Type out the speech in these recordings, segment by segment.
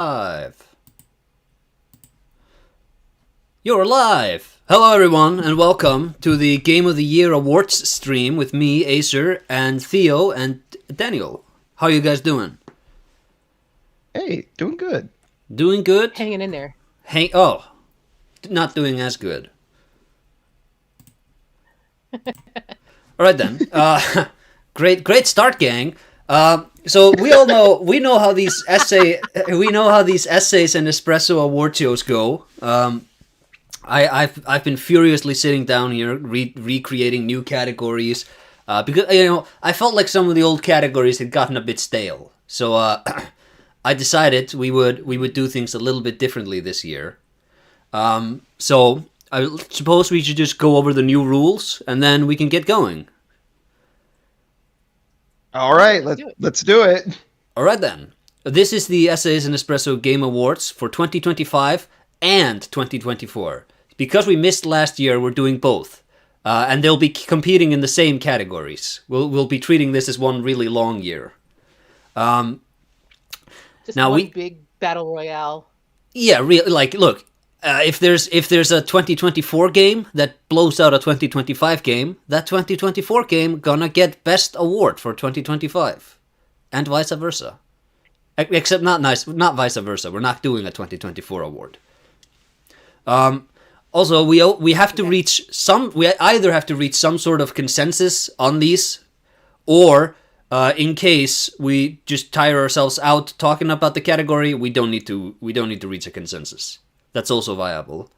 Live. You're live! Hello everyone and welcome to the Game of the Year Awards stream with me, Acer, and Theo and Daniel. How are you guys doing? Hey, doing good. Doing good? Hanging in there. Not doing as good. Alright then. Great start, gang. So we know how these essays and espresso award shows go. I've been furiously sitting down here recreating new categories because I felt like some of the old categories had gotten a bit stale. So I decided we would do things a little bit differently this year. So I suppose we should just go over the new rules and then we can get going. All right, let's do it. All right then. This is the Essays and Espresso Game Awards for 2025 and 2024. Because we missed last year, we're doing both. And they'll be competing in the same categories. We'll be treating this as one really long year. Just now one big battle royale. Yeah, look, if there's a 2024 game that blows out a 2025 game, that 2024 game gonna get best award for 2025, and vice versa. Except not vice versa. We're not doing a 2024 award. Also, we have to reach some. We either have to reach some sort of consensus on these, or in case we just tire ourselves out talking about the category, we don't need to reach a consensus. That's also viable.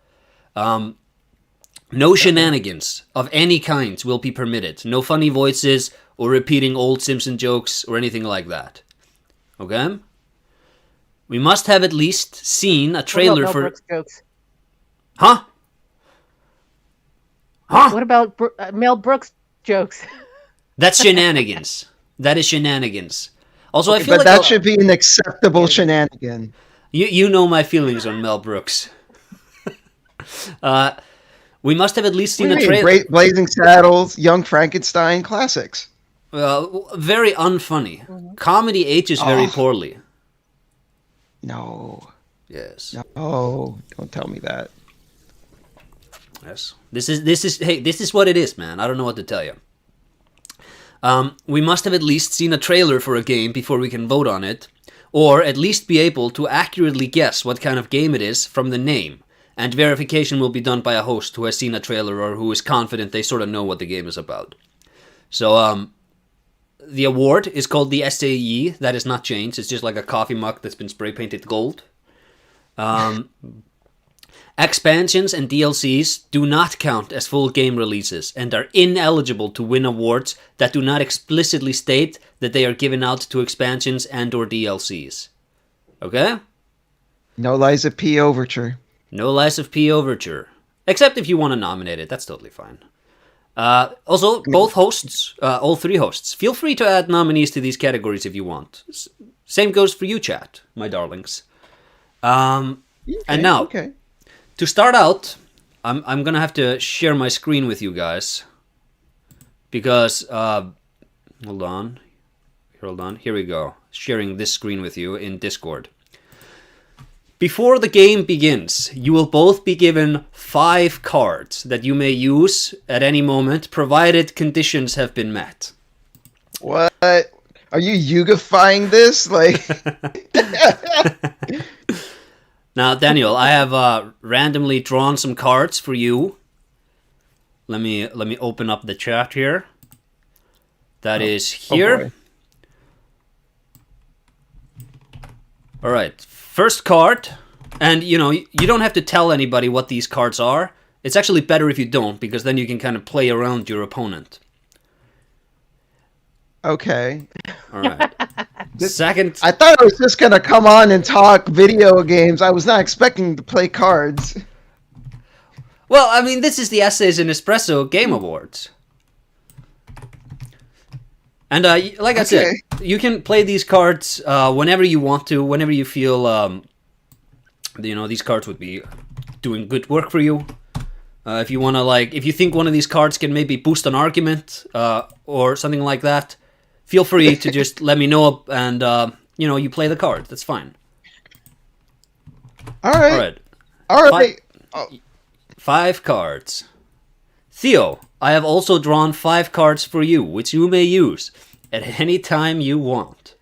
No shenanigans of any kind will be permitted. No funny voices or repeating old Simpson jokes or anything like that. Okay? We must have at least seen a trailer for... Mel Brooks jokes? Huh? What about Mel Brooks jokes? That's shenanigans. That is shenanigans. Also, okay, I feel but like that should be an acceptable shenanigan. You know my feelings on Mel Brooks. We must have at least seen a trailer. Blazing Saddles, Young Frankenstein, classics. Very unfunny. Mm-hmm. Comedy ages very poorly. No. Yes. No, don't tell me that. Yes. This is what it is, man. I don't know what to tell you. We must have at least seen a trailer for a game before we can vote on it. Or at least be able to accurately guess what kind of game it is from the name. And verification will be done by a host who has seen a trailer or who is confident they sort of know what the game is about. So, the award is called the SAE. That has not changed. It's just like a coffee mug that's been spray painted gold. Expansions and DLCs do not count as full game releases and are ineligible to win awards that do not explicitly state that they are given out to expansions and or DLCs. Okay? No Lies of P Overture. No Lies of P Overture. Except if you want to nominate it, that's totally fine. Also, both hosts, all three hosts, feel free to add nominees to these categories if you want. Same goes for you, chat, my darlings. And now... Okay. To start out, I'm gonna have to share my screen with you guys because hold on, here we go. Sharing this screen with you in Discord. Before the game begins, you will both be given 5 cards that you may use at any moment, provided conditions have been met. What? Are you Yugifying this? Like. Now, Daniel, I have randomly drawn some cards for you. Let me open up the chat here. That is here. All right, first card, and you don't have to tell anybody what these cards are. It's actually better if you don't, because then you can kind of play around your opponent. Okay. All right. Second. I thought I was just gonna come on and talk video games. I was not expecting to play cards. Well, I mean, this is the Essays and Espresso Game Awards. And like I said, you can play these cards whenever you want to, whenever you feel, these cards would be doing good work for you. If you want to, if you think one of these cards can maybe boost an argument or something like that, feel free to just let me know and, you play the card. That's fine. All right. All right. All right. Oh, 5 cards. Theo, I have also drawn 5 cards for you, which you may use at any time you want.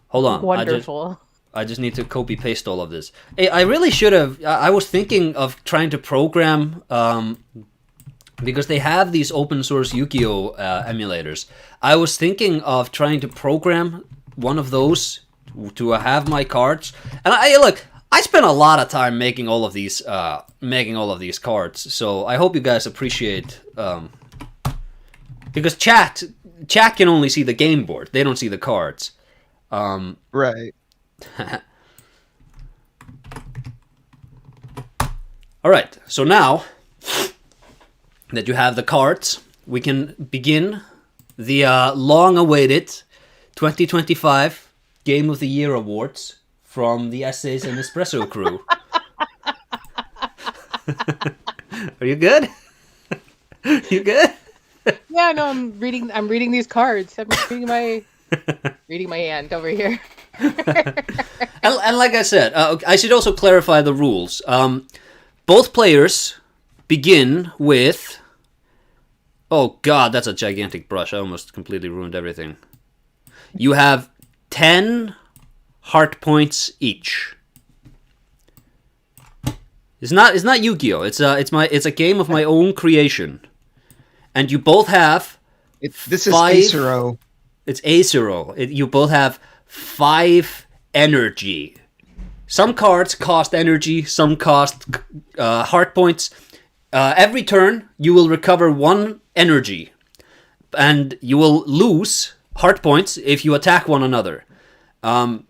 Hold on. Wonderful. I just need to copy paste all of this. Hey, I really should have. I was thinking of trying to program because they have these open source Yu-Gi-Oh emulators. I was thinking of trying to program one of those to have my cards. And I spent a lot of time making all of these cards. So I hope you guys appreciate because chat can only see the game board. They don't see the cards. right. All right, so now that you have the cards, we can begin the long-awaited 2025 Game of the Year Awards from the Essays and Espresso crew. Are you good? You good? Yeah, no, I'm reading these cards. I'm reading my hand over here. And like I said, I should also clarify the rules. Both players begin with... Oh god, that's a gigantic brush. I almost completely ruined everything. You have 10 heart points each. It's not Yu-Gi-Oh! It's a game of my own creation. And you both have This is 5... Acero. It's Acero. You both have 5 energy. Some cards cost energy, some cost heart points. Every turn, you will recover 1 energy. And you will lose heart points if you attack one another. And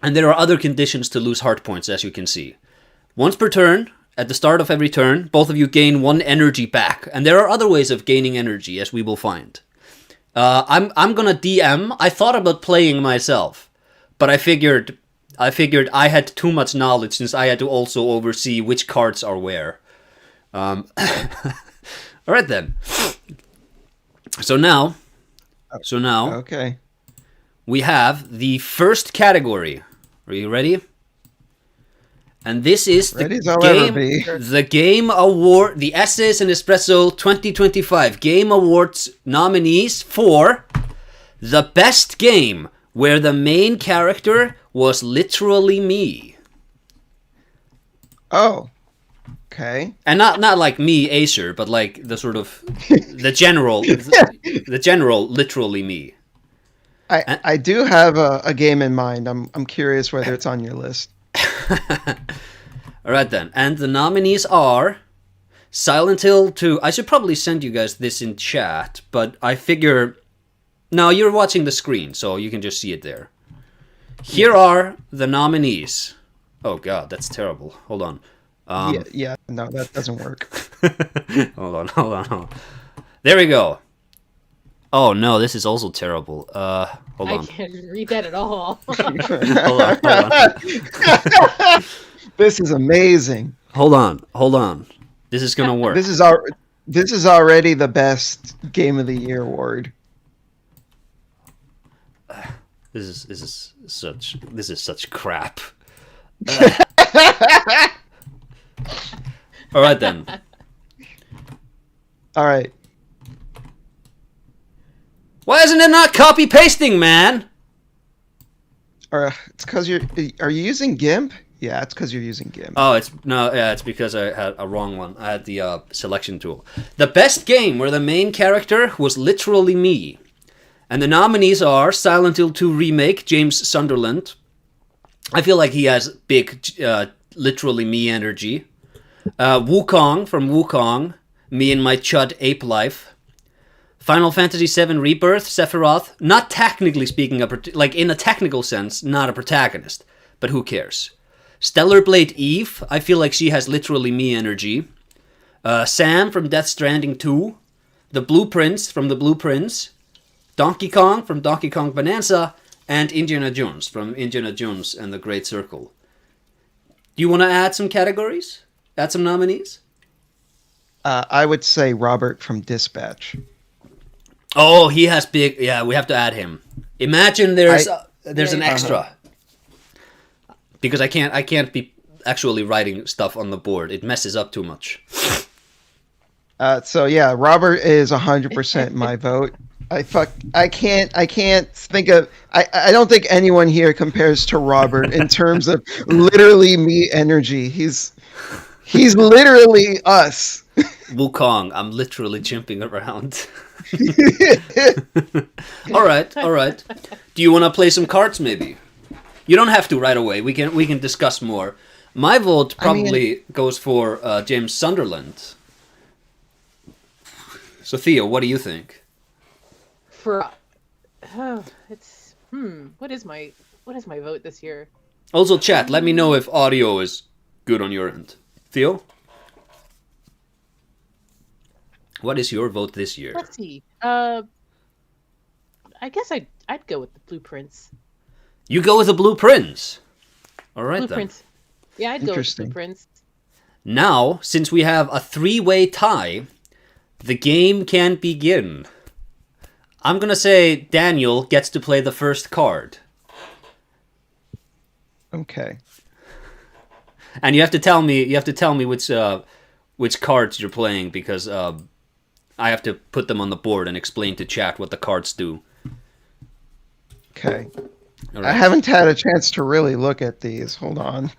there are other conditions to lose heart points, as you can see. Once per turn, at the start of every turn, both of you gain 1 energy back. And there are other ways of gaining energy, as we will find. I'm gonna DM. I thought about playing myself, but I figured I had too much knowledge since I had to also oversee which cards are where. All right then. So now, Okay. we have the first category. Are you ready? And this is the Ready as I'll ever game, be. the Game Award, the Essays and Espresso 2025 Game Awards nominees for the best game where the main character was literally me. Oh. Okay. And not like me, Acer, but like the sort of the general literally me. I do have a game in mind. I'm curious whether it's on your list. All right then, and the nominees are Silent Hill 2. I should probably send you guys this in chat, but I figure... No, you're watching the screen, so you can just see it there. Here are the nominees. Oh god, that's terrible. Hold on. No, that doesn't work. Hold on. There we go. Oh no, this is also terrible. Hold on. I can't read that at all. Hold on. This is amazing. Hold on. This is gonna work. This is already the best Game of the Year award. This is such crap. All right then. All right. Why isn't it not copy pasting, man? It's because are you using GIMP? Yeah, it's because you're using GIMP. Oh, it's because I had a wrong one. I had the selection tool. The best game where the main character was literally me. And the nominees are Silent Hill 2 Remake, James Sunderland. I feel like he has big, literally me energy. Wukong from Wukong, me and my chud ape life. Final Fantasy VII Rebirth, Sephiroth. Not technically speaking, like in a technical sense, not a protagonist. But who cares? Stellar Blade Eve, I feel like she has literally me energy. Sam from Death Stranding 2. The Blueprints from The Blueprints. Donkey Kong from Donkey Kong Bonanza. And Indiana Jones from Indiana Jones and the Great Circle. Do you want to add some categories? Add some nominees? I would say Robert from Dispatch. Oh, he has big... Yeah, we have to add him. Imagine there's an extra. because I can't be actually writing stuff on the board. It messes up too much. So yeah, Robert is 100% my vote. I can't think of I don't think anyone here compares to Robert in terms of literally me energy. He's literally us. Wukong, I'm literally jumping around. All right. Do you want to play some cards maybe? You don't have to right away. We can discuss more. My vote probably goes for James Sunderland. So Theo, what do you think? For it's what is my vote this year? Also, chat, let me know if audio is good on your end. Theo, what is your vote this year? Let's see. I guess I'd go with the Blueprints. You go with the Blueprints. All right Blueprints. Yeah, I'd go with Blueprints. Now, since we have a 3-way tie, the game can begin. I'm gonna say Daniel gets to play the first card. Okay. And you have to tell me which cards you're playing, because I have to put them on the board and explain to chat what the cards do. Okay. Right. I haven't had a chance to really look at these. Hold on.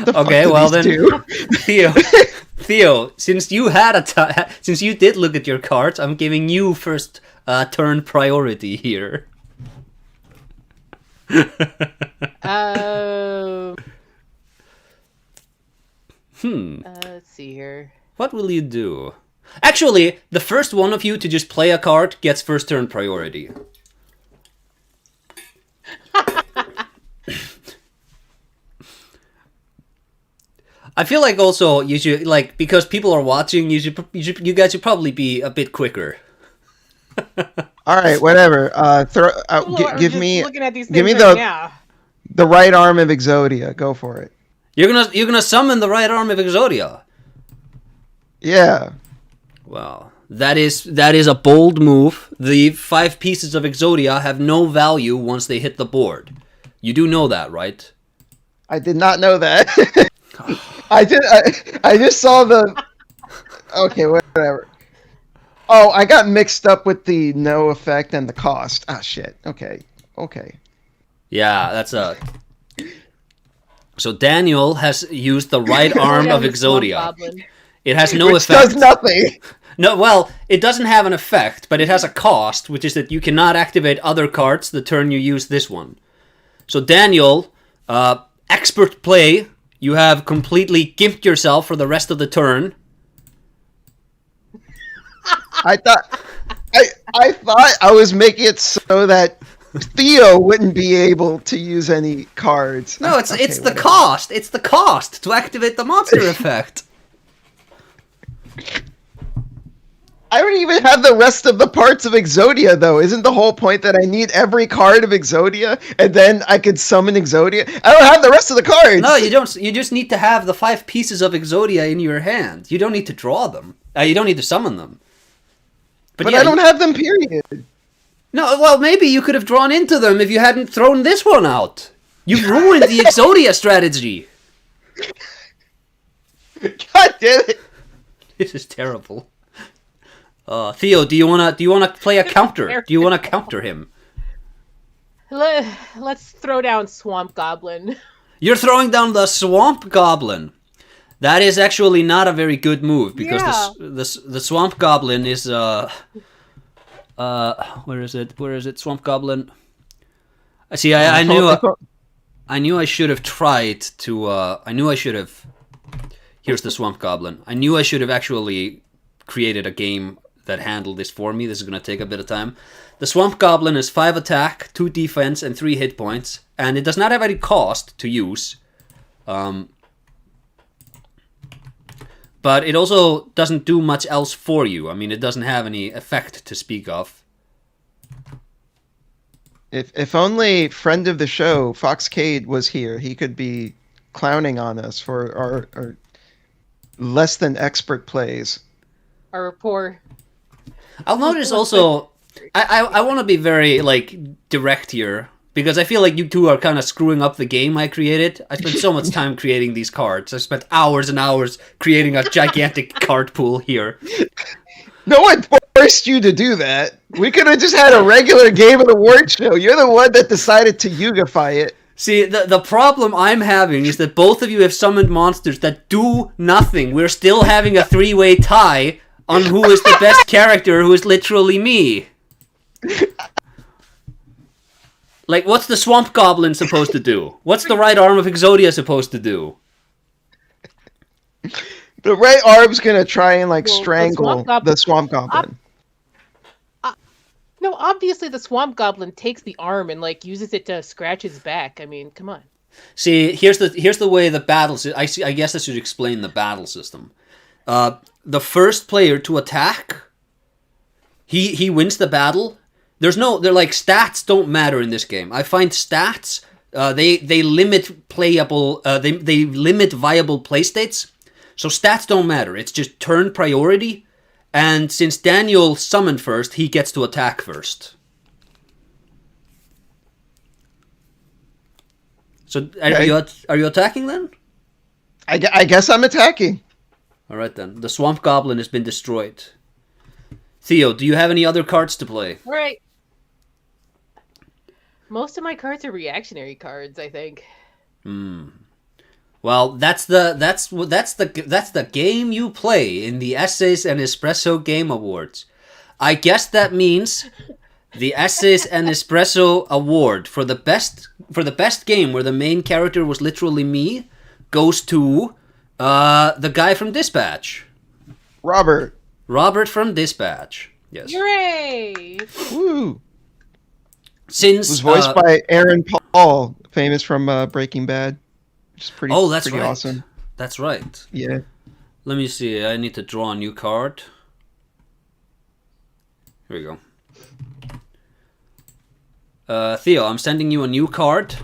Okay, well then, Theo, since you since you did look at your cards, I'm giving you first turn priority here. Let's see here. What will you do? Actually, the first one of you to just play a card gets first turn priority. I feel like also you should, like, because people are watching, you guys should probably be a bit quicker. All right, whatever. Give me the right arm of Exodia. Go for it. You're gonna summon the right arm of Exodia. Yeah. Wow, that is a bold move. The 5 pieces of Exodia have no value once they hit the board. You do know that, right? I did not know that. I just saw the. Okay, whatever. Oh, I got mixed up with the no effect and the cost. Ah, shit. Okay. Yeah, that's a. So Daniel has used the right arm of Exodia. It has no effect. Does nothing. No, well, it doesn't have an effect, but it has a cost, which is that you cannot activate other cards the turn you use this one. So Daniel, expert play. You have completely gimped yourself for the rest of the turn. I thought I was making it so that Theo wouldn't be able to use any cards. No, it's the cost. It's the cost to activate the monster effect. I don't even have the rest of the parts of Exodia, though. Isn't the whole point that I need every card of Exodia, and then I could summon Exodia? I don't have the rest of the cards! No, you don't. You just need to have the 5 pieces of Exodia in your hand. You don't need to draw them. You don't need to summon them. But yeah, I don't have them, period. No, well, maybe you could have drawn into them if you hadn't thrown this one out. You've ruined the Exodia strategy. God damn it. This is terrible. Theo, do you wanna play a counter? Do you wanna counter him? Let's throw down Swamp Goblin. You're throwing down the Swamp Goblin. That is actually not a very good move, because the Swamp Goblin is where is it? Swamp Goblin. See, I knew I should have tried to. Here's the Swamp Goblin. I knew I should have actually created a game that handled this for me. This is going to take a bit of time. The Swamp Goblin is 5 attack, 2 defense, and 3 hit points, and it does not have any cost to use. But it also doesn't do much else for you. I mean, it doesn't have any effect to speak of. If only friend of the show, Foxcade, was here, he could be clowning on us for our less than expert plays. Our poor. I'll notice also, I want to be very, like, direct here, because I feel like you two are kind of screwing up the game I created. I spent so much time creating these cards. I spent hours and hours creating a gigantic card pool here. No one forced you to do that. We could have just had a regular Game of the Word show. You're the one that decided to Yugify it. See, the problem I'm having is that both of you have summoned monsters that do nothing. We're still having a 3-way tie on who is the best character, who is literally me. Like, what's the Swamp Goblin supposed to do? What's the right arm of Exodia supposed to do? The right arm's gonna try and strangle the Swamp Goblin. No, obviously the Swamp Goblin takes the arm and uses it to scratch his back. I mean, come on. See, here's the way the battle. I guess I should explain the battle system. The first player to attack, he wins the battle. Stats don't matter in this game. I find stats they limit playable. They limit viable play states. So stats don't matter. It's just turn priority. And since Daniel summoned first, he gets to attack first. So are you attacking then? I guess I'm attacking. All right then. The Swamp Goblin has been destroyed. Theo, do you have any other cards to play? All right. Most of my cards are reactionary cards, I think. Well, that's the game you play in the Essays and Espresso Game Awards. I guess that means the Essays and Espresso Award for the best game where the main character was literally me goes to the guy from Dispatch. Robert from Dispatch. Yes. Hooray! Woo! Since it was voiced by Aaron Paul, famous from Breaking Bad. Which is pretty right. Awesome. That's right. Yeah. Let me see. I need to draw a new card. Here we go. Theo, I'm sending you a new card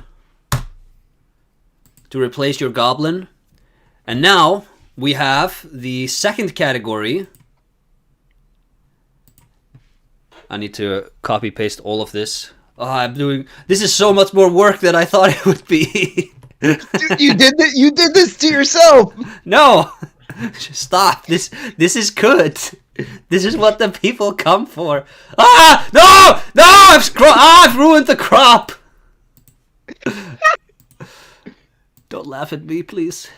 to replace your goblin. And now we have the second category. I need to copy paste all of this. This is so much more work than I thought it would be. Dude, you did this to yourself. No. Stop. This is good. This is what the people come for. No! I've ruined the crop. Don't laugh at me, please.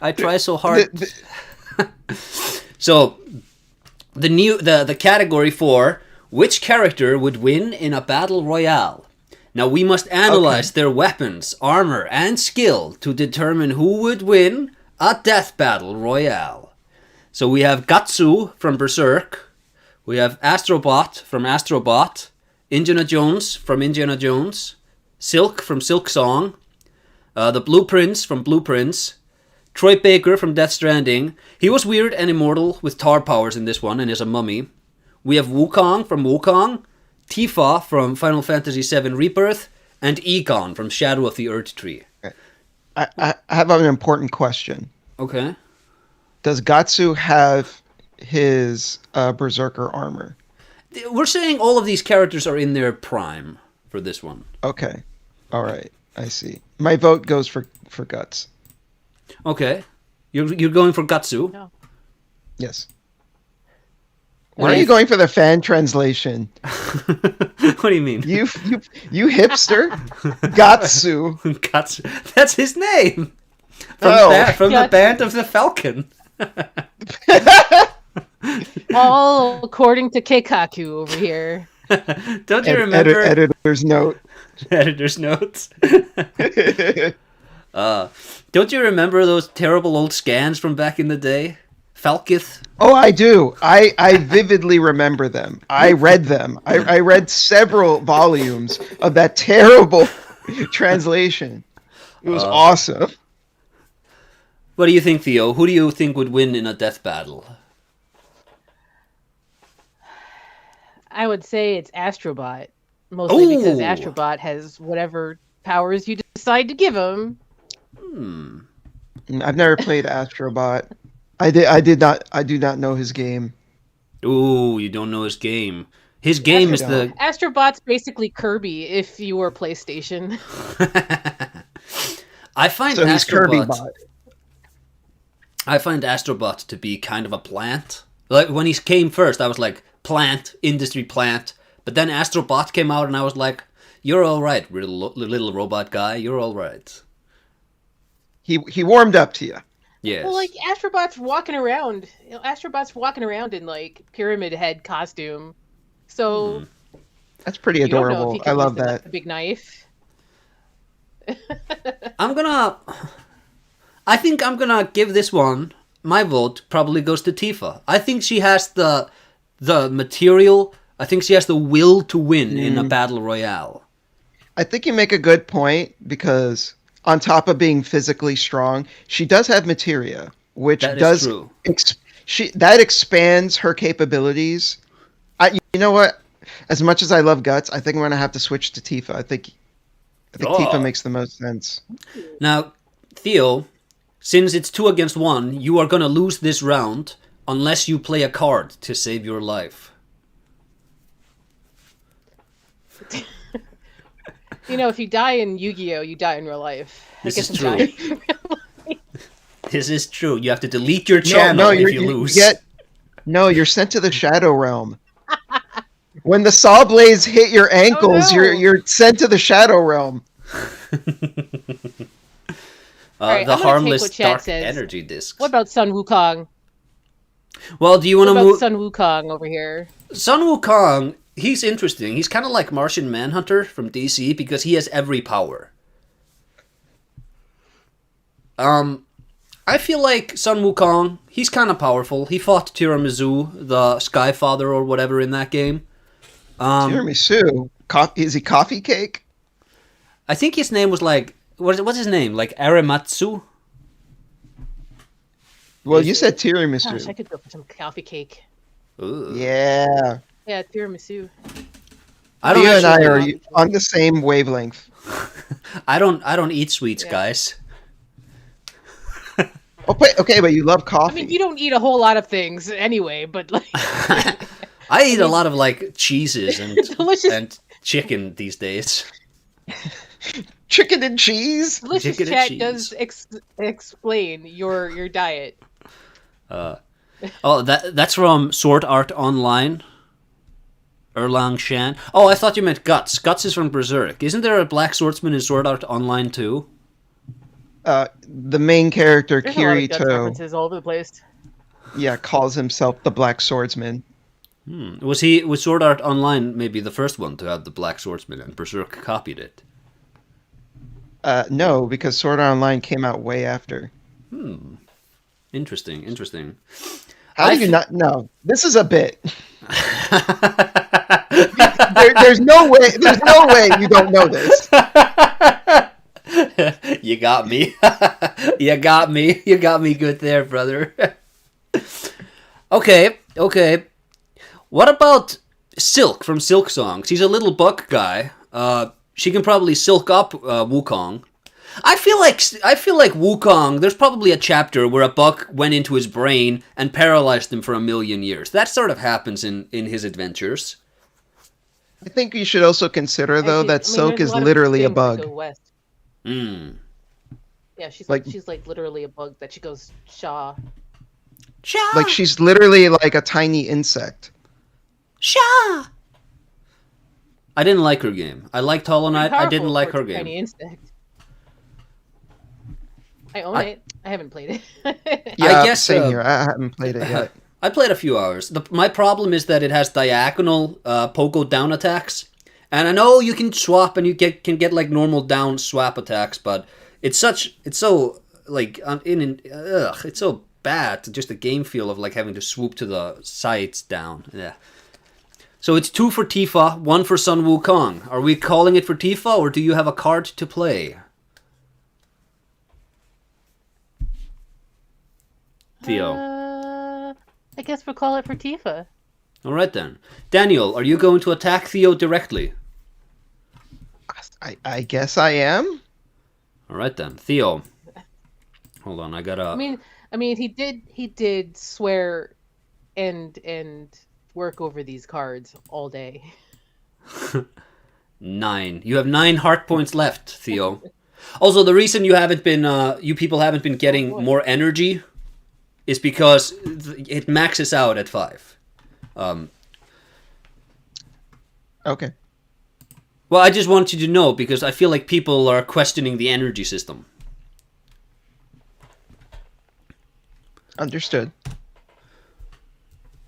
I try so hard. So, the category for which character would win in a battle royale. Now we must analyze their weapons, armor, and skill to determine who would win a death battle royale. So we have Gatsu from Berserk, we have Astrobot from Astrobot, Indiana Jones from Indiana Jones, Silk from Silk Song, the Blueprints from Blueprints, Troy Baker from Death Stranding. He was weird and immortal with tar powers in this one and is a mummy. We have Wukong from Wukong, Tifa from Final Fantasy VII Rebirth, and Egon from Shadow of the Earth Tree. I have an important question. Okay. Does Gatsu have his Berserker armor? We're saying all of these characters are in their prime for this one. Okay. All right. I see. My vote goes for Guts. Okay. You're going for Gatsu? No. Yes. Why are you going for the fan translation? What do you mean? You hipster. Gatsu. Gatsu. That's his name. From the Band of the Falcon. All according to Keikaku over here. Don't you remember? Editor's note. Editor's notes. Don't you remember those terrible old scans from back in the day? Falkith? Oh, I do. I vividly remember them. I read them. I read several volumes of that terrible translation. It was awesome. What do you think, Theo? Who do you think would win in a death battle? I would say it's Astrobot. Mostly because Astrobot has whatever powers you decide to give him. I've never played Astrobot. I do not know his game. Ooh, you don't know his game. His game is the... Astrobot's basically Kirby if you were PlayStation. I find So he's Kirby Astrobot... bot. I find Astrobot to be kind of a plant. Like, when he came first, I was like, plant, industry plant. But then Astrobot came out and I was like, you're alright, little robot guy, you're alright. He warmed up to you. Yes. Well, like Astrobot's walking around. Astrobot's walking around in like Pyramid Head costume. So That's pretty you don't know if adorable. he I can love use that. the big knife. I think I'm gonna give this one, my vote probably goes to Tifa. I think she has the material, I think she has the will to win in a battle royale. I think you make a good point because on top of being physically strong, she does have materia, which That is does true. that expands her capabilities. You know what? As much as I love Guts, I think I'm gonna have to switch to Tifa. I think Tifa makes the most sense. Now, Theo, since it's 2 against 1, you are gonna lose this round unless you play a card to save your life. You know, if you die in Yu-Gi-Oh, you die in real life. This I guess is I'm true. dying in real life. This is true. You have to delete your channel if you lose. You're sent to the Shadow Realm. When the saw blades hit your ankles, you're sent to the Shadow Realm. Right, the harmless dark says. energy discs. What about Sun Wukong? Well, do you want to move? Sun Wukong over here? Sun Wukong, he's interesting. He's kind of like Martian Manhunter from DC because he has every power. I feel like Sun Wukong, he's kind of powerful. He fought Tiramisu, the Skyfather or whatever in that game. Tiramisu? Is he coffee cake? I think his name was like, what's his name? Like Aramatsu? Well, you said tiramisu. Gosh, I could go for some coffee cake. Ooh. Yeah. Yeah, tiramisu. Theo and I are on the same wavelength. I don't eat sweets, guys. Okay, but you love coffee. I mean, you don't eat a whole lot of things anyway, but like... I eat a lot of like cheeses and Delicious. and chicken these days. Chicken and cheese? Delicious Chicken and Chat cheese. does explain your diet. That's from Sword Art Online. Erlang Shan. Oh, I thought you meant Guts. Guts is from Berserk. Isn't there a black swordsman in Sword Art Online too? The main character, There's a lot of Guts Kirito, references all over the place. calls himself the Black Swordsman. Was Sword Art Online maybe the first one to have the black swordsman and Berserk copied it? No, because Sword Art Online came out way after. Interesting. How do you not know? This is a bit. There's no way you don't know this. You got me. You got me good there, brother. Okay. What about Silk from Silk Songs? He's a little buck guy. She can probably silk up Wukong. I feel like Wukong, there's probably a chapter where a buck went into his brain and paralyzed him for 1,000,000 years. That sort of happens in his adventures. I think you should also consider, though, that Silk there's is a lot of literally a things that bug. go west. Yeah, she's like literally a bug that she goes Shaw. Like, she's literally like a tiny insect. Shaw! I didn't like her game. I liked Hollow Knight. I didn't like her game. Tiny insect. I own it. I haven't played it. Yeah, I guess same here. I haven't played it yet. I played a few hours. My problem is that it has diagonal pogo down attacks, and I know you can swap and you can get like normal down swap attacks, but it's so bad. Just the game feel of like having to swoop to the sides down. Yeah. So it's 2 for Tifa, 1 for Sun Wukong. Are we calling it for Tifa, or do you have a card to play? Theo. I guess we'll call it for Tifa. All right then. Daniel, are you going to attack Theo directly? I guess I am. All right then. Theo. Hold on, I gotta... I mean, he did swear and work over these cards all day. 9. You have 9 heart points left, Theo. Also, the reason you haven't been, you people haven't been getting more energy, is because it maxes out at 5. Okay. Well, I just want you to know because I feel like people are questioning the energy system. Understood.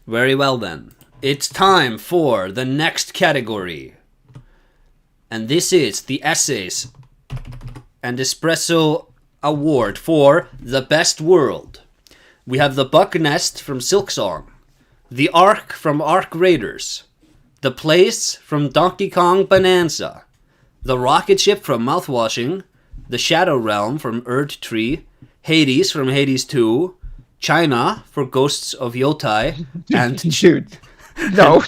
Very well then. It's time for the next category. And this is the Essays and Espresso Award for the Best World. We have the Buck Nest from Silksong, the Ark from Ark Raiders, the Place from Donkey Kong Bonanza, the Rocket Ship from Mouthwashing, the Shadow Realm from Erd Tree, Hades from Hades 2, China for Ghosts of Yotai, and Dude, no.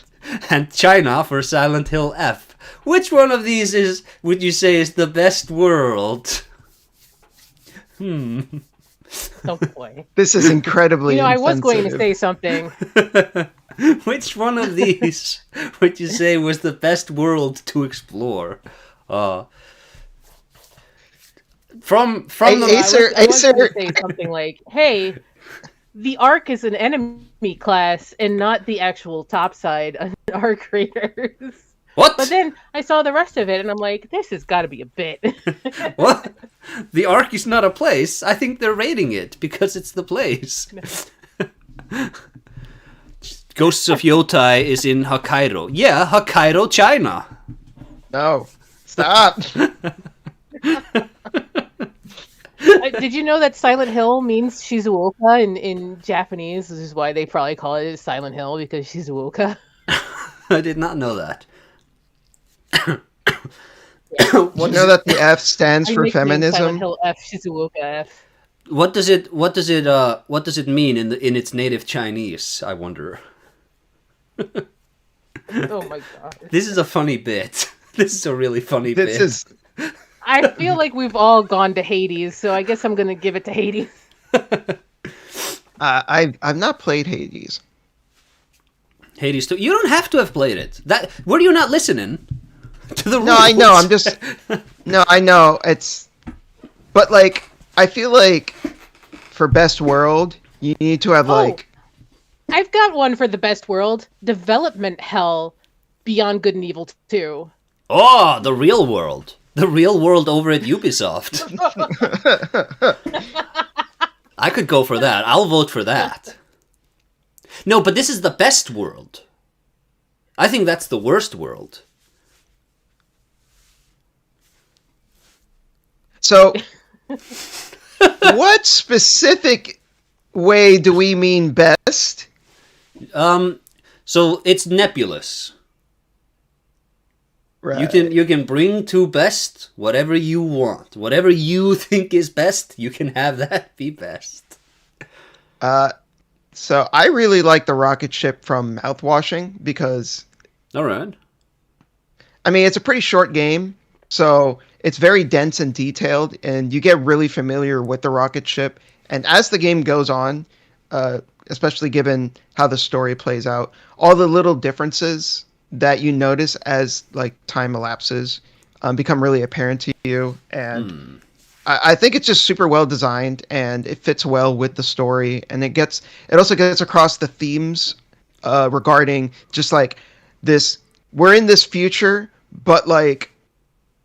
and China for Silent Hill F. Which one of these would you say is the best world? Oh boy. This is incredibly I was going to insensitive. say something. Which one of these would you say was the best world to explore? From the Acer, I was going Acer. to say something like, "Hey, the Ark is an enemy class and not the actual top side of Ark Raiders." What? But then I saw the rest of it, and I'm like, "This has got to be a bit." What? The Ark is not a place. I think they're raiding it because it's the place. Ghosts of Yotai is in Hokkaido. Yeah, Hokkaido, China. No. Stop. Did you know that Silent Hill means Shizuoka in Japanese? This is why they probably call it Silent Hill, because Shizuoka. I did not know that. You know that the F stands I for nicknamed Silent feminism? Hill F, Shizuoka F. What does it mean in its native Chinese? I wonder. Oh my god. This is a funny bit. This is a really funny bit. This is I feel like we've all gone to Hades, so I guess I'm gonna give it to Hades. I've not played Hades. Hades 2. You don't have to have played it. Were you not listening to the rules? No, I know. I'm just. No, I know. But like, I feel like for best world, you need to have like. I've got one for the best world. Development Hell Beyond Good and Evil 2. Oh, the real world. The real world over at Ubisoft. I could go for that. I'll vote for that. No, but this is the best world. I think that's the worst world. So, what specific way do we mean best? So it's nebulous. Right. You can bring to best whatever you want. Whatever you think is best, you can have that be best. So I really like the rocket ship from Mouthwashing because, All right. I mean, it's a pretty short game, so it's very dense and detailed, and you get really familiar with the rocket ship. And as the game goes on, especially given how the story plays out, all the little differences that you notice as like time elapses become really apparent to you. And I think it's just super well designed, and it fits well with the story, and it also gets across the themes regarding just like this. We're in this future, but like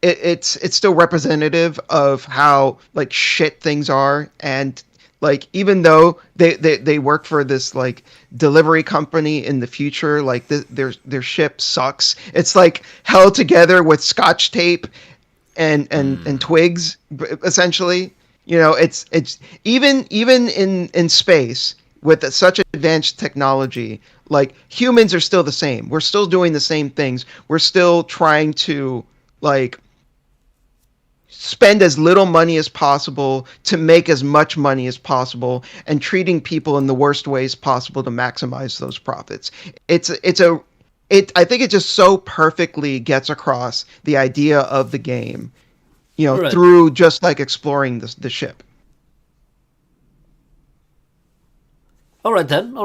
it's still representative of how like shit things are, and like even though they work for this like delivery company in the future, like their ship sucks. It's like held together with scotch tape and twigs, essentially. You know, it's even in space with such advanced technology, like humans are still the same. We're still doing the same things. We're still trying to like spend as little money as possible to make as much money as possible, and treating people in the worst ways possible to maximize those profits. I think it just so perfectly gets across the idea of the game, you know, Right. through just like exploring the ship. All right then.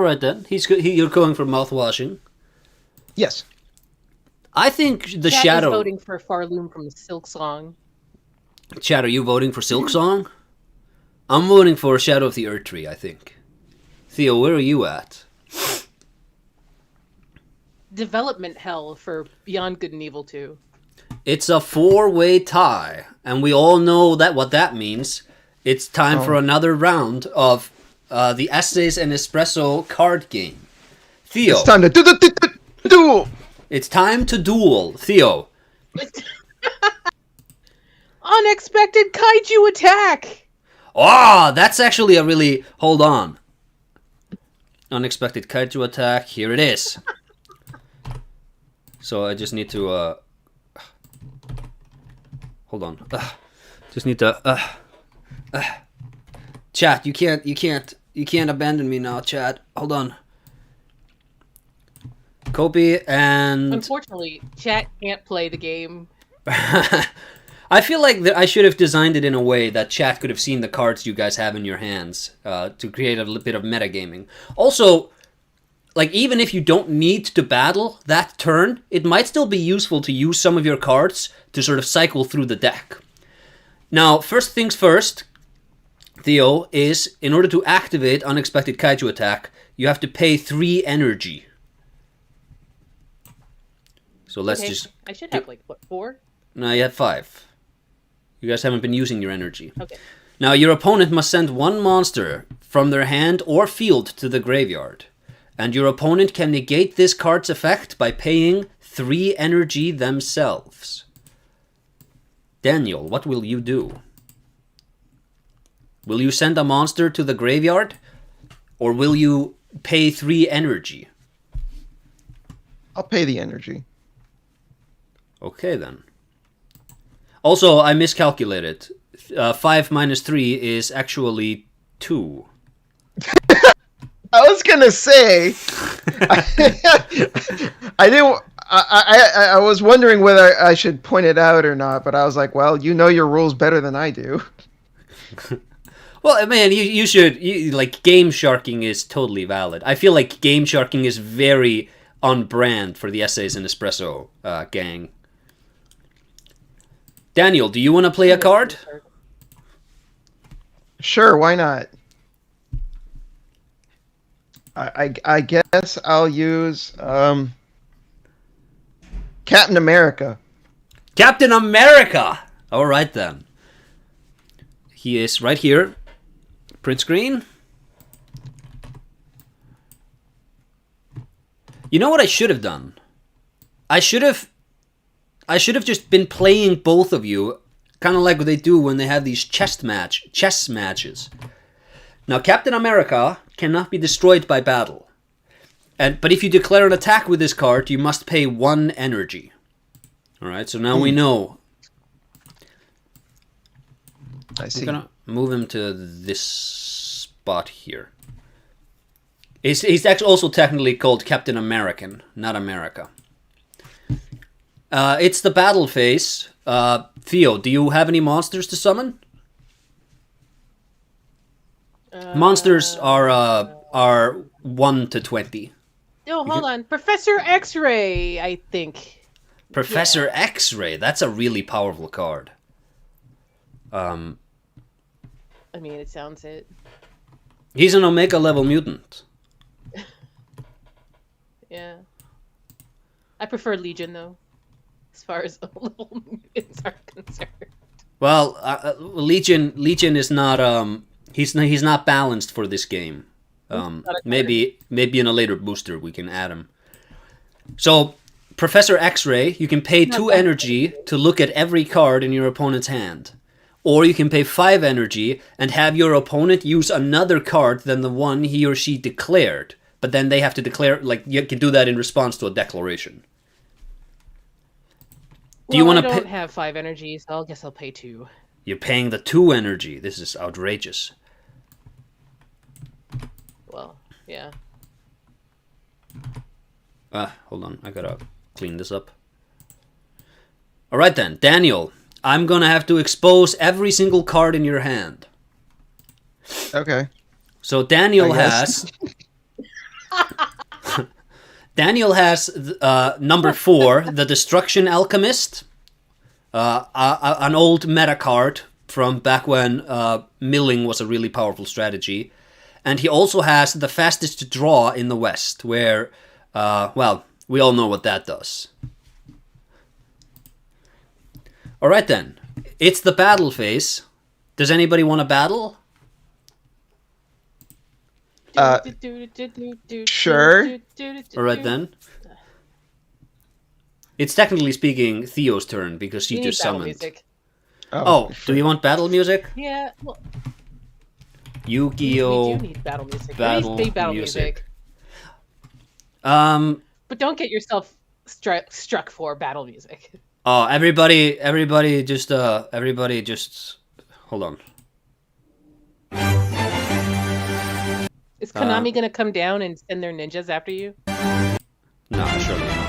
You're going for mouthwashing. Yes. I think the Chat Shadow... is voting for Farloom from the Silk Song. Chat, are you voting for Silk Song? I'm voting for Shadow of the Earth Tree, I think. Theo, where are you at? Development hell for Beyond Good and Evil 2. It's a 4-way tie, and we all know that what that means. It's time for another round of the Essays and Espresso card game. Theo. It's time to duel. It's time to duel. Theo. Unexpected kaiju attack! Oh, that's actually a really... Hold on. Unexpected kaiju attack. Here it is. So I just need to... Hold on. Just need to... Chat, you can't abandon me now, chat. Hold on. Copy and... Unfortunately, chat can't play the game. I feel like I should have designed it in a way that chat could have seen the cards you guys have in your hands to create a little bit of metagaming. Also, like, even if you don't need to battle that turn, it might still be useful to use some of your cards to sort of cycle through the deck. Now, first things first, Theo, is in order to activate Unexpected Kaiju Attack, you have to pay 3 energy. So let's just... I should have, like, what, 4? No, you have 5. You guys haven't been using your energy. Okay. Now, your opponent must send 1 monster from their hand or field to the graveyard. And your opponent can negate this card's effect by paying 3 energy themselves. Daniel, what will you do? Will you send a monster to the graveyard? Or will you pay 3 energy? I'll pay the energy. Okay, then. Also, I miscalculated. 5 minus 3 is actually 2. I was gonna say, I didn't. I was wondering whether I should point it out or not, but I was like, well, you know your rules better than I do. Well, man, you should... like, game sharking is totally valid. I feel like game sharking is very on brand for the Essays and Espresso gang. Daniel, do you want to play a card? Sure, why not? I guess I'll use Captain America. Captain America! Alright then. He is right here. Print screen. You know what I should have done? I should have just been playing both of you, kind of like what they do when they have these chess matches. Now, Captain America cannot be destroyed by battle. But if you declare an attack with this card, you must pay 1 energy. Alright, so now we know. I see. I'm gonna move him to this spot here. He's actually also technically called Captain American, not America. It's the battle phase. Theo, do you have any monsters to summon? Monsters are 1 to 20. No, hold on. Professor X-Ray, I think. Professor X-Ray, that's a really powerful card. I mean, it sounds it. He's an Omega level mutant. Yeah. I prefer Legion, though, as far as level mutants are concerned. Well, Legion is not he's not balanced for this game. Maybe in a later booster we can add him. So Professor X-Ray, you can pay 2 energy to look at every card in your opponent's hand. Or you can pay 5 energy and have your opponent use another card than the one he or she declared. But then they have to declare, like, you can do that in response to a declaration. Do you want to? I don't have 5 energy, so I guess I'll pay 2. You're paying the 2 energy. This is outrageous. Well, yeah. Hold on. I gotta clean this up. All right then, Daniel. I'm gonna have to expose every single card in your hand. Okay. So Daniel has Daniel has number 4, the Destruction Alchemist, an old meta card from back when milling was a really powerful strategy. And he also has the Fastest Draw in the West, where, well, we all know what that does. Alright then, it's the battle phase. Does anybody want to battle? Sure. Alright then. It's technically speaking Theo's turn because he We just need battle summoned. music. Oh, do you want battle music? Yeah, well, Yu-Gi-Oh! we do need battle music. battle We need battle music. music. But don't get yourself struck for battle music. Oh, everybody just hold on. Is Konami gonna come down and send their ninjas after you? No, surely not.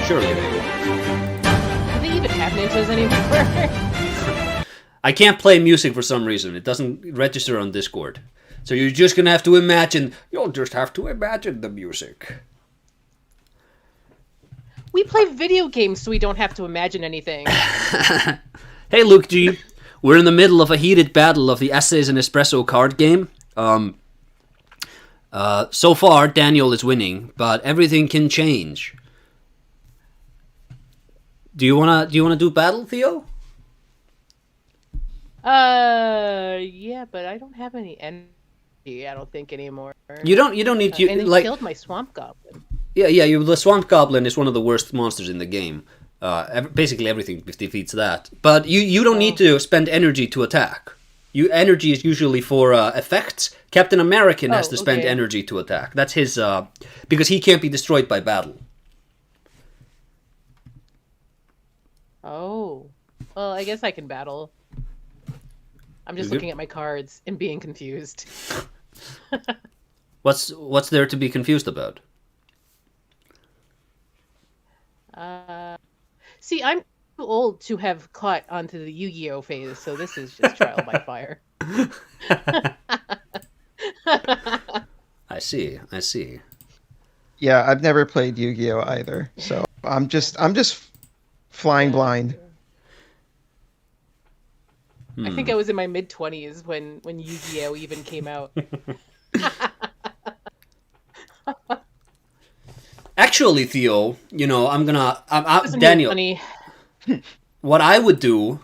Surely they won't. Do they even have ninjas anymore? I can't play music for some reason. It doesn't register on Discord. So you're just gonna have to imagine. You'll just have to imagine the music. We play video games so we don't have to imagine anything. Hey, Luke G. We're in the middle of a heated battle of the Essays and Espresso card game. So far, Daniel is winning, but everything can change. Do you wanna do battle, Theo? Yeah, but I don't have any energy. I don't think anymore. You don't need to And they like. killed my swamp goblin. Yeah. The Swamp Goblin is one of the worst monsters in the game. Basically everything defeats that. But you don't need to spend energy to attack. Energy is usually for effects. Captain American has to spend energy to attack. That's his because he can't be destroyed by battle. Oh, well, I guess I can battle. I'm just looking at my cards and being confused. What's there to be confused about? See, I'm too old to have caught onto the Yu-Gi-Oh phase, so this is just trial by fire. I see. Yeah, I've never played Yu-Gi-Oh either, so I'm just flying blind. I think I was in my mid-20s when Yu-Gi-Oh even came out. Actually, Theo, I'm Daniel. Funny. What I would do,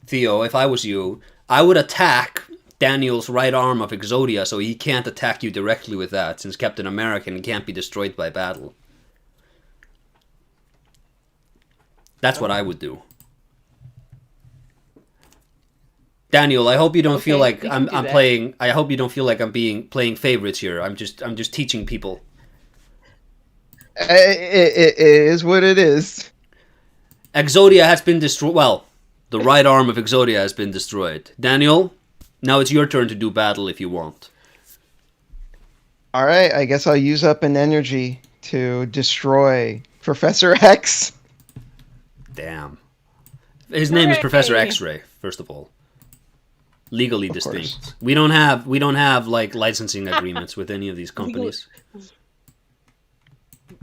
Theo, if I was you, I would attack Daniel's right arm of Exodia so he can't attack you directly with that, since Captain American can't be destroyed by battle. That's what I would do. Daniel, I hope you don't feel like I'm playing. I hope you don't feel like I'm playing favorites here. I'm just teaching people. It is what it is. Exodia has been destroyed. Well, the right arm of Exodia has been destroyed. Daniel, now it's your turn to do battle if you want. All right, I guess I'll use up an energy to destroy Professor X. Damn. His name is Professor X-Ray, first of all. Legally distinct. Course. We don't have like licensing agreements with any of these companies.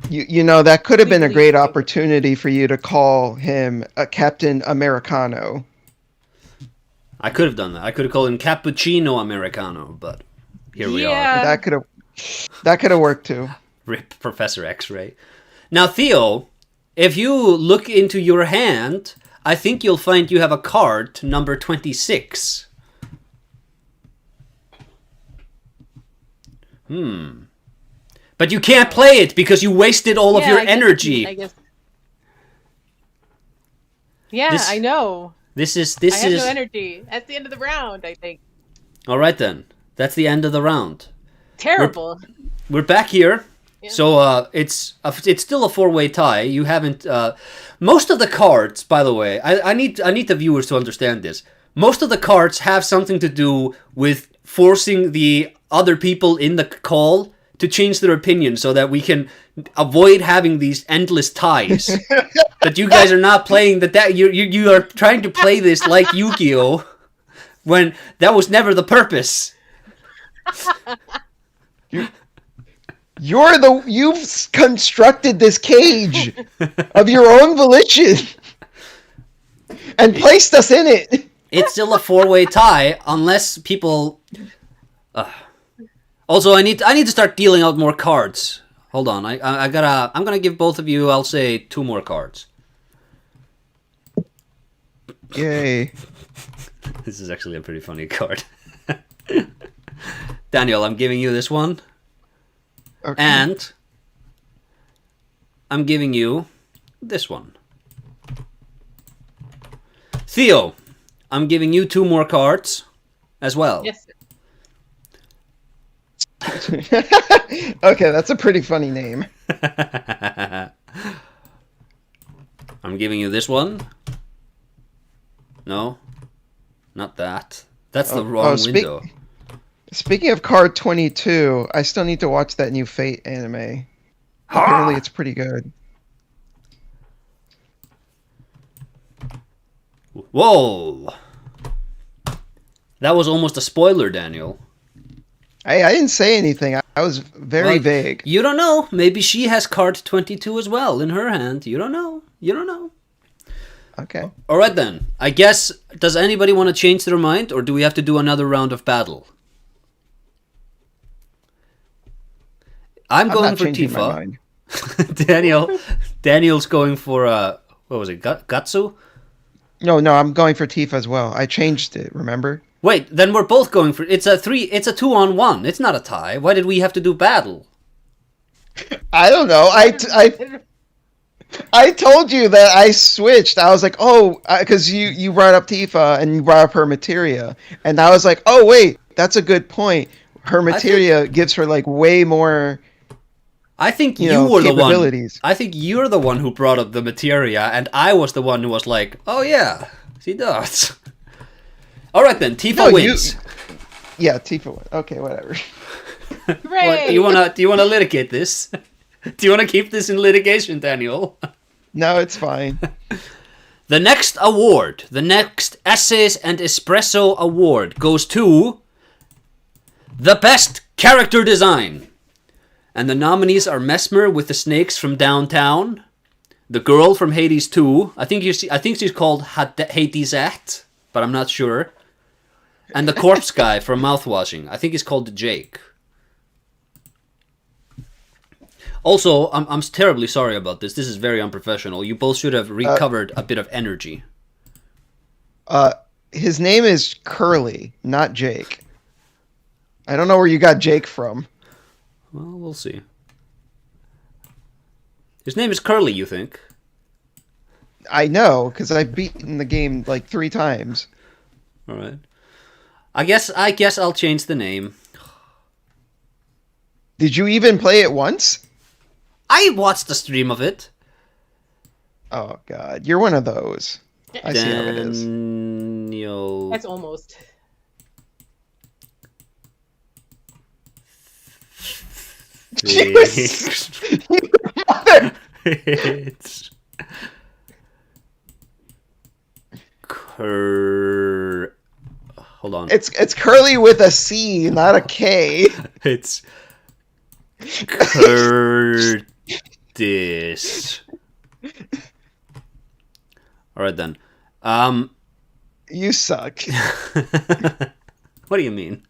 You know, that could have been a great opportunity for you to call him a Captain Americano. I could have done that. I could have called him Cappuccino Americano, but here we are. That could have worked too. Rip Professor X-Ray. Now, Theo, if you look into your hand, I think you'll find you have a card number 26. But you can't play it because you wasted all of your energy. I guess. Yeah, I know. This is. I have no energy. That's the end of the round, I think. All right then. That's the end of the round. Terrible. We're back here. Yeah. So it's still a 4-way tie. You haven't. Most of the cards, by the way, I need the viewers to understand this. Most of the cards have something to do with forcing the other people in the call to change their opinion so that we can avoid having these endless ties. But you guys are not playing that you are trying to play this like Yu-Gi-Oh! When that was never the purpose. You've constructed this cage of your own volition and placed us in it. It's still a 4-way tie unless people. Also, I need to start dealing out more cards. Hold on, I'm gonna give both of you, I'll say, 2 more cards. Yay! This is actually a pretty funny card. Daniel, I'm giving you this one. Okay. And I'm giving you this one. Theo, I'm giving you 2 more cards as well. Yes. Okay, that's a pretty funny name. I'm giving you this one. No, not that. That's the wrong window. Speaking of card 22, I still need to watch that new Fate anime. Apparently it's pretty good. Whoa! That was almost a spoiler, Daniel. Hey, I didn't say anything. I was very vague. You don't know. Maybe she has card 22 as well in her hand. You don't know. You don't know. Okay. All right then. I guess, does anybody want to change their mind, or do we have to do another round of battle? I'm going for Tifa. Daniel's going for what was it? Gatsu? No, I'm going for Tifa as well. I changed it, remember? Wait, then we're both going for it's a 2-on-1. It's not a tie. Why did we have to do battle? I don't know. I told you that I switched. I was like, oh, because you brought up Tifa and you brought up her materia, and I was like, oh wait, that's a good point. Her materia gives her like way more. I think you were the one. capabilities. I think you're the one who brought up the materia, and I was the one who was like, "Oh yeah, she does." All right then, Tifa wins. Yeah, Tifa wins. Okay, whatever. Hooray! Do you wanna litigate this? Do you wanna keep this in litigation, Daniel? No, it's fine. The next award, the next Essays and Espresso Award, goes to the best character design. And the nominees are Mesmer with the snakes from downtown, the girl from Hades 2. I think she's called Hadesette, but I'm not sure. And the corpse guy from Mouthwashing. I think he's called Jake. Also, I'm terribly sorry about this. This is very unprofessional. You both should have recovered a bit of energy. His name is Curly, not Jake. I don't know where you got Jake from. Well, we'll see. His name is Curly, you think? I know, because I've beaten the game like 3 times. All right. I guess I'll change the name. Did you even play it once? I watched the stream of it. Oh God, you're one of those. I see how it is. Daniel. That's almost. It's hold on. It's Curly with a C, not a K. It's Curtis. All right then. You suck. What do you mean?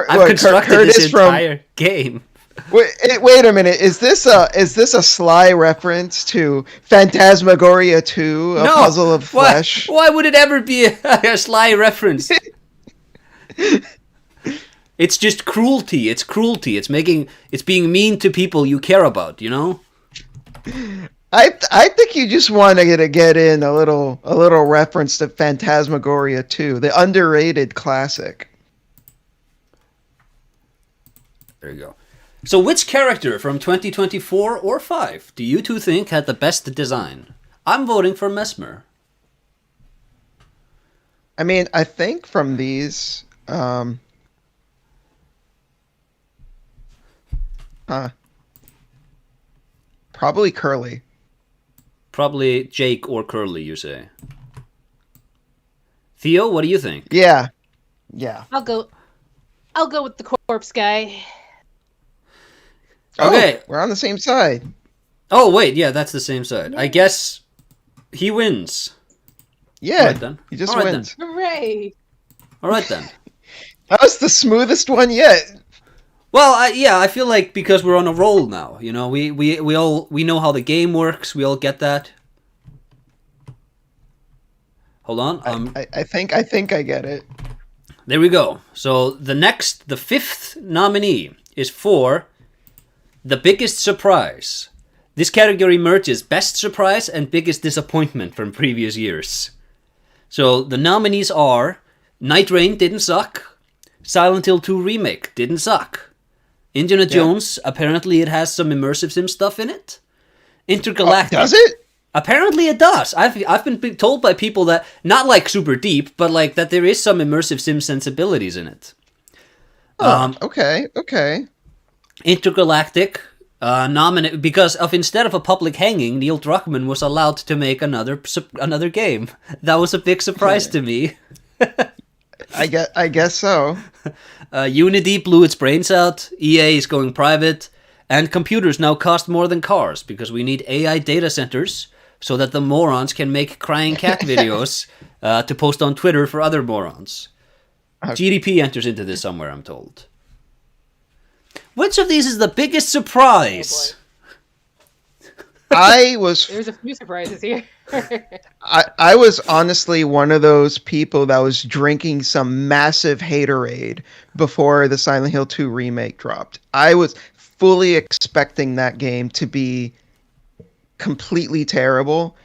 I've constructed Curtis this entire game. Wait a minute. Is this a sly reference to Phantasmagoria 2, a puzzle of flesh? Why would it ever be a sly reference? It's just cruelty. It's cruelty. It's being mean to people you care about, you know? I think you just want to get in a little reference to Phantasmagoria 2, the underrated classic. There you go. So which character from 2024 or 5 do you two think had the best design? I'm voting for Mesmer. I mean, I think from these... Probably Curly. Probably Jake or Curly, you say. Theo, what do you think? Yeah. I'll go with the corpse guy. Okay. Oh, we're on the same side. Oh, wait, yeah, that's the same side. I guess he wins. Yeah, All right, then. he just All right, wins. Hooray! All right, then. That was the smoothest one yet. Well, I feel like because we're on a roll now, you know, we know how the game works. We all get that. Hold on. I think I get it. There we go. So the fifth nominee is for the biggest surprise. This category merges best surprise and biggest disappointment from previous years. So the nominees are Night Rain didn't suck, Silent Hill 2 Remake didn't suck, Indiana Jones, apparently it has some immersive sim stuff in it. Intergalactic. Does it? Apparently it does. I've been told by people that, not like super deep, but like that there is some immersive sim sensibilities in it. Okay. Intergalactic, nominated because of instead of a public hanging, Neil Druckmann was allowed to make another game. That was a big surprise to me. I guess so. Unity blew its brains out. EA is going private, and computers now cost more than cars because we need AI data centers so that the morons can make crying cat videos to post on Twitter for other morons. GDP enters into this somewhere, I'm told. Which of these is the biggest surprise? There's a few surprises here. I was honestly one of those people that was drinking some massive haterade before the Silent Hill 2 remake dropped. I was fully expecting that game to be completely terrible,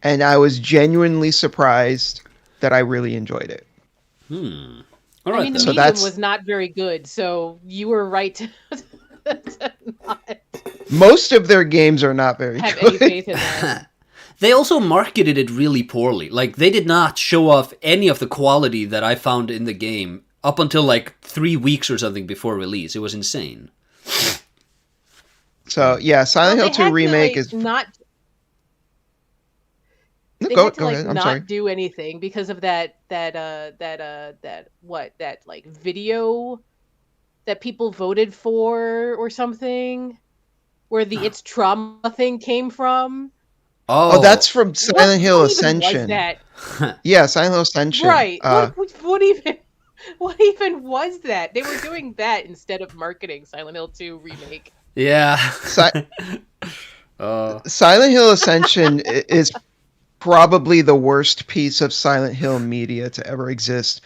and I was genuinely surprised that I really enjoyed it. All right, the then. medium was not very good, so you were right to not Most of their games are not very have good. any faith in that. They also marketed it really poorly. Like, they did not show off any of the quality that I found in the game up until like 3 weeks or something before release. It was insane. So yeah, Silent Hill 2 remake is not. No, They go had to ahead. I'm not sorry. do anything because of that video that people voted for or something, where the It's Trauma thing came from. Oh, that's from Silent Hill what Ascension. Even was that? Yeah, Silent Hill Ascension. Right. What even was that? They were doing that instead of marketing Silent Hill 2 remake. Yeah. Silent Hill Ascension is probably the worst piece of Silent Hill media to ever exist.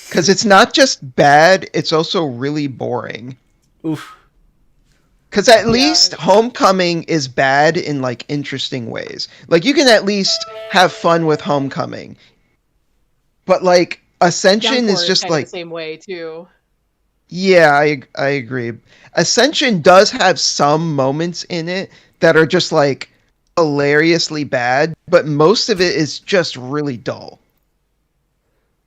Because it's not just bad, it's also really boring. Oof. Because at least Homecoming is bad in, like, interesting ways. Like, you can at least have fun with Homecoming. But, like, Ascension is just, like... the same way, too. Yeah, I agree. Ascension does have some moments in it that are just, like, hilariously bad, but most of it is just really dull.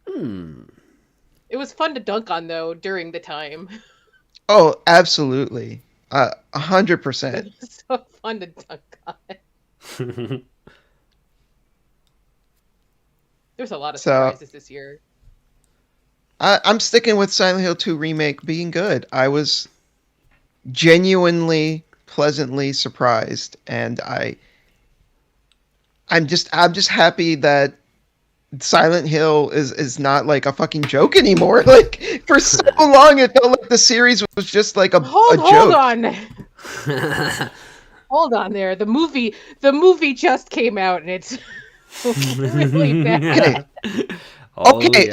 It was fun to dunk on, though, during the time. Oh, absolutely. 100%. It was so fun to dunk on. There's a lot of surprises this year. I'm sticking with Silent Hill 2 Remake being good. I was genuinely pleasantly surprised, and I'm just happy that Silent Hill is not like a fucking joke anymore. Like, for so long it felt like the series was just like a joke. Hold on. Hold on there. The movie just came out and it's really bad. Okay,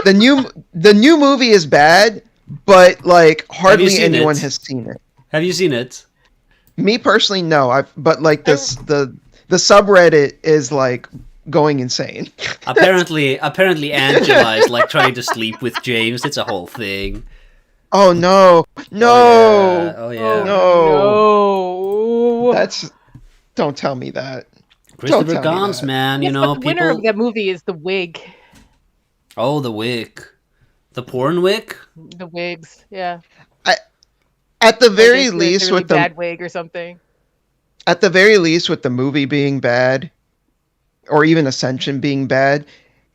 the new movie is bad, but like hardly anyone has seen it. Have you seen it? Me personally, no. But like this, the subreddit is like going insane. Apparently Angela is like trying to sleep with James. It's a whole thing. Oh no! Oh yeah. No. Don't tell me that. Christopher Gans, man. Yes, you know, but the winner of that movie is the wig. Oh, the wig. The porn wig? The wigs, yeah. At the very least, really with the bad wig or something. At the very least, with the movie being bad, or even Ascension being bad,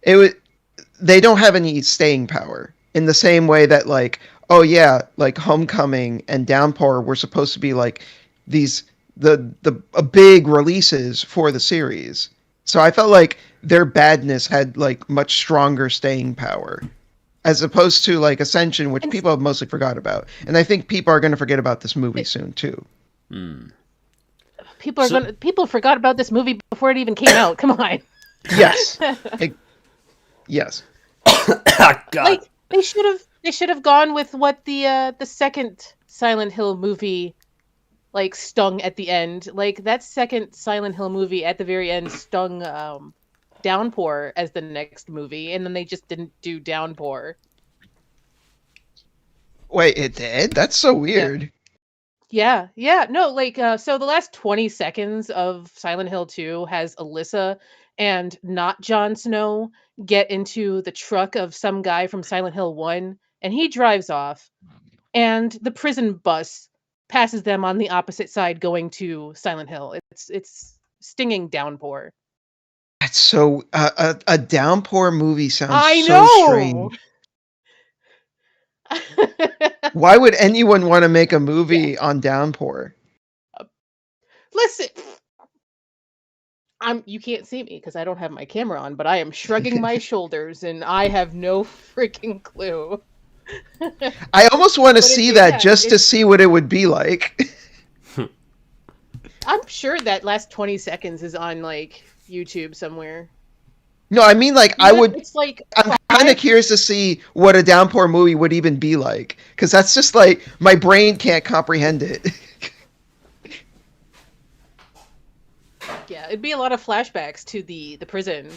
they don't have any staying power. In the same way that, like, oh yeah, like Homecoming and Downpour were supposed to be like these the big releases for the series. So I felt like their badness had like much stronger staying power as opposed to like Ascension, which And people have mostly forgot about. And I think people are going to forget about this movie soon too. people forgot about this movie before it even came out. Come on. Yes. Yes. God. Like they should have gone with what the second Silent Hill movie like stung at the end. Like that second Silent Hill movie at the very end stung Downpour as the next movie, and then they just didn't do Downpour. Wait, it did? That's so weird. Yeah, no, like so the last 20 seconds of Silent Hill 2 has Alyssa and not Jon Snow get into the truck of some guy from Silent Hill 1 and he drives off and the prison bus passes them on the opposite side going to Silent Hill. It's stinging Downpour. That's so a Downpour movie sounds I so know. strange. Why would anyone want to make a movie on Downpour? Listen, you can't see me because I don't have my camera on, but I am shrugging my shoulders and I have no freaking clue. I almost want to But see that just to it's see what it would be like. I'm sure that last 20 seconds is on like YouTube somewhere. No, I mean like You I know, would. it's like I'm kind of curious to see what a Downpour movie would even be like, because that's just like my brain can't comprehend it. yeah, it'd be a lot of flashbacks to the prison.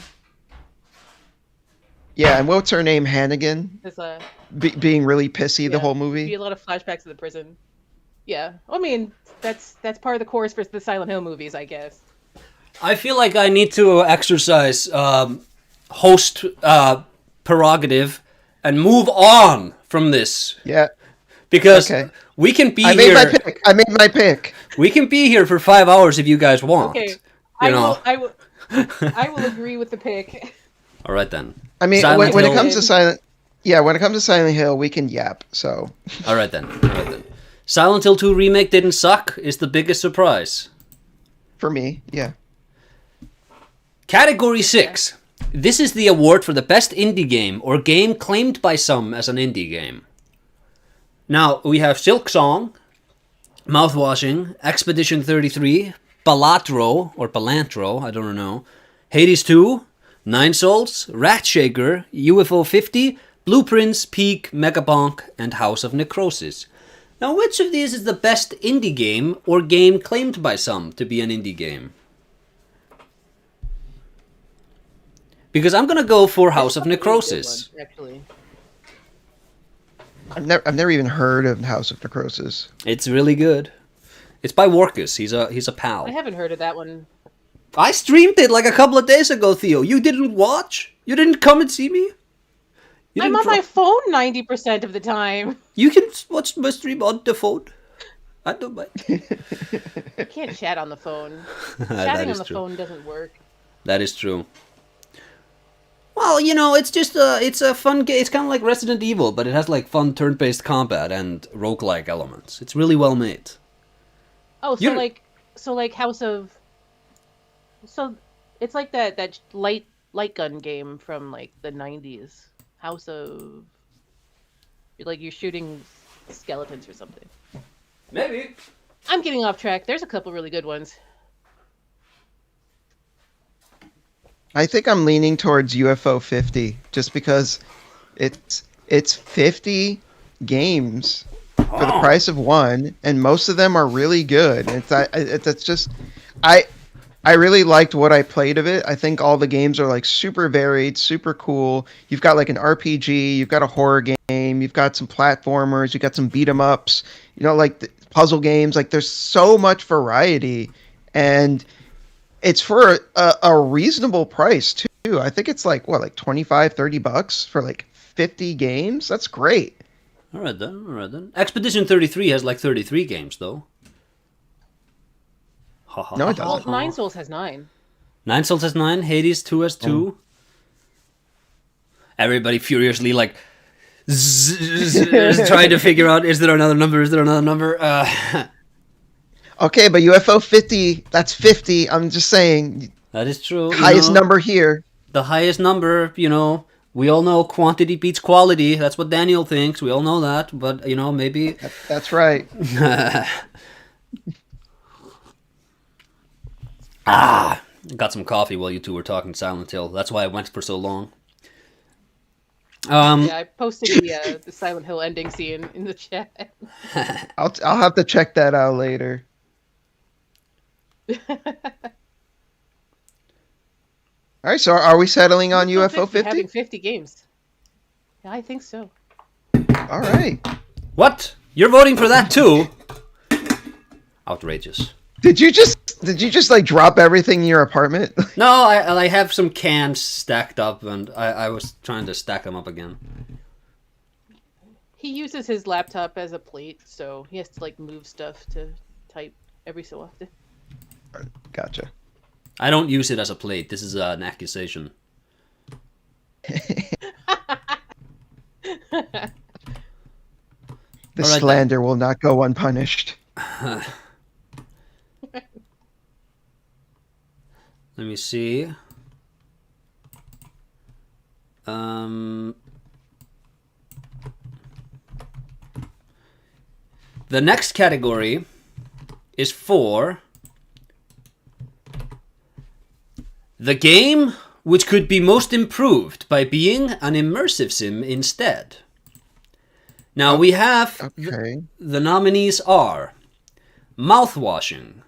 Yeah, and what's her name, Hannigan, There's being really pissy the yeah, whole it'd be movie. a lot of flashbacks to the prison. Yeah, I mean that's part of the course for the Silent Hill movies, I guess. I feel like I need to exercise host prerogative and move on from this Yeah. because Okay. we can be I made here. my pick. I made my pick. We can be here for 5 hours if you guys want. Okay, You know. I will agree with the pick. All right then. I mean, Silent when it Hill. comes to Silent Hill, we can yap. So All right then. Silent Hill 2 remake didn't suck is the biggest surprise. for me, yeah. Category 6. This is the award for the best indie game or game claimed by some as an indie game. Now, we have Silk Song, Mouthwashing, Expedition 33, Balatro, or Balantro, I don't know, Hades 2, Nine Souls, Rat Shaker, UFO 50, Blueprints, Peak, Megabonk, and House of Necrosis. Now, which of these is the best indie game or game claimed by some to be an indie game? Because I'm gonna go for House of Necrosis. Actually, I've never even heard of House of Necrosis. It's really good. It's by Workus. He's a pal. I haven't heard of that one. I streamed it like a couple of days ago, Theo. You didn't watch? You didn't come and see me? You I'm didn't on my phone 90% of the time. You can watch my stream on the phone. I don't mind. I can't chat on the phone. That Chatting on is the true. phone doesn't work. That is true. Well, you know, it's just it's a fun game. It's kind of like Resident Evil, but it has like fun turn-based combat and roguelike elements. It's really well made. Oh, so You're- like House of. So, it's like that light gun game from like the 90s. House of. Like you're shooting skeletons or something. Maybe. I'm getting off track. There's a couple really good ones. I think I'm leaning towards UFO 50 just because it's 50 games for the price of one, and most of them are really good. It's just I really liked what I played of it. I think all the games are like super varied, super cool. You've got like an RPG, you've got a horror game, you've got some platformers, you've got some beat 'em ups, you know, like the puzzle games. Like there's so much variety, and it's for a reasonable price too. I think it's like what, like $25-$30 for like 50 games. That's great. All right then. Expedition 33 has like 33 games though. No, it Well, doesn't. Nine Souls has 9. Nine Souls has 9, Hades 2 has 2. Everybody furiously like, trying to figure out, is there another number? Is there another number? Okay, but UFO 50, that's 50. I'm just saying, That is true. highest number here. The highest number, we all know quantity beats quality. That's what Daniel thinks. We all know that. But, maybe... That's right. Got some coffee while you two were talking Silent Hill. That's why I went for so long. Yeah, I posted the Silent Hill ending scene in the chat. I'll have to check that out later. All right, so are we settling on UFO 50? Having 50 games. Yeah, I think so. All right. What? You're voting for that too? Outrageous. Did you just like drop everything in your apartment? No, I have some cans stacked up, and I was trying to stack them up again. He uses his laptop as a plate, so he has to like move stuff to type every so often. Gotcha. I don't use it as a plate. This is an accusation. The slander will not go unpunished. Let me see. The next category is for the game which could be most improved by being an immersive sim instead. Now we have the nominees are mouthwashing,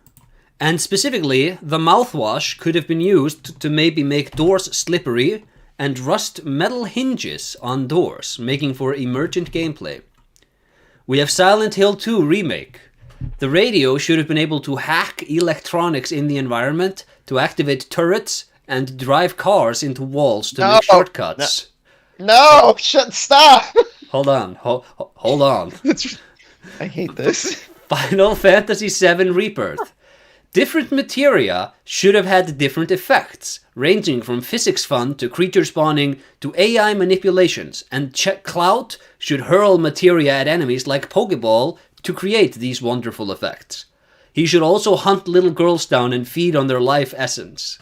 and specifically the mouthwash could have been used to maybe make doors slippery and rust metal hinges on doors, making for emergent gameplay. We have Silent Hill 2 Remake. The radio should have been able to hack electronics in the environment to activate turrets and drive cars into walls to make shortcuts. No, stop! Hold on, hold on. I hate this. Final Fantasy VII Rebirth. Different materia should have had different effects, ranging from physics fun to creature spawning to AI manipulations, and Clout should hurl materia at enemies like Pokeball to create these wonderful effects. He should also hunt little girls down and feed on their life essence.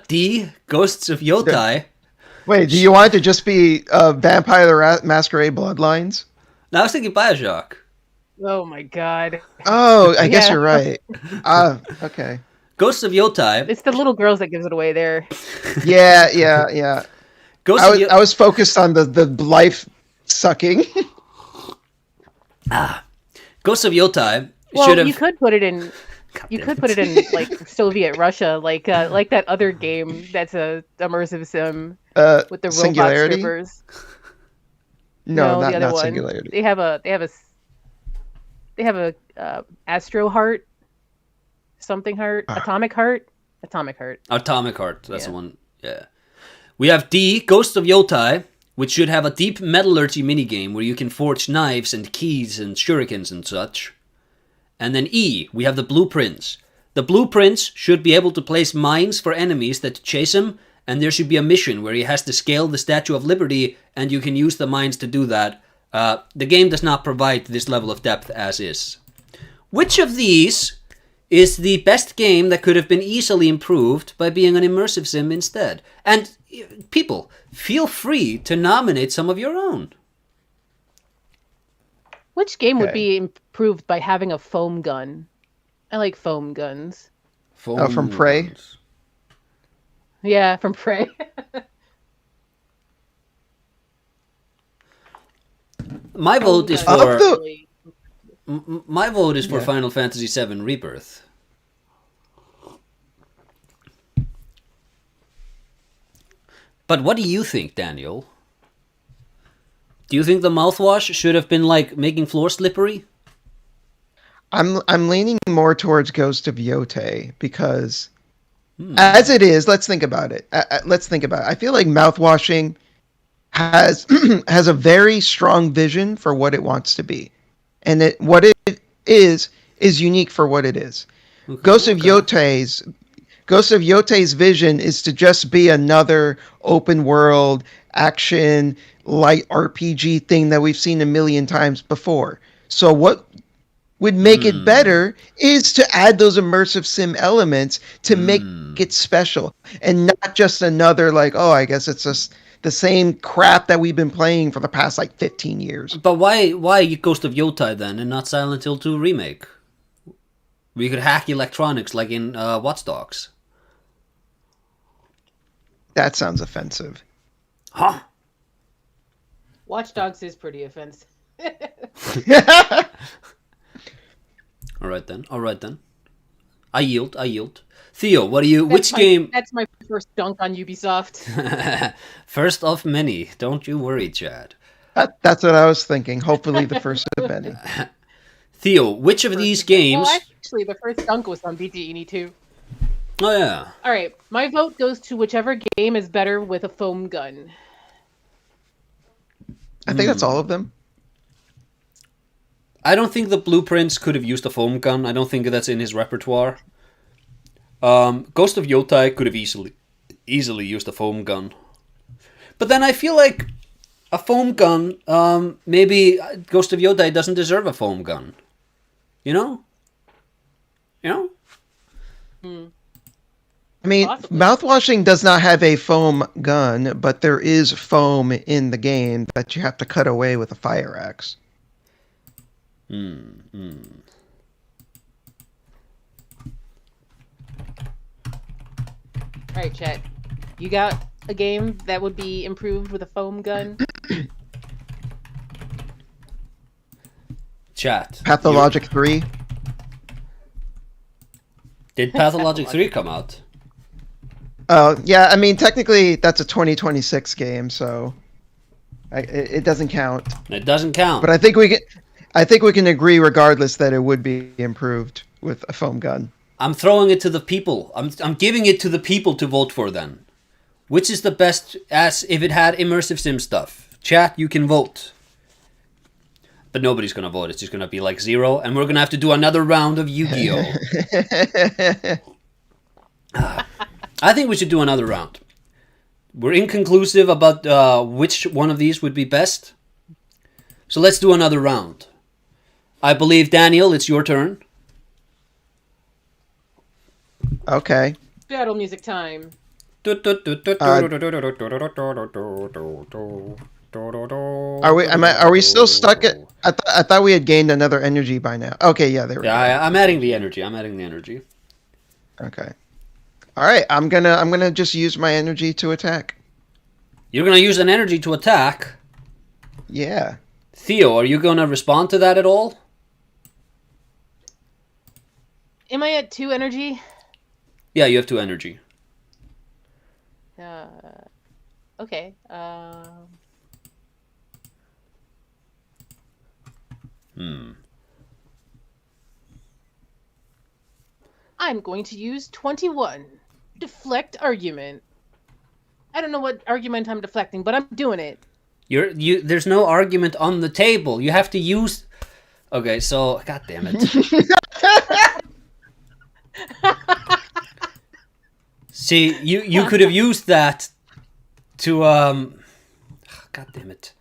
D. Ghosts of Yotai. Wait, do you want it to just be Vampire the Masquerade Bloodlines? No, I was thinking Bioshock. Oh my god. Oh, I guess you're right. Okay. Ghosts of Yotai. It's the little girls that gives it away there. Yeah. I was focused on the life sucking. Ghosts of Yotai should have... you could put it in... You could put it in like Soviet Russia, like that other game that's a immersive sim with the robot strippers. No, the other not one. Singularity. They have a Astro Heart, something heart, Atomic Heart. That's the one. Yeah. We have D, Ghost of Yotai, which should have a deep metallurgy minigame where you can forge knives and keys and shurikens and such. And then E, we have the blueprints. The blueprints should be able to place mines for enemies that chase him, and there should be a mission where he has to scale the Statue of Liberty, and you can use the mines to do that. The game does not provide this level of depth as is. Which of these is the best game that could have been easily improved by being an immersive sim instead? And people, feel free to nominate some of your own. Which game would be improved by having a foam gun? I like foam guns. From Prey? Yeah, from Prey. My vote is for... My vote is for Final Fantasy VII Rebirth. But what do you think, Daniel? Do you think the mouthwash should have been like making floor slippery? I'm leaning more towards Ghost of Yotai because as it is, let's think about it. I feel like mouthwashing has has a very strong vision for what it wants to be. And what it is unique for what it is. Okay, Ghost of Yotai's vision is to just be another open world action light RPG thing that we've seen a million times before. So what would make it better is to add those immersive sim elements to make it special, and not just another like, oh, I guess it's just the same crap that we've been playing for the past like 15 years. But why Ghost of Yotai then, and not Silent Hill 2 remake? We could hack electronics like in Watch Dogs. That sounds offensive. Huh? Watch Dogs is pretty offensive. All right then. I yield. Theo, what do you? Which game? That's my first dunk on Ubisoft. First of many. Don't you worry, Chad. That's what I was thinking. Hopefully the first of many. Theo, which of these games? Well, actually, the first dunk was on BTE 2. Oh yeah. All right, my vote goes to whichever game is better with a foam gun. I think that's all of them. I don't think the Blueprints could have used a foam gun. I don't think that's in his repertoire. Ghost of Yotai could have easily used a foam gun. But then I feel like a foam gun, maybe Ghost of Yotai doesn't deserve a foam gun. You know? I mean, Possibly. mouthwashing does not have a foam gun, but there is foam in the game that you have to cut away with a fire axe. All right, Chet. You got a game that would be improved with a foam gun? Chat. Pathologic 3. Did Pathologic 3 come out? Yeah, I mean, technically that's a 2026 game, so it doesn't count. It doesn't count. But I think we can agree regardless that it would be improved with a foam gun. I'm throwing it to the people. I'm giving it to the people to vote for then. Which is the best, as if it had immersive sim stuff? Chat, you can vote. But nobody's going to vote. It's just going to be like 0. And we're going to have to do another round of Yu-Gi-Oh! I think we should do another round. We're inconclusive about which one of these would be best. So let's do another round. I believe, Daniel, it's your turn. Okay. Battle music time. Are we still stuck at? I thought we had gained another energy by now. Okay, yeah, there we go. I'm adding the energy. Okay. All right, I'm gonna just use my energy to attack. You're gonna use an energy to attack. Yeah. Theo, are you gonna respond to that at all? Am I at 2 energy? Yeah, you have 2 energy. Okay. I'm going to use 21. Deflect argument. I don't know what argument I'm deflecting, but I'm doing it. There's no argument on the table. You have to use. Okay, so god damn it. See, you could have used that to god damn it.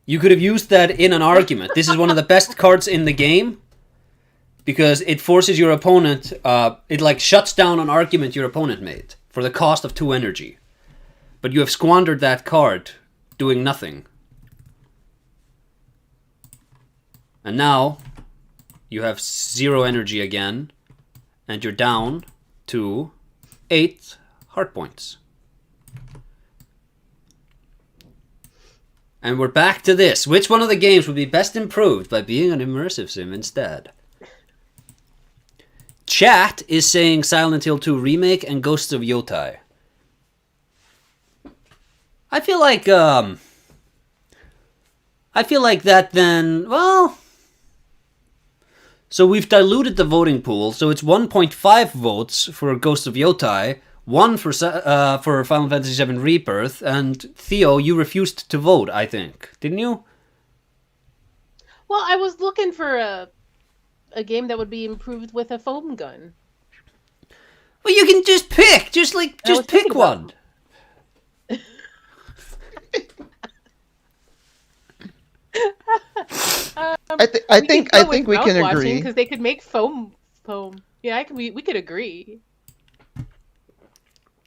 You could have used that in an argument. This is one of the best cards in the game because it forces your opponent. It like shuts down an argument your opponent made for the cost of 2 energy. But you have squandered that card doing nothing. And now you have 0 energy again, and you're down to 8 heart points. And we're back to this. Which one of the games would be best improved by being an immersive sim instead? Chat is saying Silent Hill 2 Remake and Ghosts of Yotai. I feel like that then, well, so we've diluted the voting pool, so it's 1.5 votes for Ghost of Yotai, 1 for Final Fantasy VII Rebirth, and Theo, you refused to vote, I think. Didn't you? Well, I was looking for a game that would be improved with a foam gun. Well, you can just pick. Just pick one. I think we can agree. Because they could make foam. Yeah, we could agree.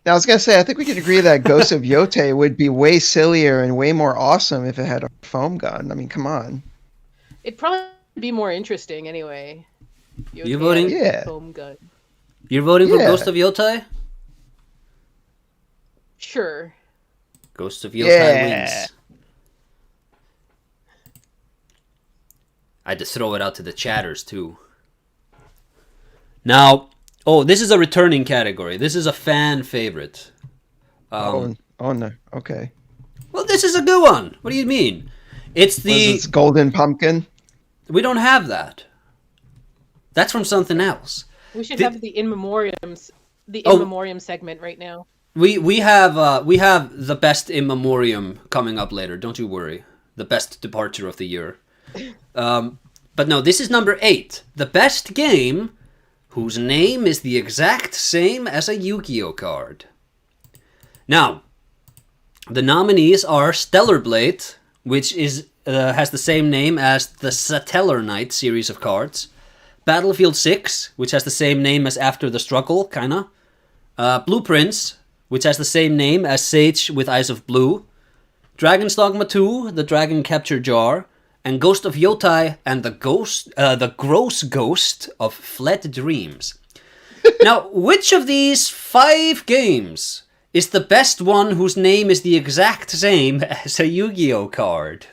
Now, I was gonna say, I think we could agree that Ghost of Yote would be way sillier and way more awesome if it had a foam gun. I mean, come on. It'd probably be more interesting anyway. You voting? Yeah. Foam gun. You're voting for Ghost of Yote? Sure. Ghost of Yote wins. I had to throw it out to the chatters too. Now, this is a returning category. This is a fan favorite. Oh no. Okay. Well, this is a good one. What do you mean? It's Golden Pumpkin. We don't have that. That's from something else. We should have the In Memoriam segment right now. We have the best In Memoriam coming up later. Don't you worry. The best departure of the year. But no, this is number 8. The best game whose name is the exact same as a Yu-Gi-Oh card. Now, the nominees are Stellar Blade, which has the same name as the Satellar Knight series of cards. Battlefield 6, which has the same name as After the Struggle, kinda. Blueprints, which has the same name as Sage with Eyes of Blue. Dragon's Dogma 2, the Dragon Capture Jar. And Ghost of Yotai and the Gross Ghost of Fled Dreams. Now, which of these 5 games is the best one whose name is the exact same as a Yu-Gi-Oh card?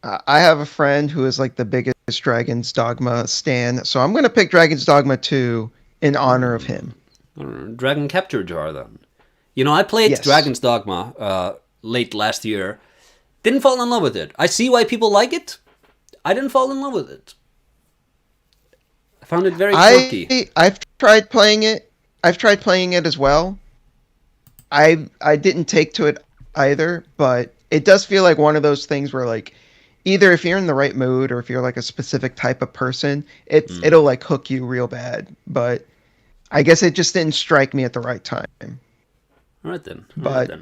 I have a friend who is like the biggest Dragon's Dogma stan, so I'm going to pick Dragon's Dogma 2 in honor of him. Dragon Capture Jar, then. You know, I played Dragon's Dogma late last year. Didn't fall in love with it. I see why people like it. I didn't fall in love with it. I found it very quirky. I've tried playing it. I've tried playing it as well. I didn't take to it either, but it does feel like one of those things where, like, either if you're in the right mood or if you're like a specific type of person, it'll like hook you real bad. But I guess it just didn't strike me at the right time. All right then.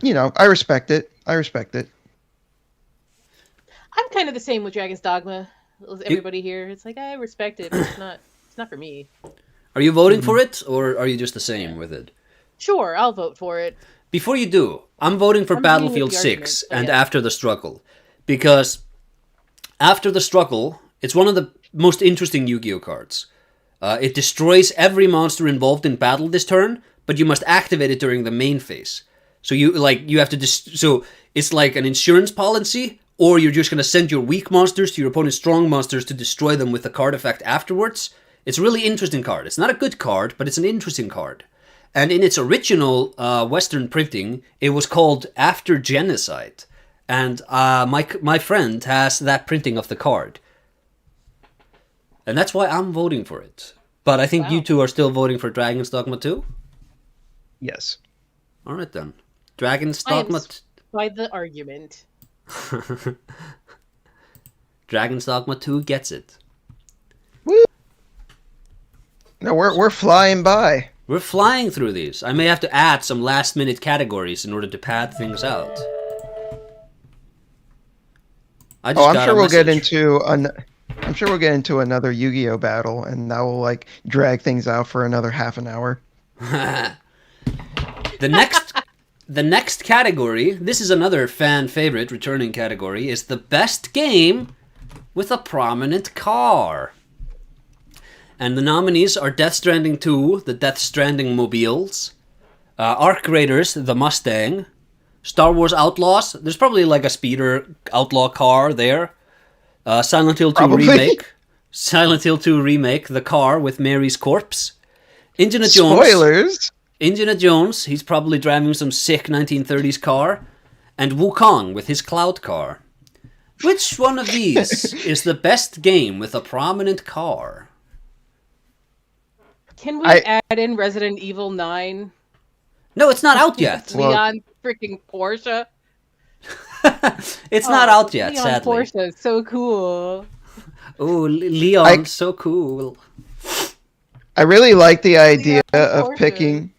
You know, I respect it. I'm kind of the same with Dragon's Dogma as everybody here. It's like I respect it, but it's not for me. Are you voting for it, or are you just the same with it? Sure, I'll vote for it. Before you do, I'm voting for Battlefield 6 and After the Struggle. Because After the Struggle, it's one of the most interesting Yu-Gi-Oh cards. It destroys every monster involved in battle this turn, but you must activate it during the main phase. So you have to so it's like an insurance policy, or you're just going to send your weak monsters to your opponent's strong monsters to destroy them with the card effect afterwards. It's a really interesting card. It's not a good card, but it's an interesting card. And in its original Western printing, it was called After Genocide. And my friend has that printing of the card. And that's why I'm voting for it. But I think you two are still voting for Dragon's Dogma 2? Yes. All right then. Dragon's Dogma... By the argument. Dragon's Dogma 2 gets it. Woo! No, we're flying by. We're flying through these. I may have to add some last-minute categories in order to pad things out. I'm sure we'll get into another Yu-Gi-Oh battle, and that will like drag things out for another half an hour. The next category, this is another fan favorite returning category, is the best game with a prominent car. And the nominees are Death Stranding 2, the Death Stranding mobiles, Arc Raiders, the Mustang, Star Wars Outlaws, there's probably like a speeder outlaw car there, Silent Hill 2 Remake, Silent Hill 2 Remake, the car with Mary's corpse, Indiana Jones. Spoilers! Indiana Jones, he's probably driving some sick 1930s car, and Wukong with his cloud car. Which one of these is the best game with a prominent car? Can we add in Resident Evil 9? No, it's not out yet. Leon freaking Porsche. It's not out yet, Leon sadly. Porsche is so cool. Oh, Leon, so cool. I really like the idea of picking...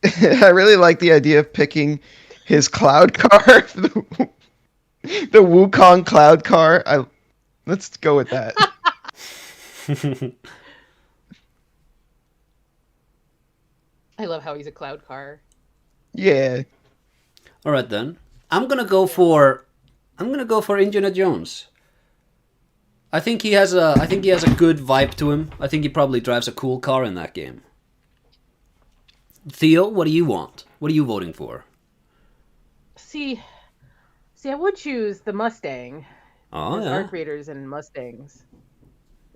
I really like the idea of picking his cloud car, the Wukong cloud car. Let's go with that. I love how he's a cloud car. Yeah. All right then. I'm gonna go for Indiana Jones. I think he has a good vibe to him. I think he probably drives a cool car in that game. Theo, what do you want? What are you voting for? See, I would choose the Mustang. Oh There's yeah. Arc Raiders and Mustangs.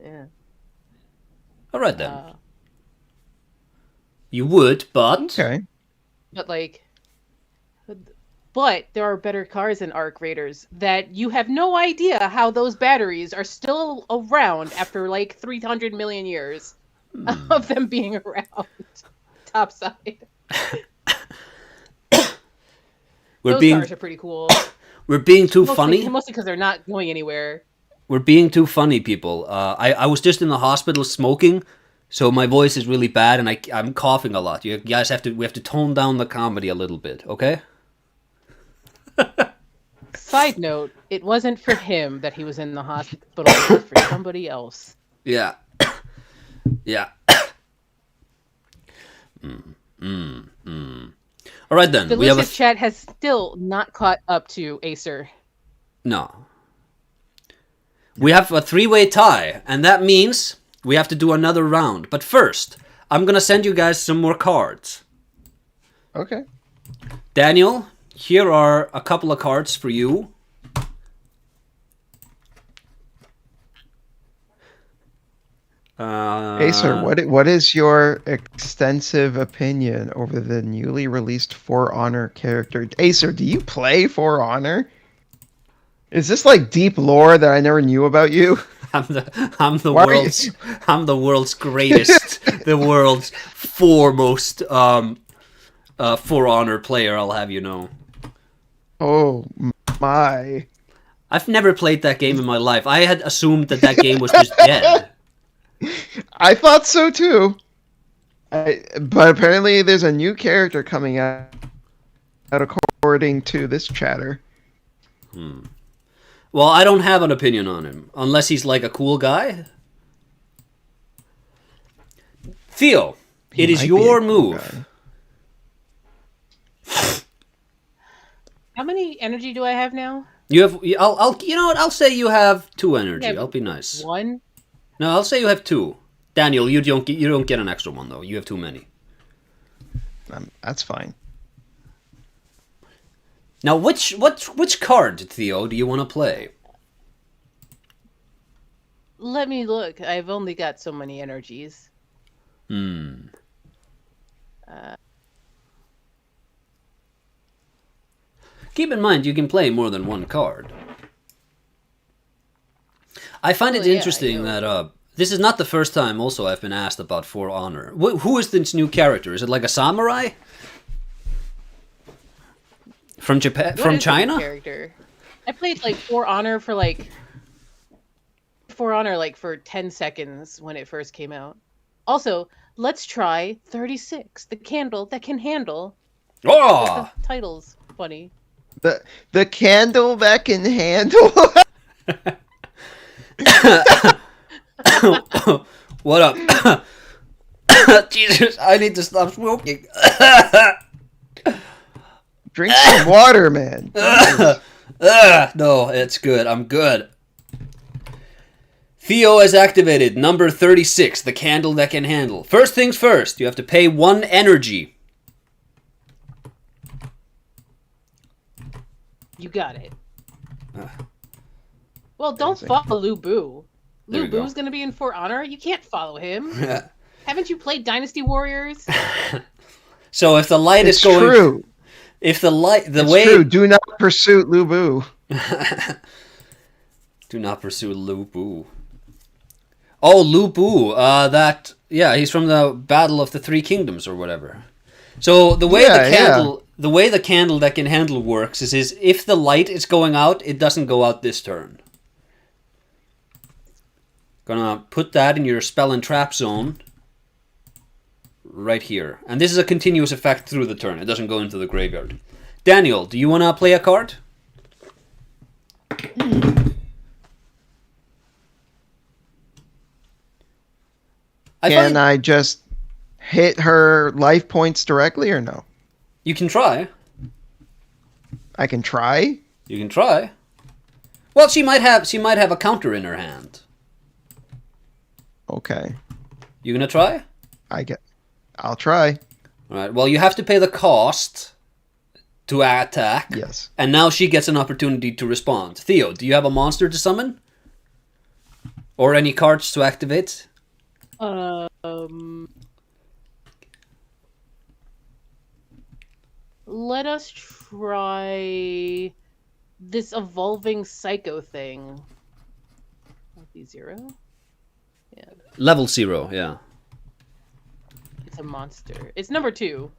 Yeah. All right then. You would, but Okay. But there are better cars than Arc Raiders that you have no idea how those batteries are still around after like 300 million years of them being around. Topside. Those cars are pretty cool. We're being too funny. Mostly because they're not going anywhere. We're being too funny, people. I was just in the hospital smoking, so my voice is really bad and I'm coughing a lot. You guys we have to tone down the comedy a little bit, okay? Side note, it wasn't for him that he was in the hospital, it was for somebody else. Yeah. Yeah. All right then. The Lucid chat has still not caught up to Acer. No. We have a 3-way tie, and that means we have to do another round. But first, I'm gonna send you guys some more cards. Okay. Daniel, here are a couple of cards for you. Acer, what is your extensive opinion over the newly released For Honor character? Acer, do you play For Honor? Is this like deep lore that I never knew about you? I'm the world's greatest, the world's foremost For Honor player, I'll have you know. Oh my. I've never played that game in my life. I had assumed that game was just dead. I thought so too. But apparently there's a new character coming out according to this chatter. Well, I don't have an opinion on him, unless he's like a cool guy. Theo, it is your move. How many energy do I have now? You have. I'll. You know what? I'll say you have 2 energy. I'll be nice. 1. No, I'll say you have 2. Daniel, you don't get an extra one though. You have too many. That's fine. Now, which card, Theo, do you want to play? Let me look. I've only got so many energies. Keep in mind, you can play more than one card. I find it interesting that this is not the first time. Also, I've been asked about For Honor. Who is this new character? Is it like a samurai? From Japan? From China? Character. I played like For Honor for 10 seconds when it first came out. Also, let's try 36, the candle that can handle. Oh! The title's funny. The candle that can handle. What up? Jesus, I need to stop smoking. Drink some water, man. No, it's good. I'm good. Theo has activated number 36, the candle that can handle. First things first, you have to pay 1 energy. You got it. Well, don't follow Lu Bu. Lu Bu's going to be in For Honor. You can't follow him. Haven't you played Dynasty Warriors? So if the light is going... True. If the light... It's true. Do not pursue Lu Bu. Do not pursue Lu Bu. Oh, Lu Bu. He's from the Battle of the Three Kingdoms or whatever. So the way the way the candle that can handle works is if the light is going out, it doesn't go out this turn. Gonna put that in your spell and trap zone. Right here. And this is a continuous effect through the turn. It doesn't go into the graveyard. Daniel, do you want to play a card? Can I just hit her life points directly or no? You can try. I can try. You can try. Well, she might have a counter in her hand. Okay. You gonna try? I'll try. All right. Well, you have to pay the cost to attack. Yes. And now she gets an opportunity to respond. Theo, do you have a monster to summon? Or any cards to activate? Let us try this evolving psycho thing. Would be 0? Yeah. Level 0, yeah. It's a monster. It's number 2.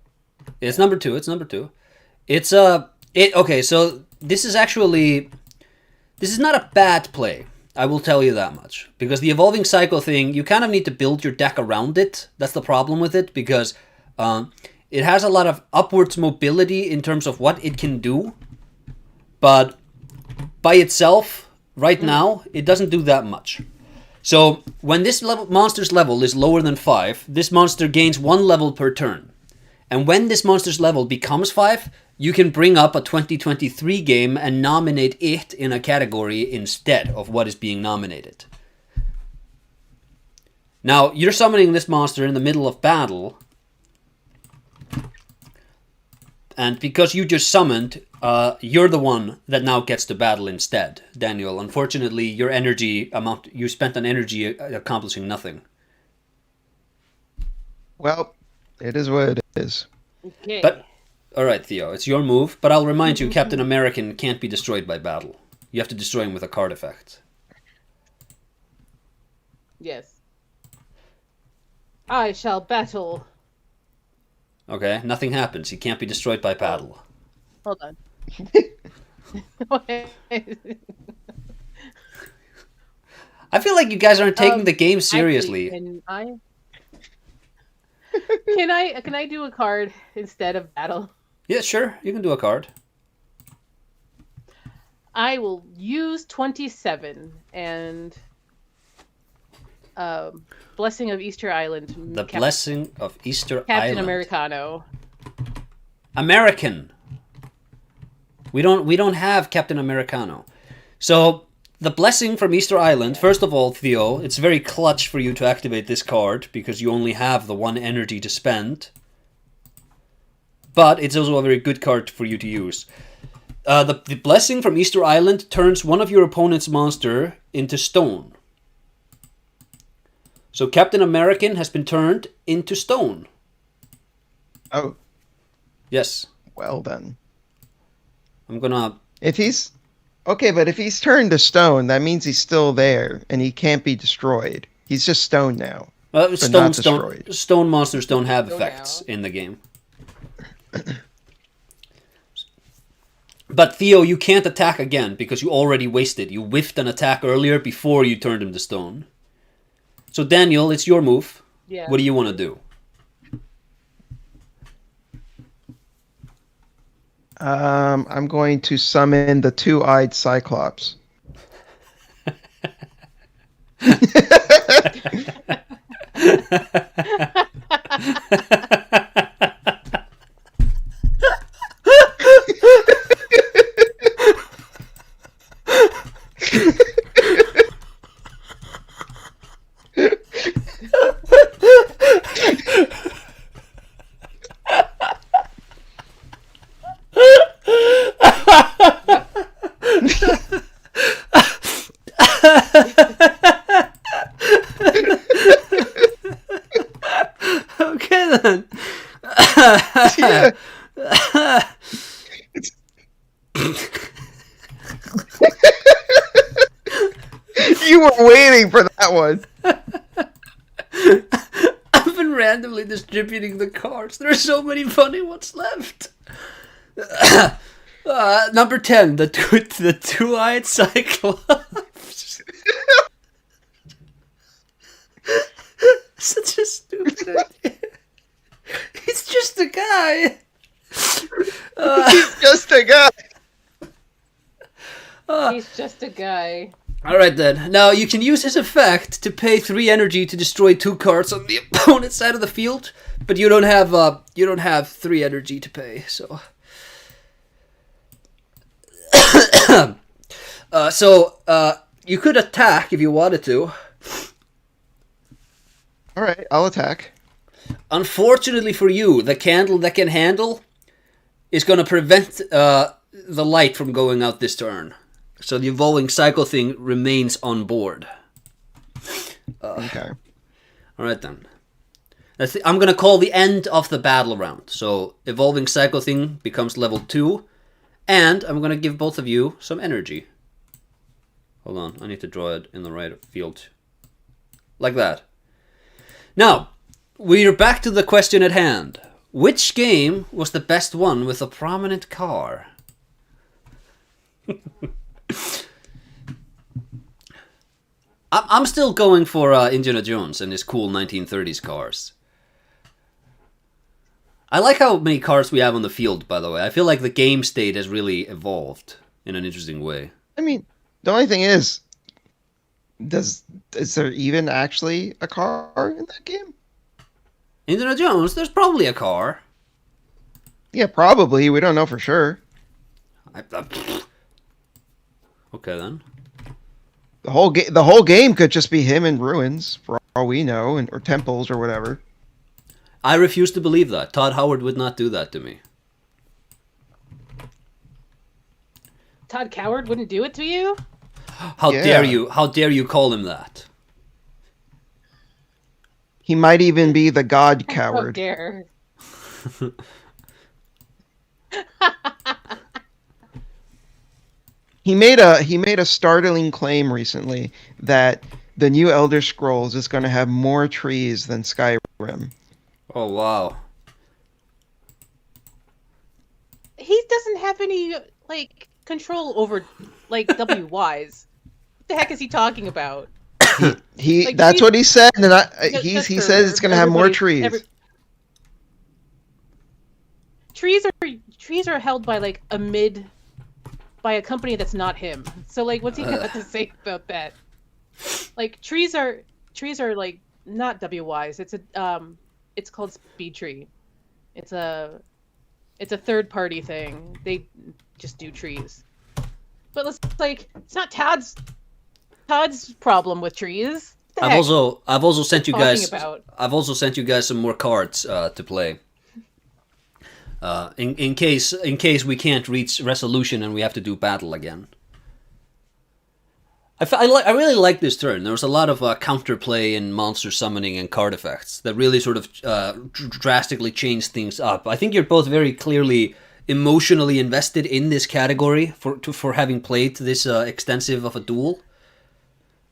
It's number 2. It's okay, so this is not a bad play. I will tell you that much. Because the evolving psycho thing, you kind of need to build your deck around it. That's the problem with it, because it has a lot of upwards mobility in terms of what it can do. But by itself, right now, it doesn't do that much. So when this monster's level is lower than 5, this monster gains 1 level per turn. And when this monster's level becomes 5, you can bring up a 2023 game and nominate it in a category instead of what is being nominated. Now, you're summoning this monster in the middle of battle. And because you just summoned, you're the one that now gets to battle instead, Daniel. Unfortunately, your energy amount, you spent on energy accomplishing nothing. Well, it is what it is. Okay. But, alright, Theo, it's your move, but I'll remind you, Captain American can't be destroyed by battle. You have to destroy him with a card effect. Yes. I shall battle. Okay, nothing happens. He can't be destroyed by battle. Hold on. I feel like you guys aren't taking the game seriously. Can I do a card instead of battle? Yeah, sure. You can do a card. I will use 27 and Blessing of Easter Island. The Blessing of Easter Captain Island. Americano. American. We don't have Captain Americano. So the Blessing from Easter Island, first of all, Theo, it's very clutch for you to activate this card because you only have the 1 energy to spend. But it's also a very good card for you to use. The Blessing from Easter Island turns one of your opponent's monster into stone. So Captain American has been turned into stone. Oh. Yes. Well then. I'm gonna... If he's... Okay, but if he's turned to stone, that means he's still there, and he can't be destroyed. He's just stone now. Stone monsters don't have effects in the game. But Theo, you can't attack again because you already wasted. You whiffed an attack earlier before you turned him to stone. So Daniel, it's your move. Yeah. What do you want to do? I'm going to summon the 2-eyed Cyclops. Okay then. Yeah. You were waiting for that one. I've been randomly distributing the cards. There are so many funny ones left. Number 10, the two-eyed Cyclops. Such a stupid idea. He's just a guy. He's just a guy. He's just a guy. Alright then. Now you can use his effect to pay 3 energy to destroy 2 cards on the opponent's side of the field, but you don't have 3 energy to pay, so you could attack if you wanted to. Alright, I'll attack. Unfortunately for you, the candle that can handle is going to prevent the light from going out this turn. So the evolving cycle thing remains on board. Okay. Alright then. I'm going to call the end of the battle round. So evolving cycle thing becomes level 2. And I'm going to give both of you some energy. Hold on, I need to draw it in the right field. Like that. Now, we're back to the question at hand. Which game was the best one with a prominent car? I'm still going for Indiana Jones and his cool 1930s cars. I like how many cars we have on the field, by the way. I feel like the game state has really evolved in an interesting way. I mean, the only thing is there even actually a car in that game? Indiana Jones, there's probably a car. Yeah, probably. We don't know for sure. Okay then. The whole game could just be him in ruins, for all we know, or temples or whatever. I refuse to believe that. Todd Howard would not do that to me. Todd Coward wouldn't do it to you? How dare you? How dare you call him that? He might even be the god How coward. dare. He made a startling claim recently that the new Elder Scrolls is going to have more trees than Skyrim. Oh wow. He doesn't have any like control over like WYs. What the heck is he talking about? He Like, that's trees- what he said, and he That's says it's going to have more everybody- trees. Trees are held by like by a company that's not him. So like, what's he got to say about that? Like trees are like not WYs. It's called Speed Tree. It's a third party thing. They just do trees. But it's not Todd's problem with trees. What the heck? I've also sent you guys. Talking about? I've also sent you guys some more cards to play. In case we can't reach resolution and we have to do battle again. I really like this turn. There was a lot of counterplay and monster summoning and card effects that really sort of drastically changed things up. I think you're both very clearly emotionally invested in this category for having played this extensive of a duel.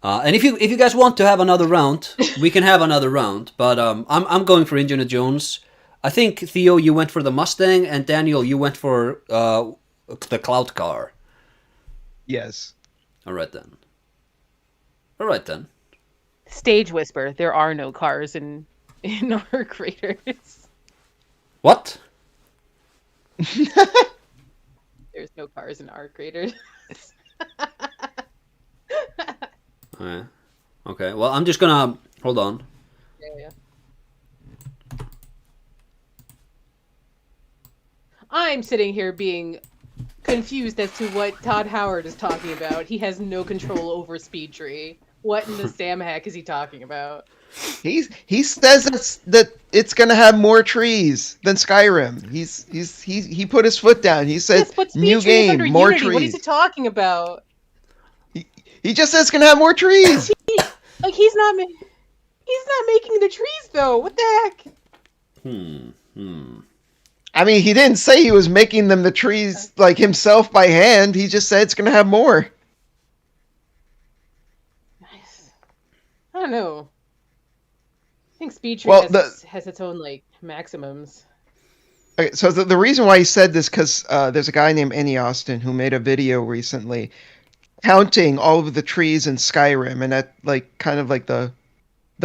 And if you guys want to have another round, we can have another round. But I'm going for Indiana Jones. I think Theo, you went for the Mustang, and Daniel, you went for the Cloud Car. Yes. All right then. Stage whisper. There are no cars in our craters. What? There's no cars in our craters. Alright. Okay. Well, I'm just gonna hold on. Yeah. I'm sitting here being confused as to what Todd Howard is talking about. He has no control over Speed Tree. What in the Sam heck is he talking about? He says that it's gonna have more trees than Skyrim. He put his foot down. He said Yes, but Speed new Tree is game, under more Unity. trees. What is he talking about? He just says it's gonna have more trees. He's not making the trees though. What the heck? I mean, he didn't say he was making them the trees like himself by hand. He just said it's gonna have more. I don't know. I think Speed Tree has its own like maximums. Okay, so the reason why he said this because there's a guy named Annie Austin who made a video recently counting all of the trees in Skyrim, and that like kind of like the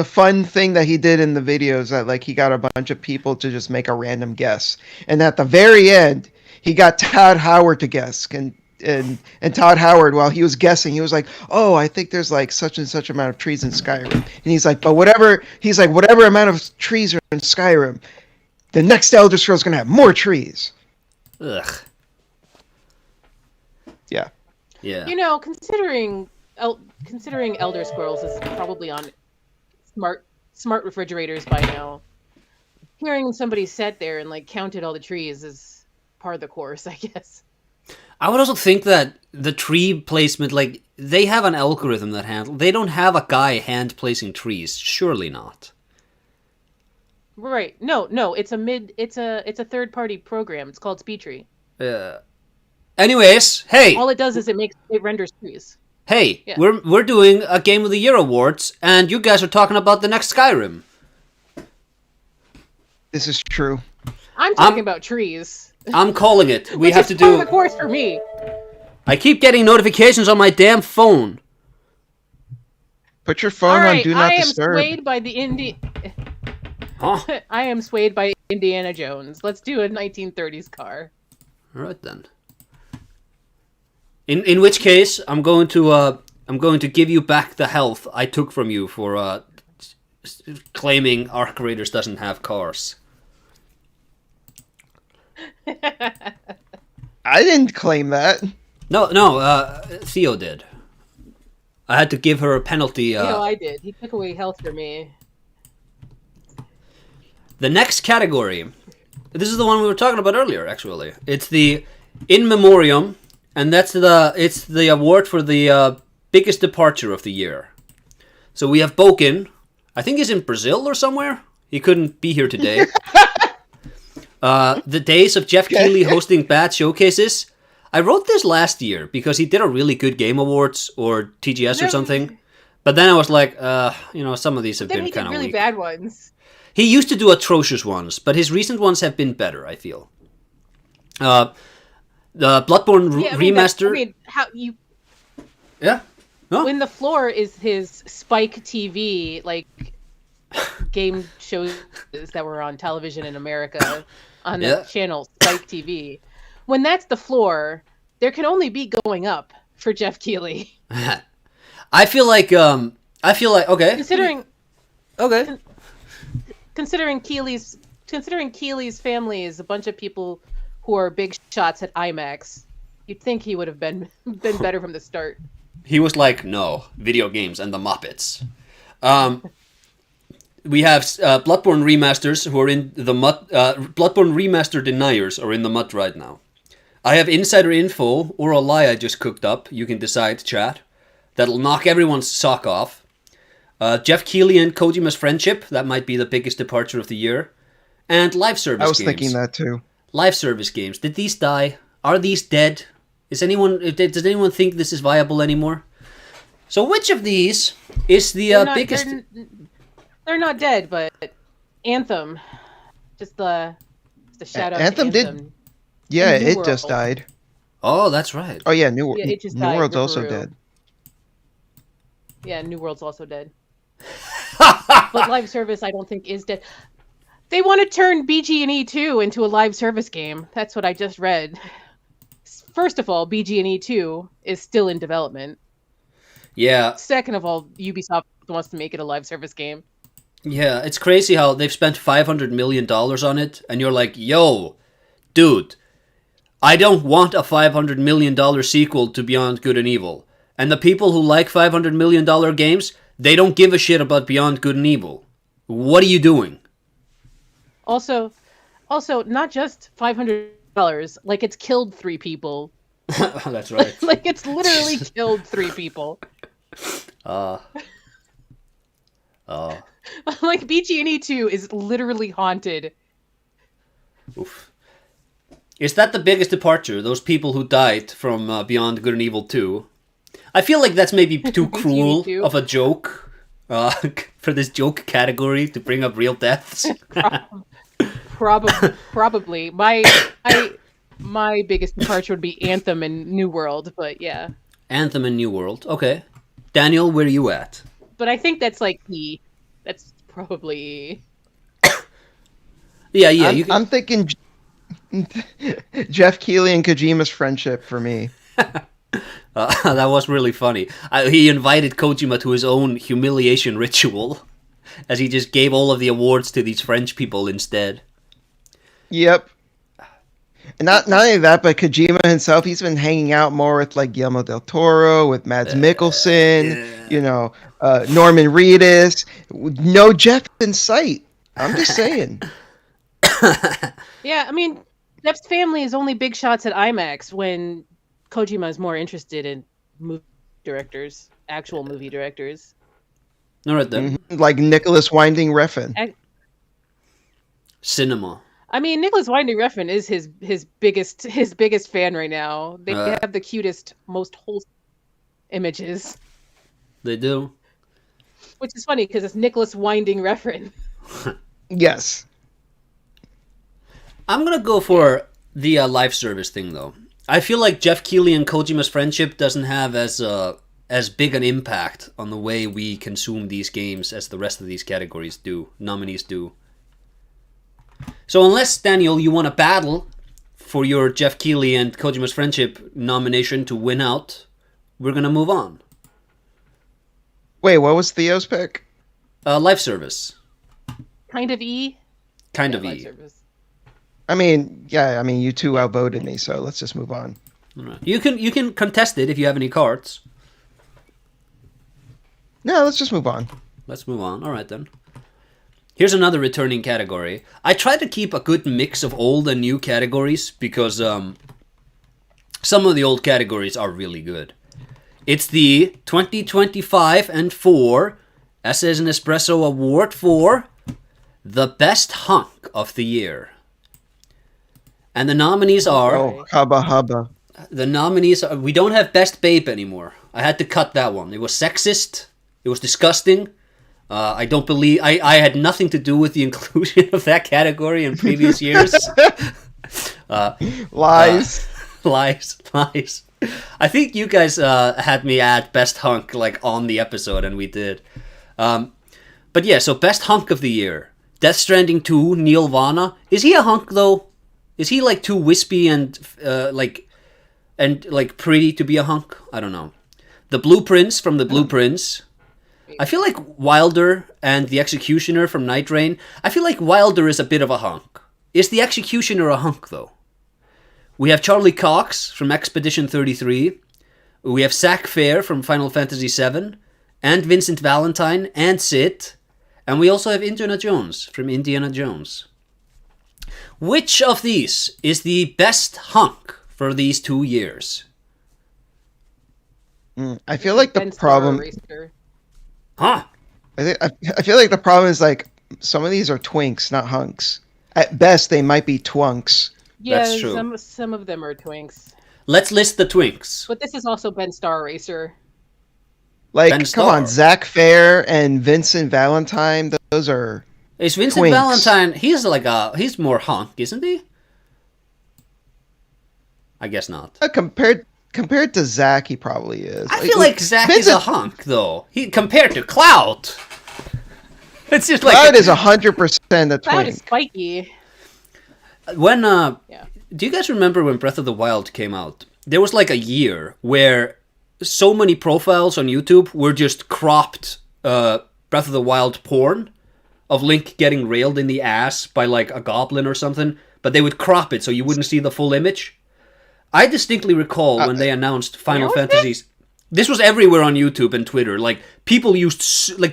fun thing that he did in the videos that like he got a bunch of people to just make a random guess, and at the very end he got Todd Howard to guess, and and Todd Howard, while he was guessing, he was like, "Oh, I think there's like such and such amount of trees in Skyrim," and he's like, "But whatever," he's like, "Whatever amount of trees are in Skyrim, the next Elder Scrolls is gonna have more trees." Ugh. Yeah. Yeah. You know, considering Elder Scrolls is probably on smart refrigerators by now. Hearing somebody sat there and like counted all the trees is part of the course, I guess. I would also think that the tree placement, like, they have an algorithm that they don't have a guy hand placing trees. Surely not. Right. No, it's a third party program. It's called SpeedTree. Anyways, hey. All it does is it renders trees. Hey, Yeah. we're doing a Game of the Year awards, and you guys are talking about the next Skyrim. This is true. I'm talking about trees. I'm calling it. We Which have is to part do. of the course for me. I keep getting notifications on my damn phone. Put your phone on Do Not Disturb. Swayed by the Huh? I am swayed by Indiana Jones. Let's do a 1930s car. All right then. In which case, I'm going to give you back the health I took from you for claiming Arc Raiders doesn't have cars. I didn't claim that. No, Theo did. I had to give her a penalty. I did. He took away health for me. The next category. This is the one we were talking about earlier, actually. It's the In Memoriam, and it's the award for the biggest departure of the year. So we have Boken. I think he's in Brazil or somewhere. He couldn't be here today. The days of Jeff Keighley hosting bad showcases. I wrote this last year because he did a really good Game Awards or TGS or something. But then I was like, some of these have been kind of really weak. bad ones. He used to do atrocious ones, but his recent ones have been better, I feel. The Bloodborne remaster. Yeah. No? When the floor is his Spike TV, like game shows that were on television in America on the channel Spike TV. When that's the floor, there can only be going up for Jeff Keighley. I feel like okay. Considering Keighley's family is a bunch of people who are big shots at IMAX, you'd think he would have been better from the start. He was like, no, video games and the Muppets. We have Bloodborne remasters who are in the mud. Bloodborne remaster deniers are in the mud right now. I have insider info or a lie I just cooked up. You can decide, chat. That'll knock everyone's sock off. Jeff Keighley and Kojima's friendship. That might be the biggest departure of the year. And live service games. I was thinking that too. Live service games. Did these die? Are these dead? Does anyone think this is viable anymore? So which of these is the biggest... They're not dead, but Anthem. Just the shout out Anthem to Anthem. Yeah, it just died. Oh, that's right. Oh yeah, New died, World's also dead. Yeah, New World's also dead. But live service, I don't think is dead. They want to turn BG&E 2 into a live service game. That's what I just read. First of all, BG&E 2 is still in development. Yeah. Second of all, Ubisoft wants to make it a live service game. Yeah, it's crazy how they've spent $500 million on it, and you're like, yo, dude, I don't want a $500 million sequel to Beyond Good and Evil. And the people who like $500 million games, they don't give a shit about Beyond Good and Evil. What are you doing? Also, not just $500, like it's killed 3 people. That's right. Like it's literally killed 3 people. Like BG&E 2 is literally haunted. Oof. Is that the biggest departure? Those people who died from Beyond Good and Evil 2? I feel like that's maybe too cruel of a joke for this joke category to bring up real deaths. Probably. My biggest departure would be Anthem and New World, but yeah. Anthem and New World. Okay. Daniel, where are you at? But I think that's like that's probably... Yeah. I'm thinking Jeff Keighley and Kojima's friendship for me. That was really funny. He invited Kojima to his own humiliation ritual, as he just gave all of the awards to these French people instead. Yep. And not only that, but Kojima himself, he's been hanging out more with like Guillermo del Toro, with Mads Mikkelsen, Norman Reedus. No Jeff in sight. I'm just saying. Yeah, I mean, Jeff's family is only big shots at IMAX when Kojima is more interested in movie directors, actual movie directors. All right then. Mm-hmm. Like Nicholas Winding Refn. Cinema. I mean, Nicholas Winding Refn is his biggest fan right now. They have the cutest, most wholesome images. They do. Which is funny because it's Nicholas Winding Refn. Yes. I'm gonna go for the live service thing though. I feel like Jeff Keighley and Kojima's friendship doesn't have as big an impact on the way we consume these games as the rest of these nominees do. So unless, Daniel, you want to battle for your Jeff Keighley and Kojima's friendship nomination to win out, we're going to move on. Wait, what was Theo's pick? Live service. Kind of E? Kind of E. Service. I mean, you two outvoted me, so let's just move on. All right. You can contest it if you have any cards. No, let's just move on. Let's move on. All right, then. Here's another returning category. I try to keep a good mix of old and new categories because some of the old categories are really good. It's the 2025 and 4 Essays and Espresso Award for the Best Hunk of the Year. And the nominees are... Oh, hubba hubba. The nominees are... We don't have Best Babe anymore. I had to cut that one. It was sexist. It was disgusting. I don't believe... I had nothing to do with the inclusion of that category in previous years. Lies. Lies. I think you guys had me add Best Hunk on the episode, and we did. But yeah, so Best Hunk of the Year. Death Stranding 2, Neil Vana. Is he a hunk, though? Is he, too wispy and, pretty to be a hunk? I don't know. The Blueprints from the Blueprints. I feel like Wilder and the Executioner from Night Rain. I feel like Wilder is a bit of a hunk. Is the Executioner a hunk, though? We have Charlie Cox from Expedition 33. We have Zach Fair from Final Fantasy VII. And Vincent Valentine and Sid. And we also have Indiana Jones from Indiana Jones. Which of these is the best hunk for these 2 years? I feel like the problem... Huh? I feel like the problem is some of these are twinks, not hunks. At best, they might be twunks. Yeah, that's true. Some of them are twinks. Let's list the twinks. But this is also Ben Star Racer. Come on, Zach Fair and Vincent Valentine. Those are Is Vincent twinks. Valentine? He's more hunk, isn't he? I guess not. Compared to Zach, he probably is. I feel like Zach is a hunk, though. He compared to Cloud. It's just Cloud is 100% a twink. Cloud is spiky. When do you guys remember when Breath of the Wild came out? There was a year where so many profiles on YouTube were just cropped Breath of the Wild porn of Link getting railed in the ass by a goblin or something, but they would crop it so you wouldn't see the full image. I distinctly recall when they announced Final Fantasies. This was everywhere on YouTube and Twitter. People used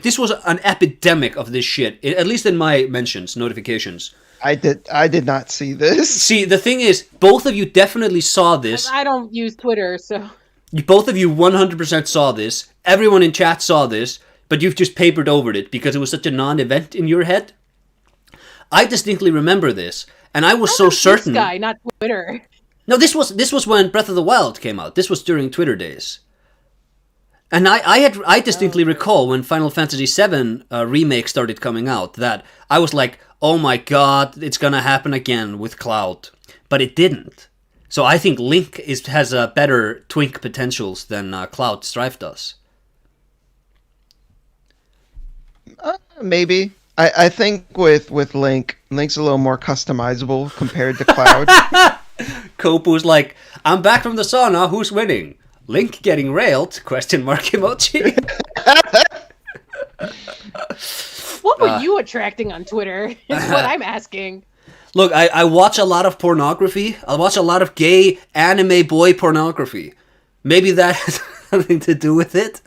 this was an epidemic of this shit. At least in my mentions, notifications. I did not see this. See, the thing is, both of you definitely saw this. I don't use Twitter, so both of you 100% saw this. Everyone in chat saw this, but you've just papered over it because it was such a non-event in your head. I distinctly remember this, and I was so certain. This guy, not Twitter. No, this was when Breath of the Wild came out. This was during Twitter days. And I distinctly recall when Final Fantasy VII remake started coming out that I was like, oh my god, it's gonna happen again with Cloud. But it didn't. So I think Link has better twink potentials than Cloud Strife does. Maybe. I think with Link's a little more customizable compared to Cloud. Kopu's like, I'm back from the sauna. Who's winning? Link getting railed? Question mark emoji. What were you attracting on Twitter? Is what I'm asking. Look, I watch a lot of pornography. I watch a lot of gay anime boy pornography. Maybe that has something to do with it.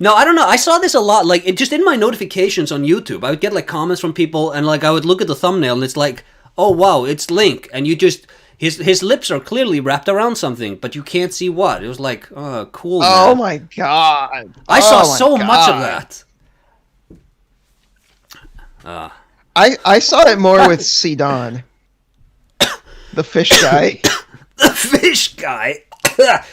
No, I don't know. I saw this a lot. Like, it just in my notifications on YouTube, I would get like comments from people, and like I would look at the thumbnail, and it's like, oh wow, it's Link, and you just his lips are clearly wrapped around something, but you can't see what. It was like, oh, cool. Oh man. my god! I saw Oh my so much of God. that. I saw it more with Sidon, the fish guy. The fish guy. Yeah.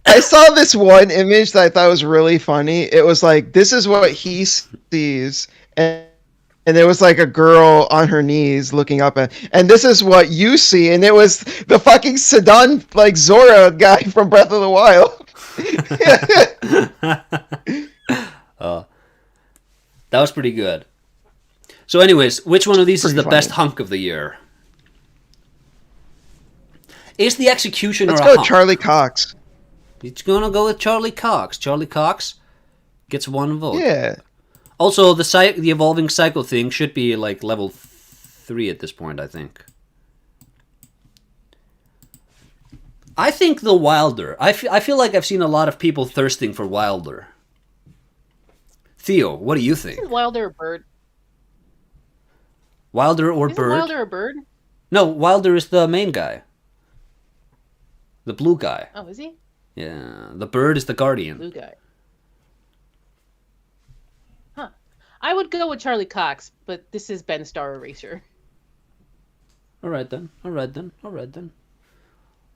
I saw this one image that I thought was really funny. It was like, this is what he sees, and there was like a girl on her knees looking up at, and this is what you see, and it was the fucking Sidon, like Zora guy from Breath of the Wild. That was pretty good. So anyways, which one of these is Pretty the best funny. hunk of the year? Is the executioner Let's a go, hunk? Charlie Cox. It's gonna go with Charlie Cox. Charlie Cox gets 1 vote. Yeah. Also, the evolving cycle thing should be like level 3 at this point, I think. I think the Wilder. I feel like I've seen a lot of people thirsting for Wilder. Theo, what do you think? Isn't Wilder a bird? Wilder or Isn't Bird? Wilder a bird? No, Wilder is the main guy. The blue guy. Oh, is he? Yeah, the bird is the guardian. Blue guy. Huh. I would go with Charlie Cox, but this is Ben Star Eraser. All right then.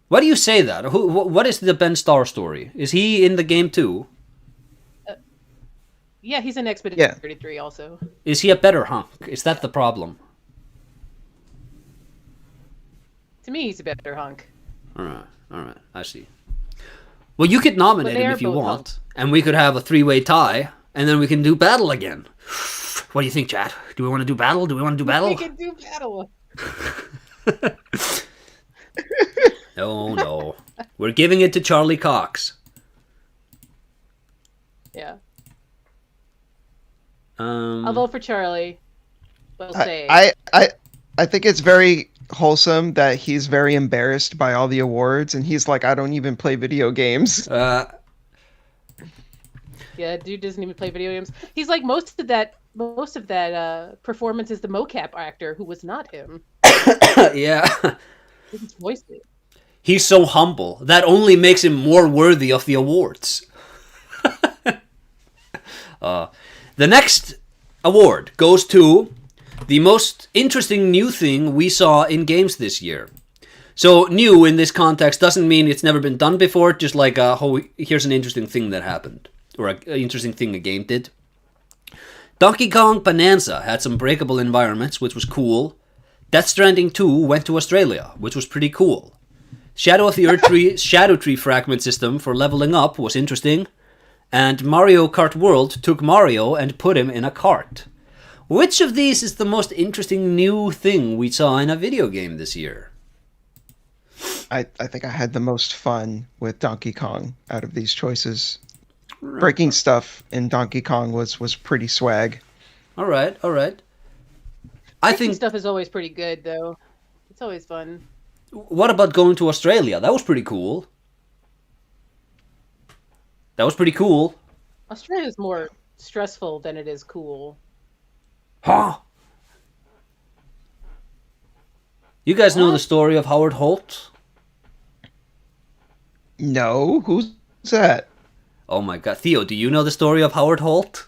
Why do you say that? What is the Ben Starr story? Is he in the game too? Yeah, he's in Expedition Yeah. 33 also. Is he a better hunk? Is that the problem? To me, he's a better hunk. All right, I see. Well, you could nominate But they him are if you both want, hunks. and we could have a 3-way tie, and then we can do battle again. What do you think, chat? Do we want to do battle? We can do battle. No. We're giving it to Charlie Cox. Yeah. Um, I'll vote for Charlie. But I'll say I think it's very wholesome that he's very embarrassed by all the awards, and he's like, I don't even play video games. yeah, dude doesn't even play video games. He's like most of that performance is the mocap actor who was not him. yeah. He just voiced it. He's so humble. That only makes him more worthy of the awards. The next award goes to the most interesting new thing we saw in games this year. So new in this context doesn't mean it's never been done before, just like here's an interesting thing that happened, or an interesting thing a game did. Donkey Kong Bonanza had some breakable environments, which was cool. Death Stranding 2 went to Australia, which was pretty cool. Shadow of the Earth Tree Shadow Tree fragment system for leveling up was interesting. And Mario Kart World took Mario and put him in a cart. Which of these is the most interesting new thing we saw in a video game this year? I think I had the most fun with Donkey Kong out of these choices. Breaking stuff in Donkey Kong was pretty swag. All right. I think. Stuff is always pretty good though. It's always fun. What about going to Australia? That was pretty cool. Australia's more stressful than it is cool. Huh? You guys know What? the story of Howard Holt? No, who's that? Oh my god. Theo, do you know the story of Howard Holt?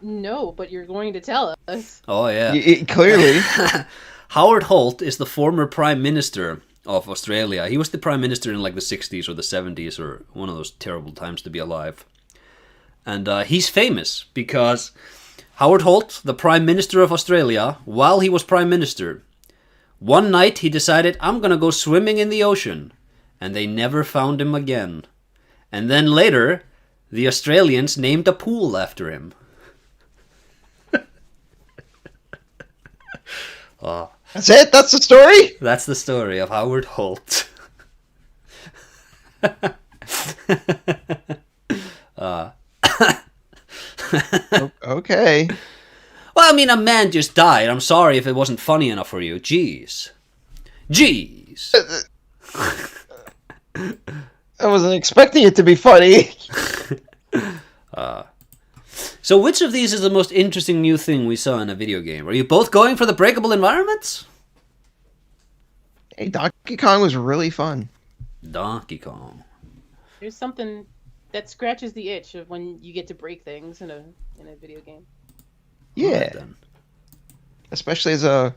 No, but you're going to tell us. Oh yeah. Clearly. Howard Holt is the former Prime Minister of Australia. He was the Prime Minister in like the 60s or the 70s or one of those terrible times to be alive. And he's famous because Howard Holt, the Prime Minister of Australia, while he was Prime Minister, one night he decided, I'm gonna go swimming in the ocean. And they never found him again. And then later, the Australians named a pool after him. That's it? That's the story? That's the story of Howard Holt. Okay. Well, I mean, a man just died. I'm sorry if it wasn't funny enough for you. Jeez. I wasn't expecting it to be funny. So which of these is the most interesting new thing we saw in a video game? Are you both going for the breakable environments? Hey, Donkey Kong was really fun. Donkey Kong. There's something that scratches the itch of when you get to break things in a video game. Yeah. Alright, then. Especially as a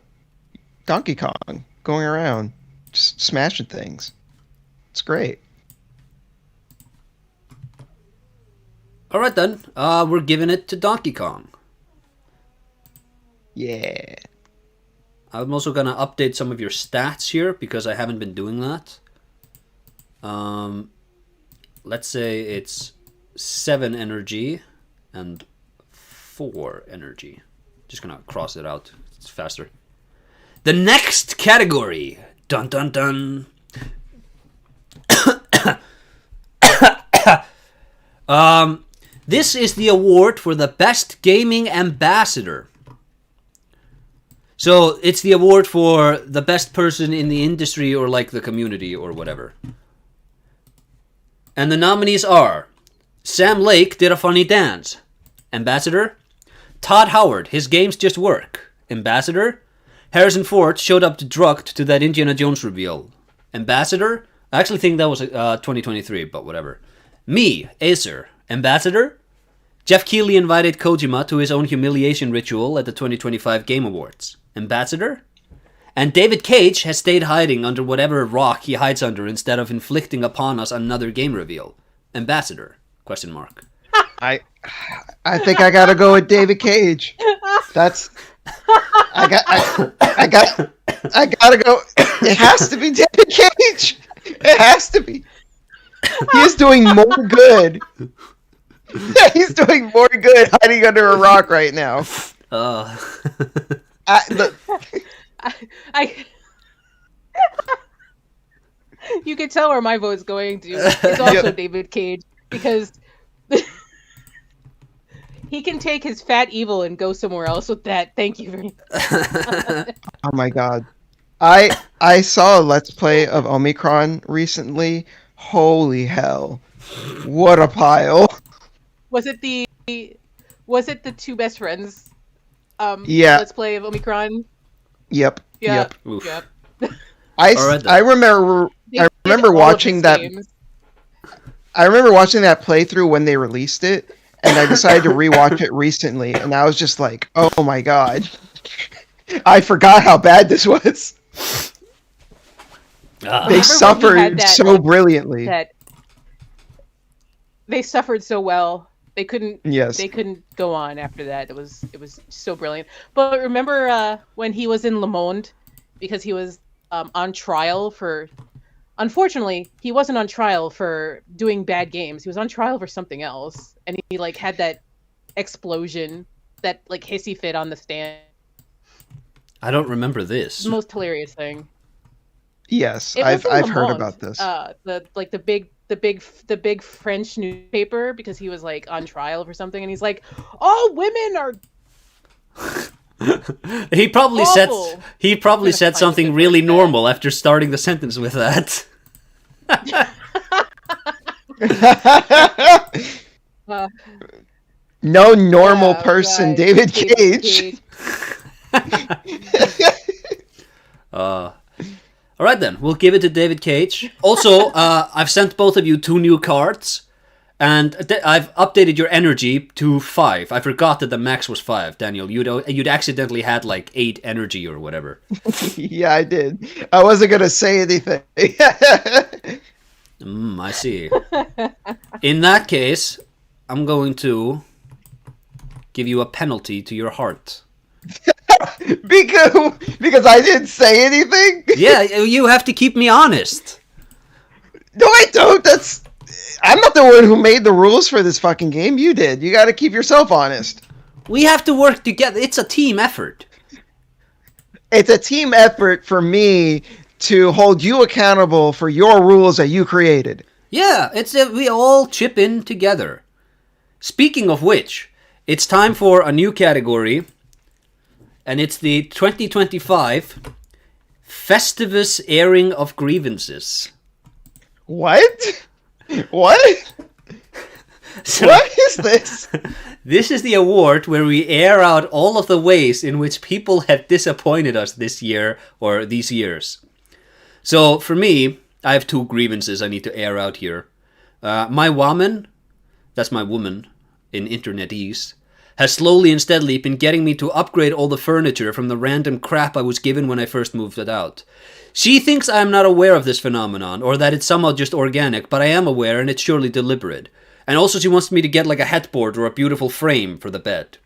Donkey Kong going around just smashing things. It's great. Alright then, we're giving it to Donkey Kong. Yeah. I'm also gonna update some of your stats here because I haven't been doing that. Let's say it's 7 energy and 4 energy. Just gonna cross it out. It's faster. The next category. Dun dun dun. This is the award for the best gaming ambassador. So it's the award for the best person in the industry or like the community or whatever. And the nominees are Sam Lake did a funny dance. Ambassador. Todd Howard, his games just work. Ambassador. Harrison Ford showed up drugged to that Indiana Jones reveal. Ambassador. I actually think that was 2023, but whatever. Me, Acer. Ambassador. Jeff Keighley invited Kojima to his own humiliation ritual at the 2025 Game Awards. Ambassador? And David Cage has stayed hiding under whatever rock he hides under instead of inflicting upon us another game reveal. Ambassador? Question mark. I think I gotta go with David Cage. That's I gotta go. It has to be David Cage. It has to be. He's doing more good. He's doing more good hiding under a rock right now. You can tell where my vote's going to. It's also David Cage because he can take his fat evil and go somewhere else with that. Thank you very much. Oh my god. I saw a Let's Play of Omicron recently. Holy hell. What a pile. Was it the two best friends? Yeah. Let's Play of Omicron. Yep. Yeah. Yep. Yep. I remember watching that. I remember watching that playthrough when they released it, and I decided to rewatch it recently, and I was just like, "Oh my god, I forgot how bad this was." They suffered so brilliantly. They suffered so well. They couldn't. Yes. They couldn't go on after that. It was so brilliant. But remember when he was in Le Monde, because he was on trial for. Unfortunately, he wasn't on trial for doing bad games. He was on trial for something else, and he like had that explosion, that like hissy fit on the stand. I don't remember this. The most hilarious thing. Yes, It was in I've Le heard Monde, about this. The big French newspaper, because he was like on trial for something, and he's like, all women are. He probably Awful. said something really normal after starting the sentence with that. No normal person, right. David Cage. All right then, we'll give it to David Cage. Also, I've sent both of you 2 new cards, and I've updated your energy to 5. I forgot that the max was 5, Daniel. You'd accidentally had like 8 energy or whatever. Yeah, I did. I wasn't gonna say anything. I see. In that case, I'm going to give you a penalty to your heart. Because I didn't say anything? Yeah, you have to keep me honest. No, I don't. I'm not the one who made the rules for this fucking game. You did. You gotta keep yourself honest. We have to work together. It's a team effort. it's a team effort for me to hold you accountable for your rules that you created. Yeah, it's we all chip in together. Speaking of which, it's time for a new category, and it's the 2025 Festivus airing of grievances. What? What? So, What is this? this is the award where we air out all of the ways in which people have disappointed us this year or these years. So for me, I have 2 grievances I need to air out here. My woman, that's my woman in internetese, has slowly and steadily been getting me to upgrade all the furniture from the random crap I was given when I first moved it out. She thinks I am not aware of this phenomenon, or that it's somehow just organic, but I am aware and it's surely deliberate. And also she wants me to get like a headboard or a beautiful frame for the bed.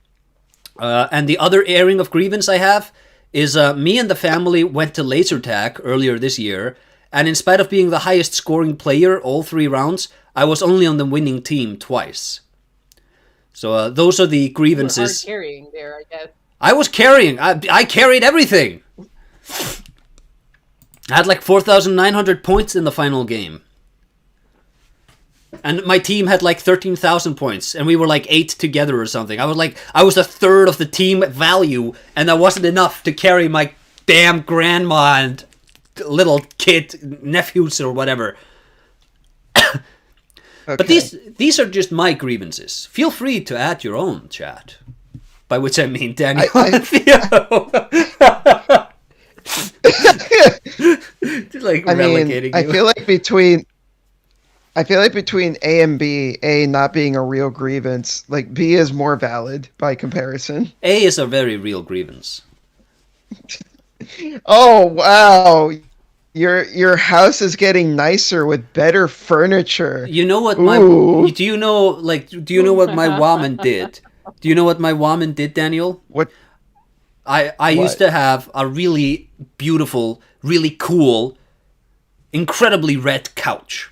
And the other airing of grievance I have is me and the family went to laser tag earlier this year, and in spite of being the highest scoring player all 3 rounds, I was only on the winning team twice. So those are the grievances. You were hard carrying there, I guess. I was carrying. I carried everything. I had like 4,900 points in the final game. And my team had like 13,000 points, and we were like 8 together or something. I was a third of the team value, and that wasn't enough to carry my damn grandma and little kid nephews or whatever. Okay. But these are just my grievances. Feel free to add your own, chat. By which I mean Daniel and Theo. Just like relegating you. I feel like between A and B, A not being a real grievance, like B is more valid by comparison. A is a very real grievance. Oh wow. Your house is getting nicer with better furniture. You know what do you know what my woman did? Do you know what my woman did, Daniel? What? I used to have a really beautiful, really cool, incredibly red couch.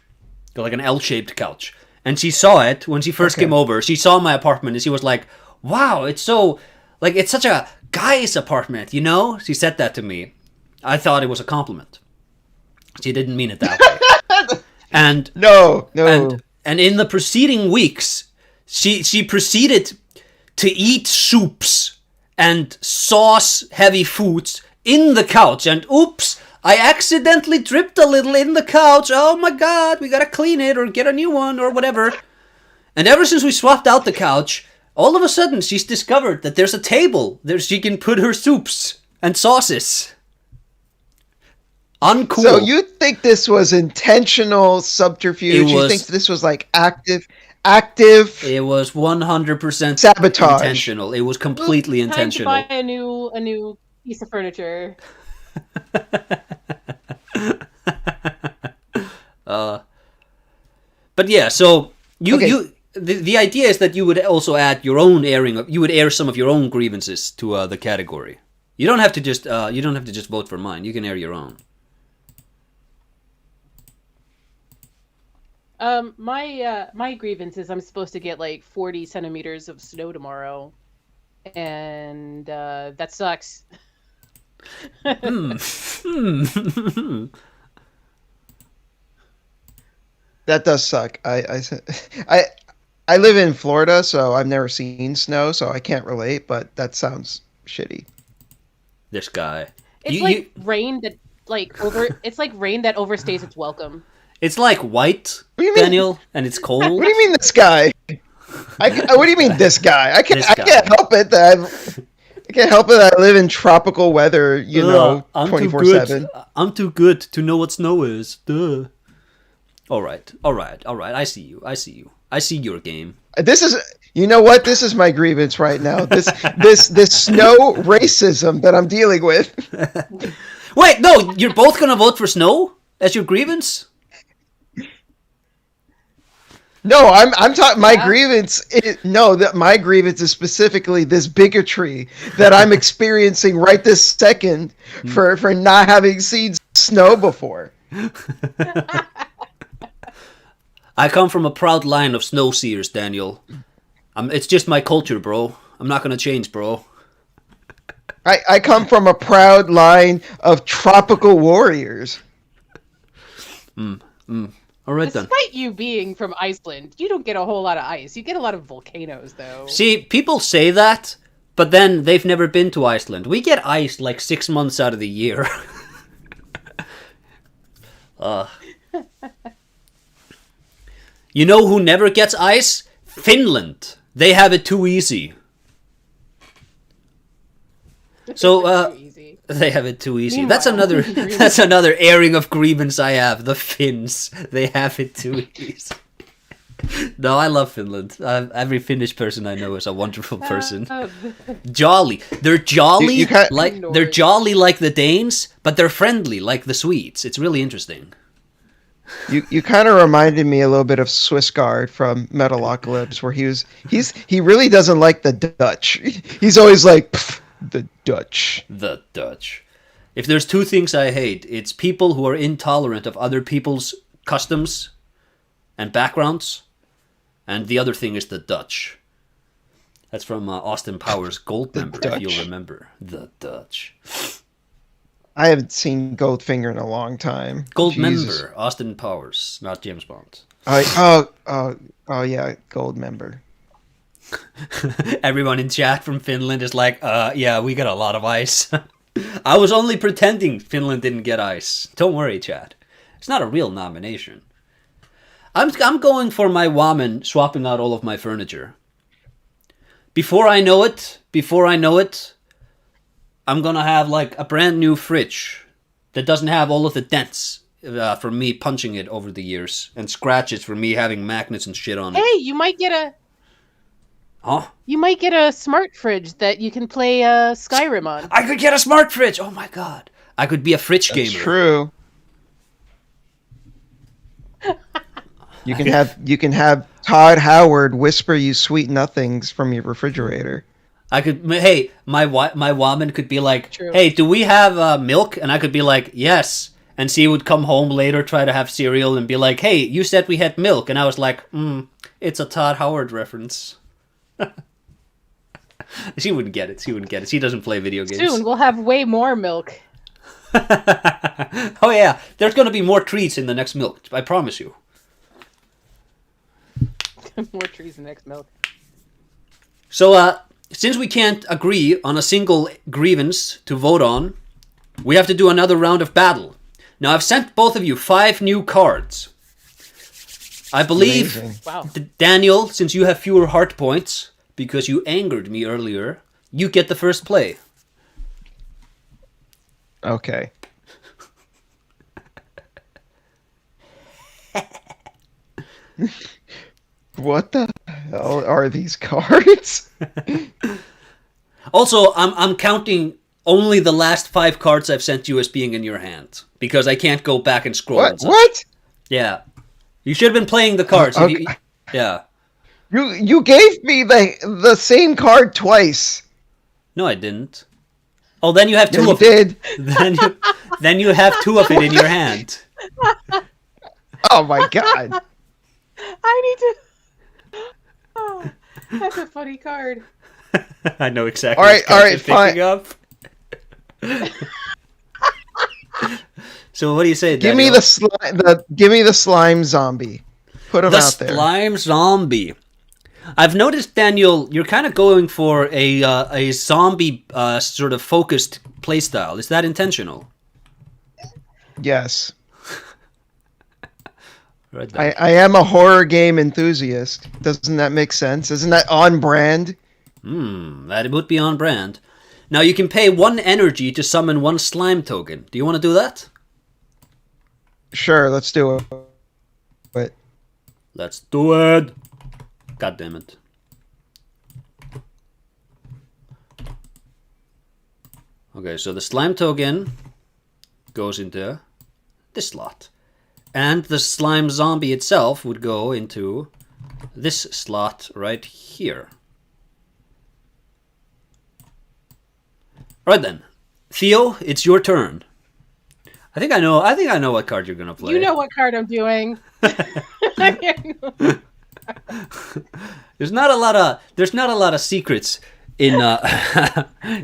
Like an L-shaped couch. And she saw it when she first came over. She saw my apartment and she was like, "Wow, it's such a guy's apartment, you know?" She said that to me. I thought it was a compliment. She didn't mean it that way. And No. and in the preceding weeks, she proceeded to eat soups and sauce-heavy foods in the couch. And oops, I accidentally dripped a little in the couch. Oh my god, we gotta clean it or get a new one or whatever. And ever since we swapped out the couch, all of a sudden she's discovered that there's a table there she can put her soups and sauces. Uncool. So you think this was intentional subterfuge? You think this was like active? It was 100% sabotage. Intentional. It was completely intentional. Time to buy a new piece of furniture. But yeah, so the idea is that you would also add your own airing. You would air some of your own grievances to the category. You don't have to just vote for mine. You can air your own. My grievance is I'm supposed to get like 40 centimeters of snow tomorrow, and that sucks. That does suck. I live in Florida, so I've never seen snow, so I can't relate. But that sounds shitty. This guy. It's rain that It's like rain that overstays its welcome. It's like white, Daniel, and it's cold. What do you mean this guy? What do you mean this guy? I can't help it that I can't help it that I live in tropical weather. 24/7. I'm too good to know what snow is. Duh. All right. I see you. I see your game. This is, you know what? This is my grievance right now. This snow racism that I'm dealing with. Wait, no, you're both gonna vote for snow as your grievance? No, I'm talking. My grievance. My grievance is specifically this bigotry that I'm experiencing right this second for not having seen snow before. I come from a proud line of snow seers, Daniel. It's just my culture, bro. I'm not gonna change, bro. I come from a proud line of tropical warriors. All right then. Despite you being from Iceland, you don't get a whole lot of ice. You get a lot of volcanoes, though. See, people say that, but then they've never been to Iceland. We get ice like 6 months out of the year. You know who never gets ice? Finland. They have it too easy. So, Too easy. they have it too easy. Meanwhile, That's another airing of grievance I have. The Finns. They have it too easy. No, I love Finland. Every Finnish person I know is a wonderful person. Jolly. They're jolly You can't- they're jolly like the Danes, but they're friendly like the Swedes. It's really interesting. You kind of reminded me a little bit of Swiss Guard from Metalocalypse, where he really doesn't like the Dutch. He's always like the Dutch. The Dutch. If there's two things I hate, it's people who are intolerant of other people's customs and backgrounds, and the other thing is the Dutch. That's from Austin Powers' Goldmember, if you'll remember. The Dutch. I haven't seen Goldfinger in a long time. Jesus. Goldmember, Austin Powers, not James Bond. Oh yeah, Goldmember. Everyone in chat from Finland is like, yeah, we got a lot of ice. I was only pretending Finland didn't get ice. Don't worry, chat. It's not a real nomination. I'm going for my woman swapping out all of my furniture. Before I know it, I'm gonna have like a brand new fridge that doesn't have all of the dents from me punching it over the years and scratches from me having magnets and shit on it. Hey, you might get a smart fridge that you can play Skyrim on. I could get a smart fridge. Oh my god, I could be a fridge gamer. That's true. You can have Todd Howard whisper you sweet nothings from your refrigerator. I could, hey, my woman could be like, True. hey, do we have milk? And I could be like, yes. And she would come home later, try to have cereal, and be like, hey, you said we had milk. And I was like, it's a Todd Howard reference. She wouldn't get it. She doesn't play video games. Soon we'll have way more milk. Oh yeah, there's going to be more treats in the next milk. I promise you. More trees in next milk. So, since we can't agree on a single grievance to vote on, we have to do another round of battle. Now, I've sent both of you 5 new cards. I believe, Amazing. Wow. Daniel, since you have fewer heart points, because you angered me earlier, you get the first play. Okay. What the hell are these cards? Also, I'm counting only the last 5 cards I've sent you as being in your hand, because I can't go back and scroll. What? And such. What? Yeah. You should have been playing the cards. Okay. Yeah. You gave me the same card twice. No, I didn't. Oh, then you have 2 You of did. it. Then you have 2 of it in your hand. Oh my god. I need to. Oh, that's a funny card. I know exactly. All right, what fine. picking up. So what do you say? Give me give me the slime zombie. Put him the out there. slime zombie. I've noticed, Daniel, you're kind of going for a zombie sort of focused playstyle. Is that intentional? Yes. Right then. I am a horror game enthusiast. Doesn't that make sense? Isn't that on brand? That would be on brand. Now you can pay 1 energy to summon 1 slime token. Do you want to do that? Sure, let's do it. But Let's do it. God damn it. Okay, so the slime token goes into this slot. And the slime zombie itself would go into this slot right here. Right then. Theo, it's your turn. I think I know what card you're gonna play. You know what card I'm doing. There's not a lot of secrets in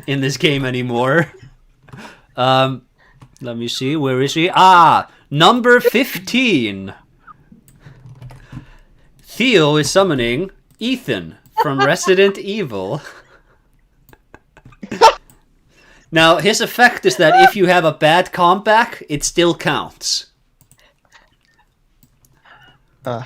in this game anymore. Let me see. Where is he? Ah, number 15. Theo is summoning Ethan from Resident Evil. Now, his effect is that if you have a bad comeback, it still counts. Now,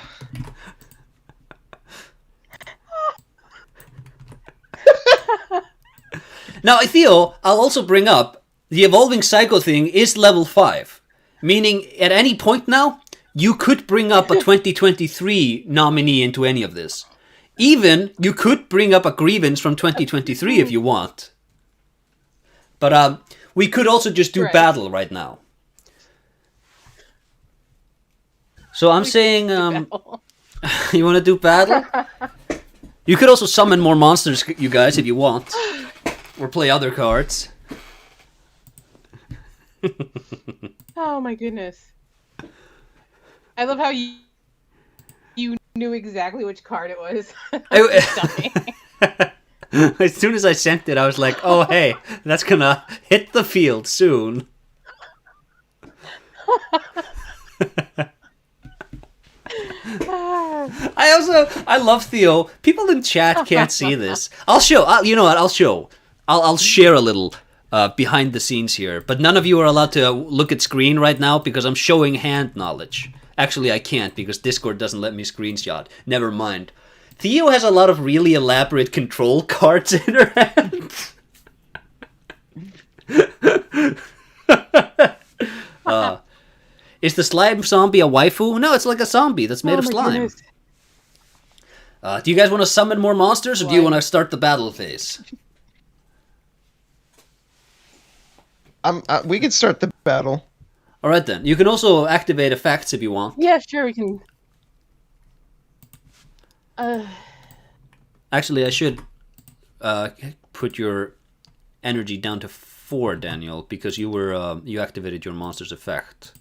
Theo, I'll also bring up, the Evolving Psycho thing is level 5. Meaning, at any point now, you could bring up a 2023 nominee into any of this. Even, you could bring up a grievance from 2023 if you want. But we could also just do battle right now. So I'm saying, you want to do battle? You could also summon more monsters, you guys, if you want. Or play other cards. Oh my goodness. I love how you knew exactly which card it was. As soon as I sent it, I was like, oh, hey, that's gonna hit the field soon. I love Theo. People in chat can't see this. I'll show. You know what? I'll show. I'll share a little behind the scenes here. But none of you are allowed to look at screen right now because I'm showing hand knowledge. Actually, I can't because Discord doesn't let me screenshot. Never mind. Theo has a lot of really elaborate control cards in her hand. Is the slime zombie a waifu? No, it's like a zombie that's made of slime. Do you guys want to summon more monsters, or do you want to start the battle phase? We can start the battle. All right, then. You can also activate effects if you want. Yeah, sure, we can. Actually, I should put your energy down to 4, Daniel, because you activated your monster's effect.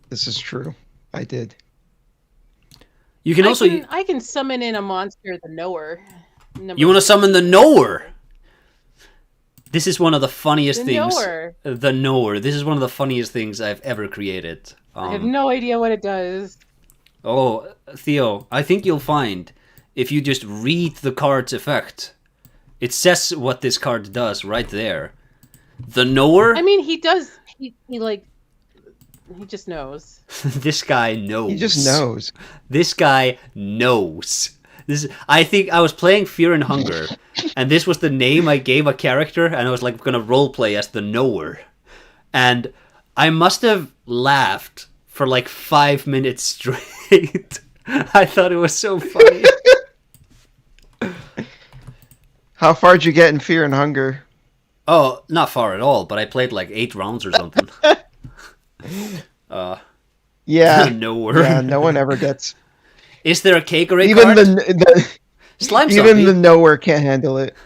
This is true. I did. You can I can summon in a monster, the Knower. You want to summon the Knower? This is one of the funniest things. The Knower. This is one of the funniest things I've ever created. I have no idea what it does. Oh, Theo, I think you'll find if you just read the card's effect. It says what this card does right there. The Knower. I mean, he does. He just knows. This guy knows. He just knows. This guy knows. I think I was playing Fear and Hunger, and this was the name I gave a character, and I was like gonna roleplay as the Knower, and I must have laughed for like 5 minutes straight. I thought it was so funny. How far did you get in Fear and Hunger? Oh, not far at all, but I played like 8 rounds or something. Yeah. Knower. Yeah, no one ever gets. Is there a Kagure even card? the Slime even zombie. the Knower can't handle it.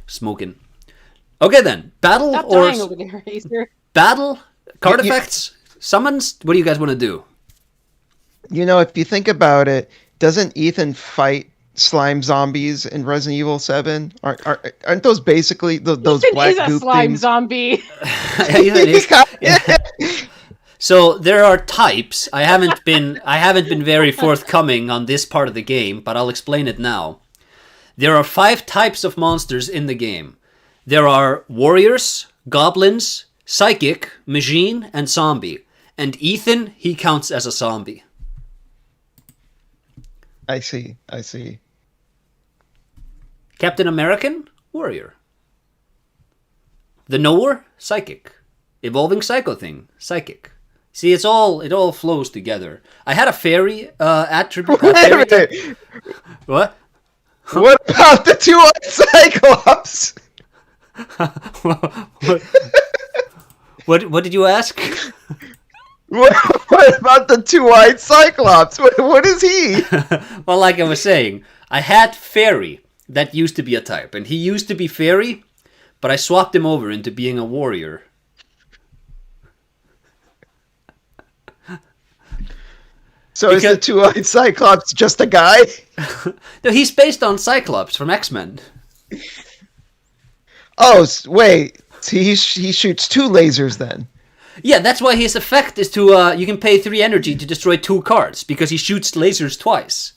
Smoking. Okay then, battle. Stop or dying over there, Acer. Battle, card effects, summons. What do you guys want to do? You know, if you think about it, doesn't Ethan fight slime zombies in Resident Evil 7? Aren't those basically those Ethan black is a goop slime things? zombie. Yeah. So there are types. I haven't been very forthcoming on this part of the game, but I'll explain it now. There are 5 types of monsters in the game. There are warriors, goblins, psychic, machine, and zombie. And Ethan, he counts as a zombie. I see. Captain American, warrior. The Knower, psychic. Evolving Psycho thing, psychic. See, it all flows together. I had a fairy attribute. What? What about the 2-eyed Cyclops? What did you ask? What about the 2-eyed Cyclops? What is he? Well, like I was saying, I had fairy. That used to be a type, and he used to be fairy, but I swapped him over into being a warrior. So is the two-eyed Cyclops just a guy? No, he's based on Cyclops from X-Men. Oh, wait. He shoots two lasers then. Yeah, that's why his effect is to, you can pay 3 energy to destroy 2 cards, because he shoots lasers twice.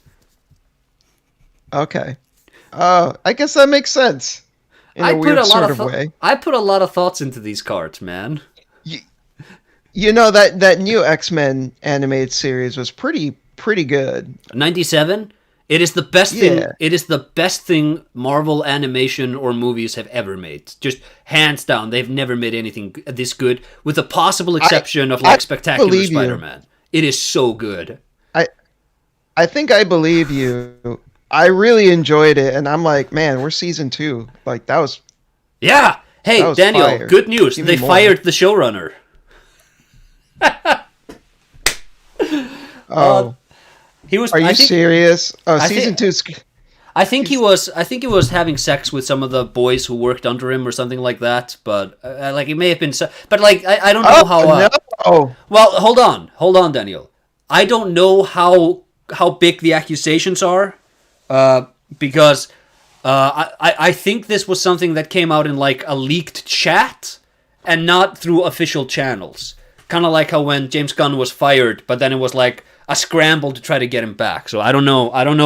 Okay. I guess that makes sense. In a weird sort of way. I put a lot of thoughts into these cards, man. You know, that new X-Men animated series was pretty good. 97? It is the best thing. It is the best thing Marvel animation or movies have ever made. Just hands down, they've never made anything this good, with the possible exception of like Spectacular Spider-Man. It is so good. I think I believe you. I really enjoyed it, and I'm like, man, we're season 2. Like that was. Yeah. Hey, Daniel. Fire. Good news. They fired the showrunner. He was. Are you serious? Oh, season 2. I think he was having sex with some of the boys who worked under him or something like that. But like it may have been. But like I don't know how. No. Well, hold on, Daniel. I don't know how big the accusations are, because I think this was something that came out in like a leaked chat and not through official channels. Kind of like how when James Gunn was fired, but then it was like a scramble to try to get him back. So I don't know. I don't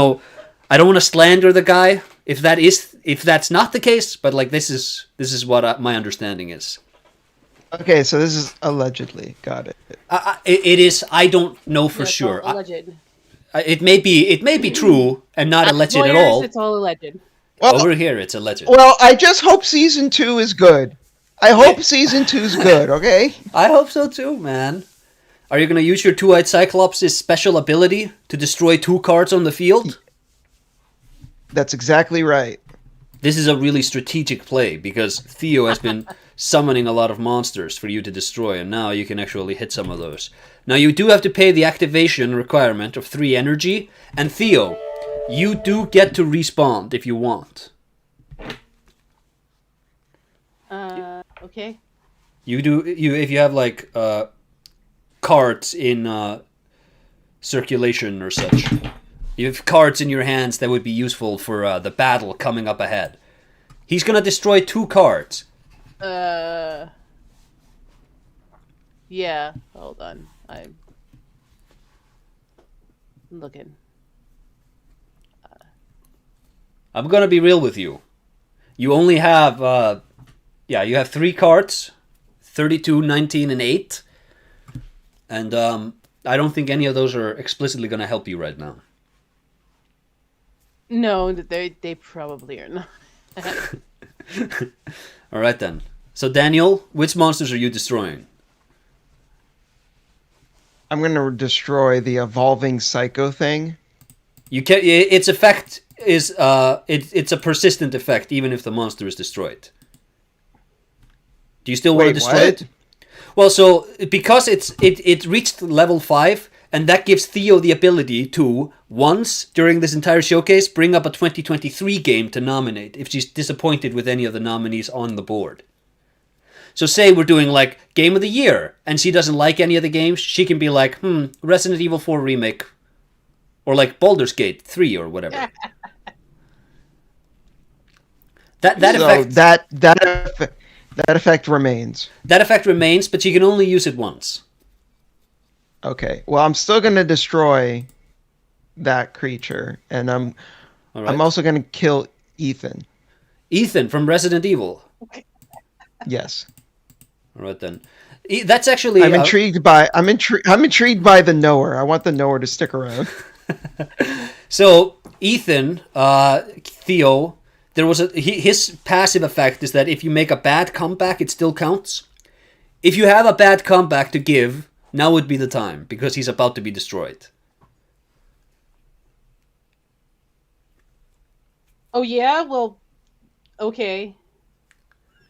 want to slander the guy if that's not the case. But like this is what my understanding is. Okay, so this is allegedly. Got it. It is. I don't know for sure. Alleged. It may be true and not alleged at all. It's all alleged. Well, over here, it's alleged. Well, I just hope season 2 is good. I hope season 2 is good. Okay. I hope so too, man. Are you gonna use your two-eyed Cyclops' special ability to destroy 2 cards on the field? That's exactly right. This is a really strategic play because Theo has been summoning a lot of monsters for you to destroy, and now you can actually hit some of those. Now you do have to pay the activation requirement of 3 energy, and Theo, you do get to respawn if you want. Okay. You do if you have like cards in circulation or such. You have cards in your hands that would be useful for the battle coming up ahead. He's gonna destroy 2 cards. Yeah. Hold on. I'm looking. I'm gonna be real with you. You only have you have 3 cards, 32, 19, and 8. And I don't think any of those are explicitly gonna help you right now. No, they probably are not. All right then. So Daniel, which monsters are you destroying? I'm gonna destroy the evolving psycho thing. You can. Its effect is it's a persistent effect even if the monster is destroyed. Do you still want to destroy it? Well, so because it reached level 5, and that gives Theo the ability to once during this entire showcase bring up a 2023 game to nominate if she's disappointed with any of the nominees on the board. So say we're doing like Game of the Year, and she doesn't like any of the games, she can be like, Resident Evil 4 Remake, or like Baldur's Gate 3 or whatever. That effect remains. That effect remains, but you can only use it once. Okay. Well, I'm still going to destroy that creature, and I'm also going to kill Ethan. Ethan from Resident Evil. Yes. All right then. That's actually. I'm intrigued by the knower. I want the knower to stick around. So Ethan, Theo. There was his passive effect is that if you make a bad comeback, it still counts. If you have a bad comeback to give, now would be the time, because he's about to be destroyed. Oh yeah? Well, okay.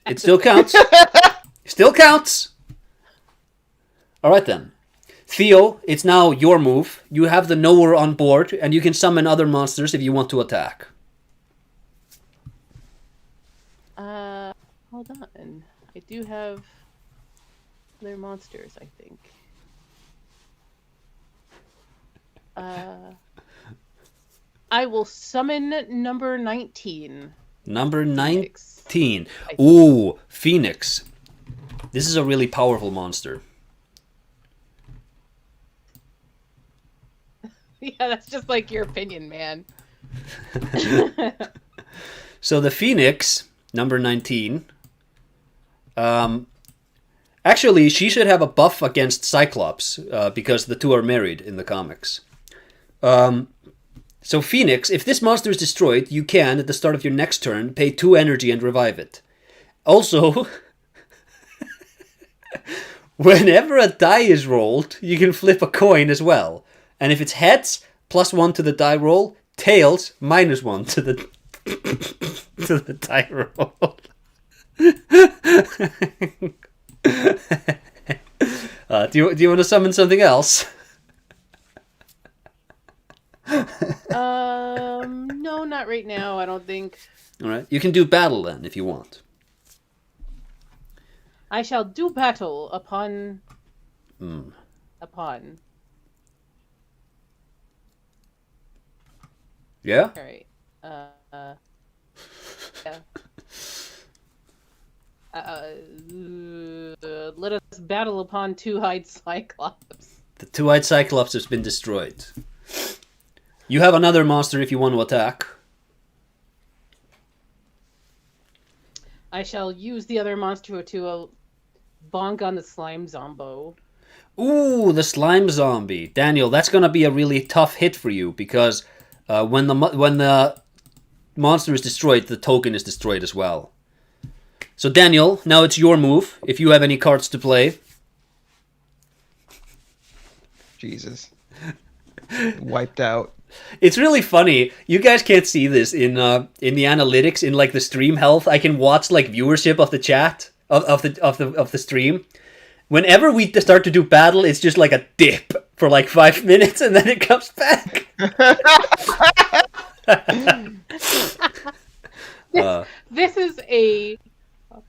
It still counts. Still counts. All right then. Theo, it's now your move. You have the knower on board, and you can summon other monsters if you want to attack. Hold on. I do have other monsters, I think. Uh, I will summon number 19. Number Phoenix. 19. Ooh, Phoenix. This is a really powerful monster. Yeah, that's just like your opinion, man. So the Phoenix, number 19, actually, she should have a buff against Cyclops because the two are married in the comics. So Phoenix, if this monster is destroyed, you can, at the start of your next turn, pay 2 energy and revive it. Also, whenever a die is rolled, you can flip a coin as well. And if it's heads, +1 to the die roll, tails, -1 to the to the die roll. Do you want to summon something else? No, not right now. I don't think. All right, you can do battle then if you want. I shall do battle upon. Yeah. All right. Yeah. Let us battle upon two-eyed Cyclops. The two-eyed Cyclops has been destroyed. You have another monster if you want to attack. I shall use the other monster to bonk on the slime zombo. Ooh, the slime zombie. Daniel, that's going to be a really tough hit for you because when the monster is destroyed, the token is destroyed as well. So Daniel, now it's your move if you have any cards to play. Jesus. Wiped out. It's really funny. You guys can't see this in the analytics in like the stream health. I can watch like viewership of the chat of the stream. Whenever we start to do battle, it's just like a dip for like 5 minutes and then it comes back. This is a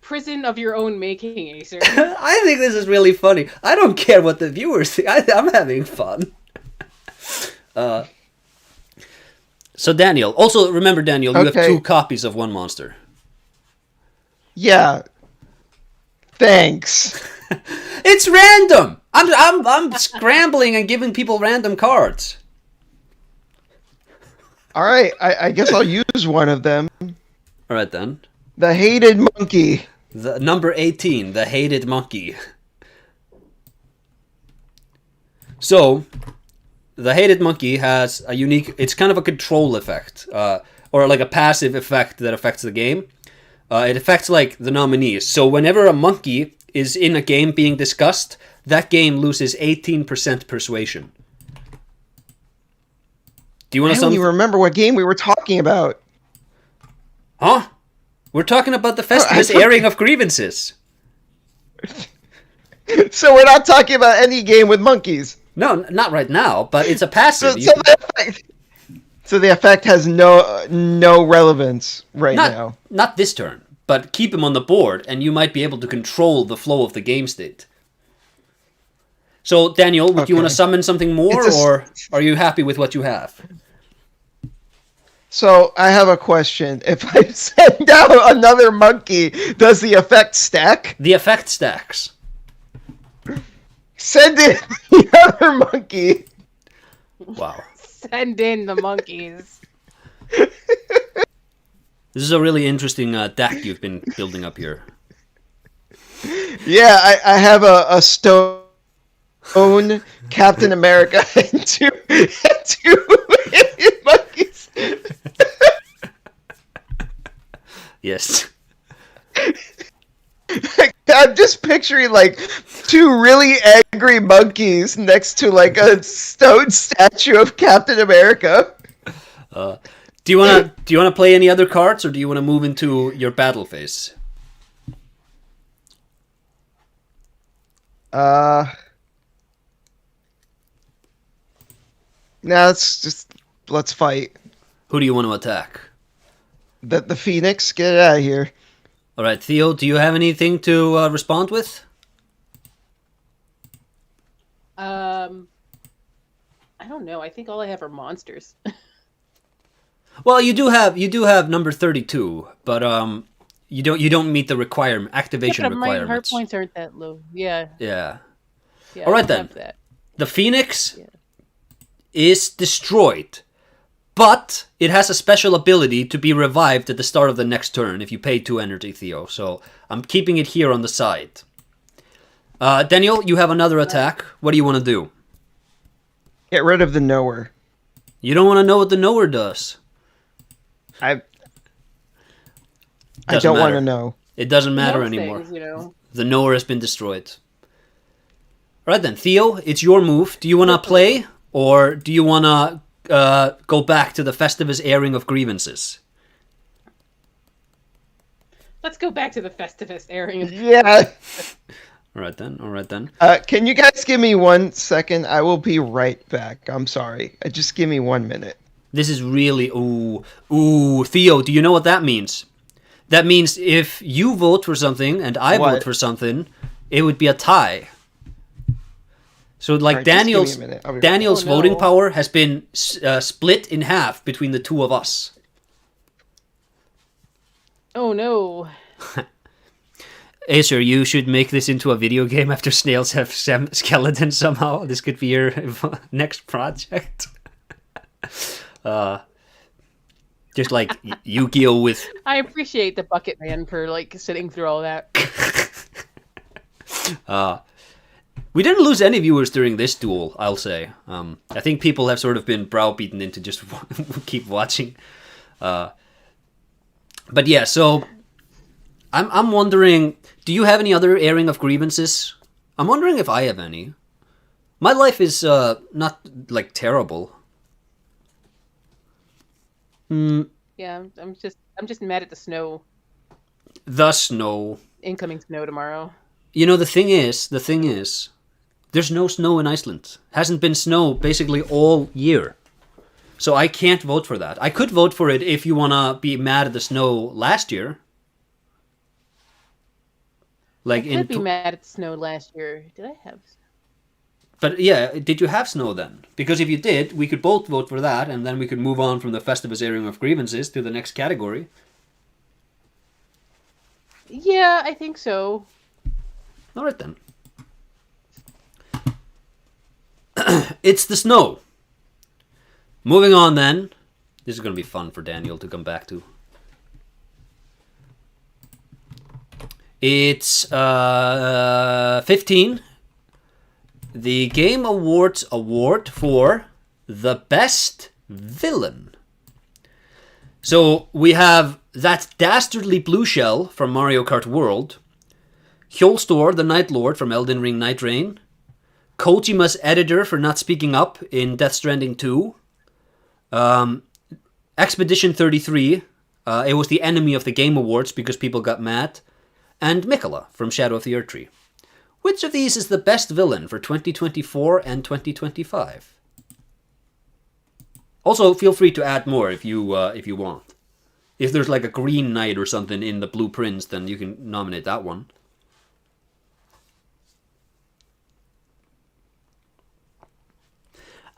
prison of your own making, Acer. I think this is really funny. I don't care what the viewers think. I'm having fun. So Daniel, also remember Daniel, you have 2 copies of one monster. Yeah. Thanks. It's random. I'm scrambling and giving people random cards. All right, I guess I'll use one of them. All right then. The hated monkey. The number 18, the hated monkey. So, the hated monkey has a unique. It's kind of a control effect, or like a passive effect that affects the game. It affects like the nominees. So whenever a monkey is in a game being discussed, that game loses 18% persuasion. Do you want to? I don't even remember what game we were talking about. Huh? We're talking about the Festivus airing of grievances. So we're not talking about any game with monkeys. No, not right now, but it's a passive. So the effect has no relevance now. Not this turn, but keep him on the board, and you might be able to control the flow of the game state. So, Daniel, would you want to summon something more, or are you happy with what you have? So I have a question. If I send out another monkey, does the effect stack? The effect stacks. Send in the other monkey. Wow. Send in the monkeys. This is a really interesting deck you've been building up here. Yeah, I have a stone Captain America and two monkeys. Yes. I'm just picturing like 2 really angry monkeys next to like a stone statue of Captain America. Do you want to play any other cards, or do you want to move into your battle phase? Now let's fight. Who do you want to attack? The Phoenix, get it out of here. All right, Theo, do you have anything to respond with? I don't know. I think all I have are monsters. Well, you do have number 32, but you don't meet the Yeah, activation but my heart requirements. points aren't that low. Yeah, Yeah. yeah, All I right don't then. have that. The Phoenix Yeah. is destroyed, but it has a special ability to be revived at the start of the next turn if you pay 2 energy, Theo. So I'm keeping it here on the side. Daniel, you have another attack. What do you want to do? Get rid of the knower. You don't want to know what the knower does. I Doesn't don't want matter. to know. It doesn't He matter knows anymore. things, you know. The knower has been destroyed. All right then, Theo, it's your move. Do you want to play, or do you want to go back to the Festivus airing of grievances? Let's go back to the Festivus airing. Yeah. All right then. All right then. Can you guys give me 1 second? I will be right back. I'm sorry. Just give me 1 minute. This is really ooh. Theo, do you know what that means? That means if you vote for something and I vote What? for something, it would be a tie. So like Alright, just give me a minute. I'll be right back. Daniel's Oh, no. voting power has been split in half between the two of us. Oh no. Acer, you should make this into a video game after snails have skeletons somehow. This could be your next project. Just like Yu-Gi-Oh with... I appreciate the Bucket Man for like sitting through all that. We didn't lose any viewers during this duel, I'll say. I think people have sort of been browbeaten into just keep watching. But yeah, so I'm wondering, do you have any other airing of grievances? I'm wondering if I have any. My life is not like terrible. Yeah, I'm just mad at the snow. The snow. Incoming snow tomorrow. You know, the thing is, there's no snow in Iceland. Hasn't been snow basically all year. So I can't vote for that. I could vote for it if you want to be mad at the snow last year. Like I could be mad at the snow last year. Did I have snow? But yeah, did you have snow then? Because if you did, we could both vote for that, and then we could move on from the Festivus airing of grievances to the next category. Yeah, I think so. All right then. It's the snow. Moving on then. This is going to be fun for Daniel to come back to. It's 15. The Game Awards award for the best villain. So we have that dastardly blue shell from Mario Kart World, Hjolstor the Night Lord from Elden Ring Night Rain, Kojima's editor for not speaking up in Death Stranding 2, Expedition 33, it was the enemy of the Game Awards because people got mad, and Mikola from Shadow of the Erdtree. Which of these is the best villain for 2024 and 2025? Also, feel free to add more if you want. If there's like a Green Knight or something in the blueprints, then you can nominate that one.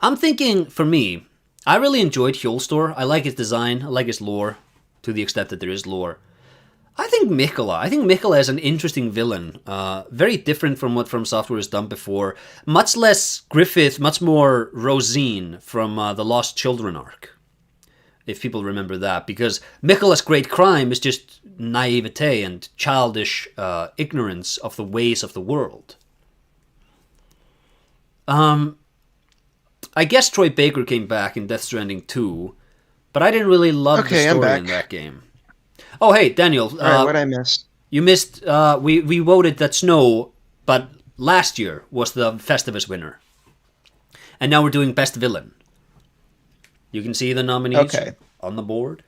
I'm thinking, for me, I really enjoyed Hjolstor. I like his design. I like his lore, to the extent that there is lore. I think Mikola is an interesting villain. Very different from what From Software has done before. Much less Griffith, much more Rosine from the Lost Children arc. If people remember that. Because Mikola's great crime is just naivete and childish ignorance of the ways of the world. I guess Troy Baker came back in Death Stranding 2. But I didn't really love the story in that game. Oh, hey, Daniel. All right, what I missed? You missed. We voted that Snow, but last year was the Festivus winner, and now we're doing best villain. You can see the nominees on the board.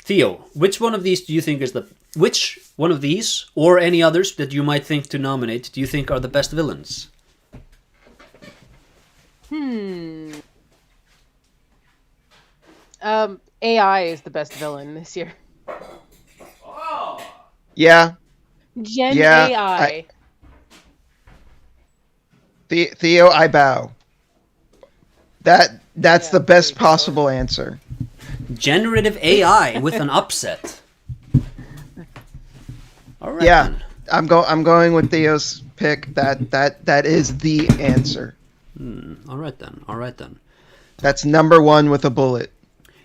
Theo, which one of these do you think is which one of these or any others that you might think to nominate do you think are the best villains? AI is the best villain this year. Yeah. Gen AI. Theo, I bow. That's Yeah, the there best you go. possible answer. Generative AI with an upset. All right Yeah, then. I'm going with Theo's pick. That is the answer. All right then. All right then. That's number one with a bullet.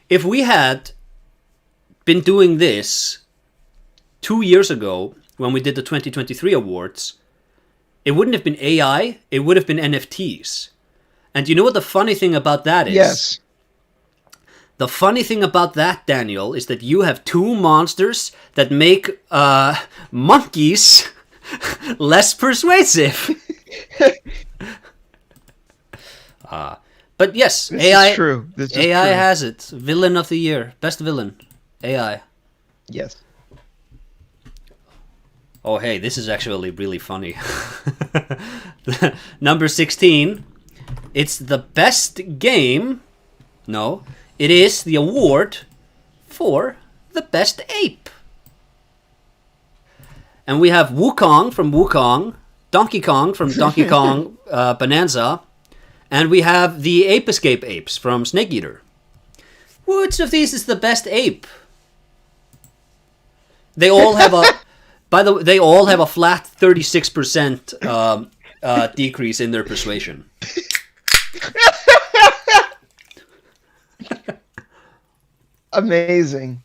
If we had been doing this 2 years ago when we did the 2023 awards, it wouldn't have been AI. It would have been NFTs. And you know what the funny thing about that is? Yes. The funny thing about that, Daniel, is that you have two monsters that make monkeys less persuasive. But yes, This AI. is true. This is AI true. has it. Villain of the year, best villain, AI. Yes. Oh, hey, this is actually really funny. Number 16. It's the best game. No, it is the award for the best ape. And we have Wukong from Wukong, Donkey Kong from Donkey Kong Bonanza, and we have the Ape Escape apes from Snake Eater. Which of these is the best ape? They all have a. By the way, they all have a flat 36% decrease in their persuasion. Amazing.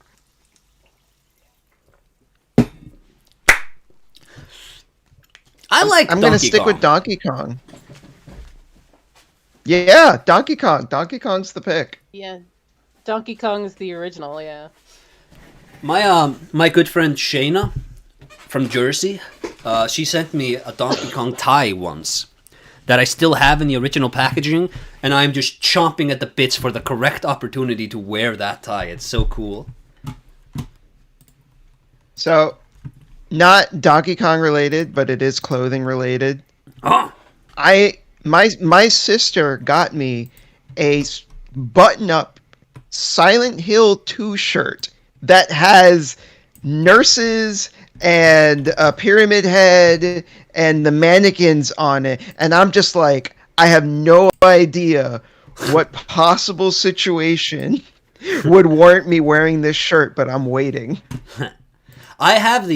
I like. I'm going to stick with Donkey Kong. Yeah, Donkey Kong. Donkey Kong's the pick. Yeah. Donkey Kong's the original, yeah. My good friend Shayna from Jersey, she sent me a Donkey Kong tie once that I still have in the original packaging, and I'm just chomping at the bits for the correct opportunity to wear that tie. It's so cool. So, not Donkey Kong related, but it is clothing related. Oh, My sister got me a button-up Silent Hill 2 shirt that has nurses and a pyramid head and the mannequins on it, and I'm just like, I have no idea what possible situation would warrant me wearing this shirt, but I'm waiting. I have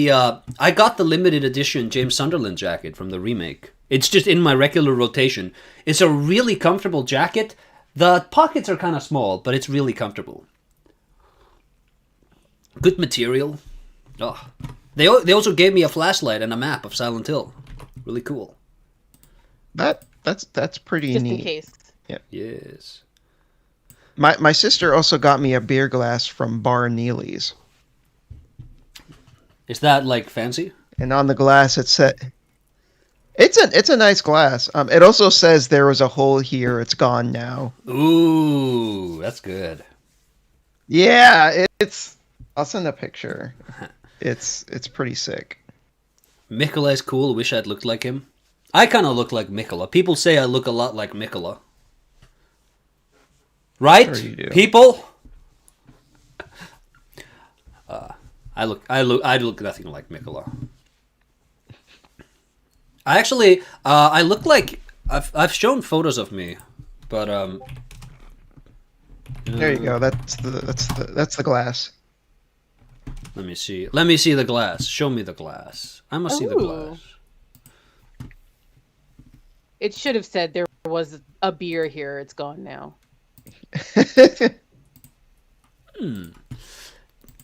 I got the limited edition James Sunderland jacket from the remake. It's just in my regular rotation. It's a really comfortable jacket. The pockets are kind of small, but it's really comfortable. Good material. Oh. They also gave me a flashlight and a map of Silent Hill. Really cool. That's pretty Just neat. in case. Yes. My sister also got me a beer glass from Bar Neely's, Is that like fancy? and on the glass it said, it's a nice glass. It also says there was a hole here. It's gone now. Ooh, that's good. Yeah, it's. I'll send a picture. It's pretty sick. Mikola is cool. Wish I'd looked like him. I kind of look like Mikola. People say I look a lot like Mikola. Right? Sure you do. People? I look nothing like Mikola. I look like I've shown photos of me, but There you go. That's the glass. Let me see. Let me see the glass. Show me the glass. I must see the Ooh. glass. It should have said there was a beer here. It's gone now.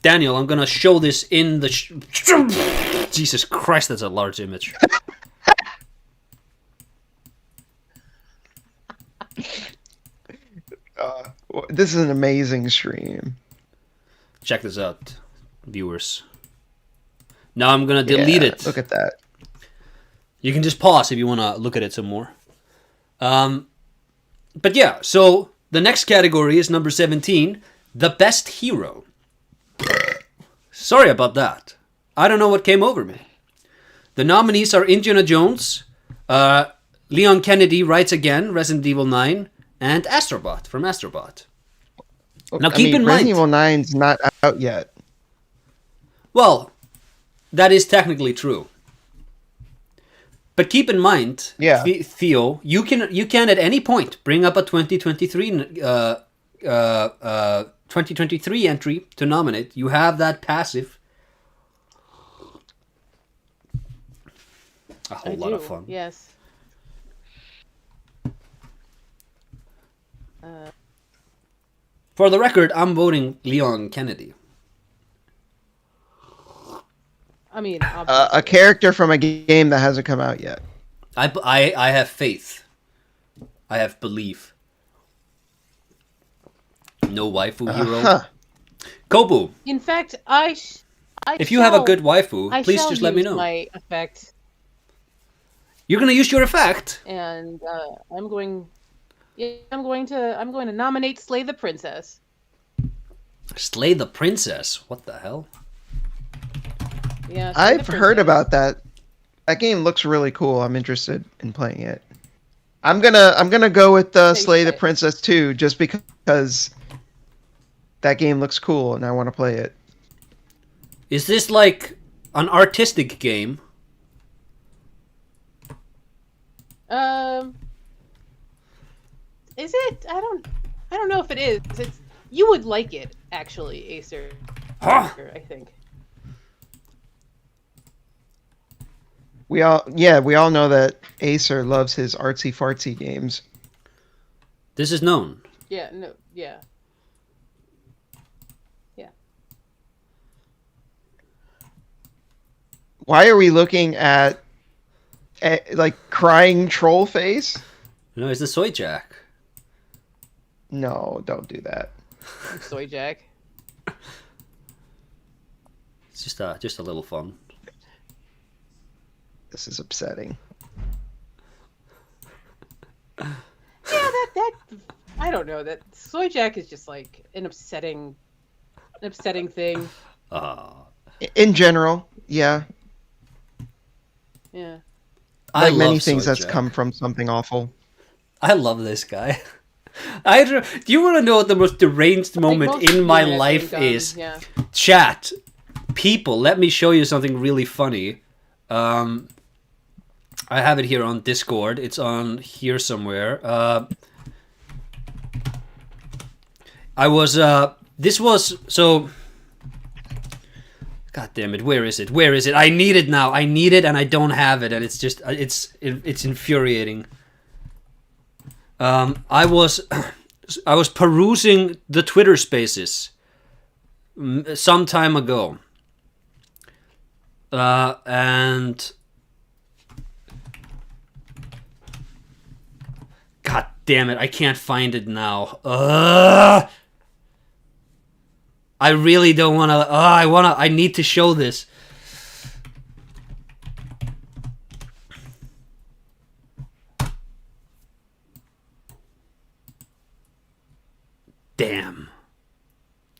Daniel, I'm gonna show this in the. Jesus Christ, that's a large image. This is an amazing stream. Check this out, viewers. Now I'm gonna delete Yeah, it. Look at that. You can just pause if you want to look at it some more. But yeah, so the next category is number 17, the best hero. Sorry about that. I don't know what came over me. The nominees are Indiana Jones, Leon Kennedy Writes Again, Resident Evil 9, and Astrobot from Astrobot. Now keep in mind, Resident Evil 9's not out yet. well, that is technically true. But keep in mind, Yeah. Theo, you can at any point bring up a 2023 entry to nominate. You have that passive. A whole lot of fun. Yes. For the record, I'm voting Leon Kennedy. I mean, A character from a game that hasn't come out yet. I have faith. I have belief. No waifu hero. Kobu, in fact, if you have a good waifu, I please shall just let me use know. my effect, You're gonna use your effect. and I'm going to nominate Slay the Princess. Slay the Princess. What the hell? Yeah, Slay the I've heard Princess. about that. That game looks really cool. I'm interested in playing it. I'm gonna go with Slay the play it. Princess 2 just because that game looks cool and I want to play it. Is this like an artistic game? Is it? I don't know if it is. You would like it, actually, Acer. Huh? I think. We all know that Acer loves his artsy fartsy games. This is known. Yeah. No. Yeah. Yeah. Why are we looking at like crying troll face? No, it's the Soy Jack. No, don't do that. Soy Jack. It's just a little fun. This is upsetting. Yeah, that I don't know. That Soy Jack is just like an upsetting thing. In general, yeah. Yeah. I Like many love things Soy that's Jack. come from something awful. I love this guy. Do you want to know what the most deranged moment Like most in my internet life game is? Yeah. Chat, people, let me show you something really funny. I have it here on Discord. It's on here somewhere. This was, so... God damn it, where is it? Where is it? I need it now. I need it and I don't have it, and it's just, it's infuriating. I was perusing the Twitter Spaces some time ago, and God damn it, I can't find it now. I really don't want to. I need to show this.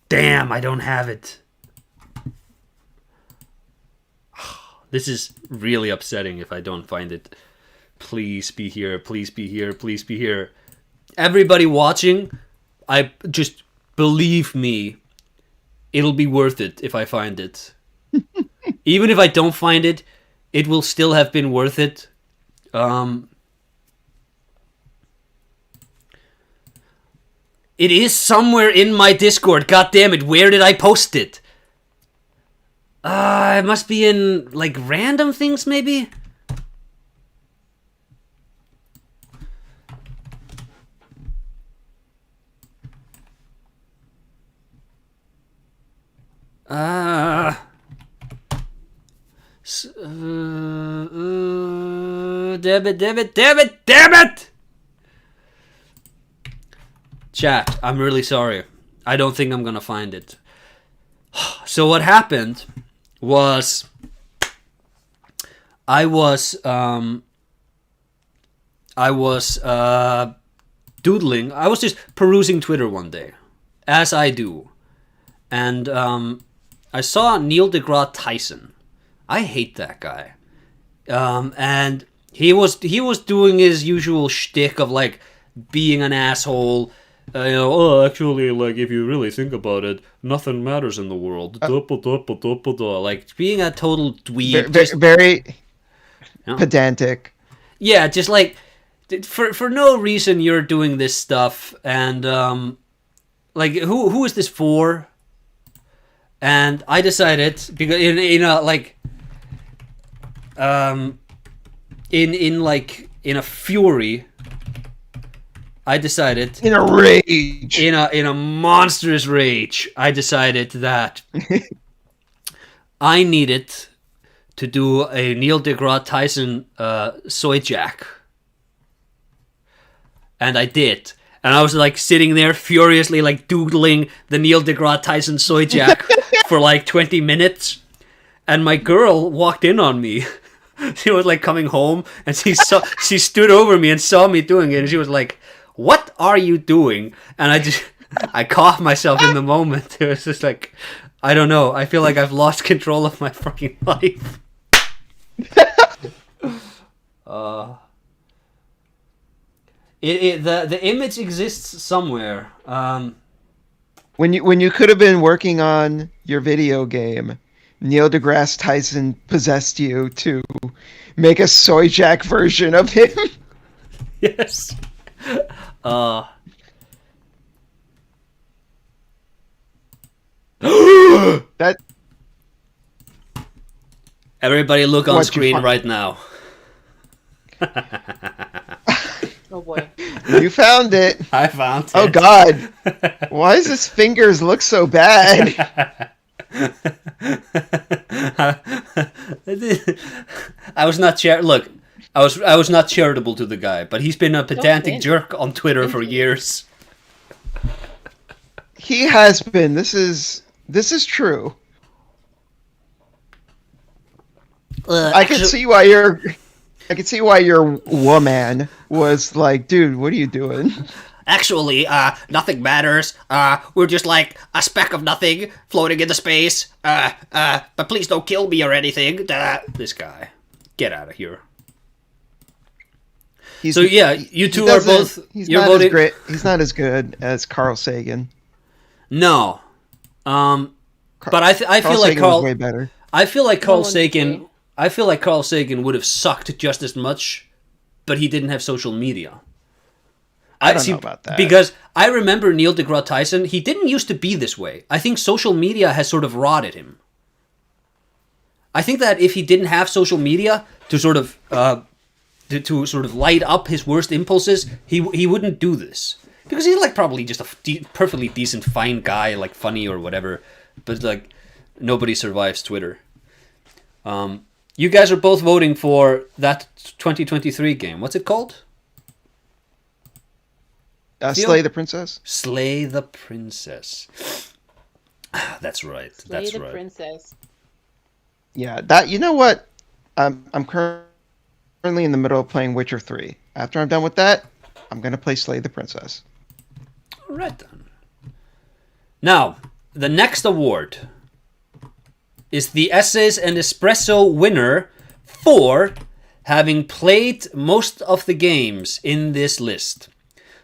Damn, I don't have it. This is really upsetting if I don't find it. Please be here, please be here, please be here. Everybody watching, I just believe me, it'll be worth it if I find it. Even if I don't find it, it will still have been worth it. It is somewhere in my Discord. God damn it, where did I post it? It must be in, like, random things, maybe? Damn it! Chat, I'm really sorry. I don't think I'm gonna find it. So what happened was I was doodling. I was just perusing Twitter one day, as I do, and I saw Neil deGrasse Tyson. I hate that guy, and he was doing his usual shtick of like being an asshole. Actually, like, if you really think about it, nothing matters in the world. Like, being a total dweeb. pedantic. Yeah, just like for no reason you're doing this stuff, and like who is this for? And I decided because in a like in a fury, I decided In a rage. in a monstrous rage, I decided that I needed to do a Neil deGrasse Tyson soy jack. And I did. And I was like sitting there furiously like doodling the Neil deGrasse Tyson soy jack for like 20 minutes. And my girl walked in on me. She was like coming home and she stood over me and saw me doing it and she was like, "What are you doing?" And I caught myself in the moment. It was just like, I don't know. I feel like I've lost control of my fucking life. The image exists somewhere. When you could have been working on your video game, Neil deGrasse Tyson possessed you to make a soy jack version of him. Yes. That Everybody look on What'd you screen find? right now. Oh boy. you found it. I found it. Oh God. Why does his fingers look so bad? I was not look. I was not charitable to the guy, but he's been a pedantic hint. jerk on Twitter for years. He has been. This is true. I can see why your woman was like, dude, what are you doing? Actually, nothing matters. We're just like a speck of nothing floating into space. But please don't kill me or anything. This guy, get out of here. So yeah, you two are both. He's You're not voting. as great. He's not as good as Carl Sagan. No, but I feel like Sagan was Carl. way better. I feel like Carl one would Sagan. agree. I feel like Carl Sagan would have sucked just as much, but he didn't have social media. I don't know about that. Because I remember Neil deGrasse Tyson, he didn't used to be this way. I think social media has sort of rotted him. I think that if he didn't have social media to sort of to sort of light up his worst impulses, he wouldn't do this. Because he's like probably just a perfectly decent, fine guy, like funny or whatever. But like nobody survives Twitter. You guys are both voting for that 2023 game. What's it called? Slay the Princess. Slay the Princess. That's right. Slay That's the right. princess. Yeah, that. You know what? I'm currently in the middle of playing Witcher 3. After I'm done with that, I'm gonna play Slay the Princess. All right then. Now, the next award is the Essays and Espresso winner for having played most of the games in this list.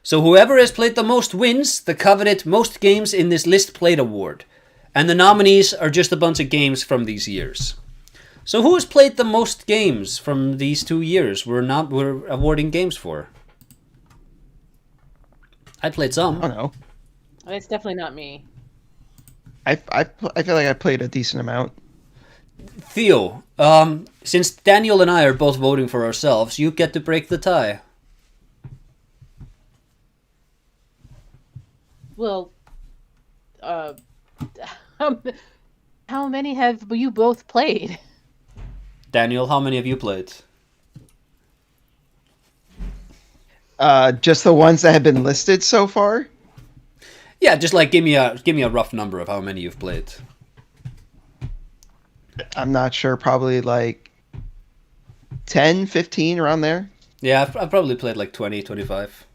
So whoever has played the most wins the coveted Most Games in This List Played award. And the nominees are just a bunch of games from these years. So who has played the most games from these 2 years we're awarding games for? I played some. I don't know. It's definitely not me. I feel like I played a decent amount. Theo, since Daniel and I are both voting for ourselves, you get to break the tie. Well, how many have you both played? Daniel, how many have you played? Just the ones that have been listed so far. Yeah, just like give me a rough number of how many you've played. I'm not sure. Probably like 10, 15, around there. Yeah, I've probably played like 20, 25.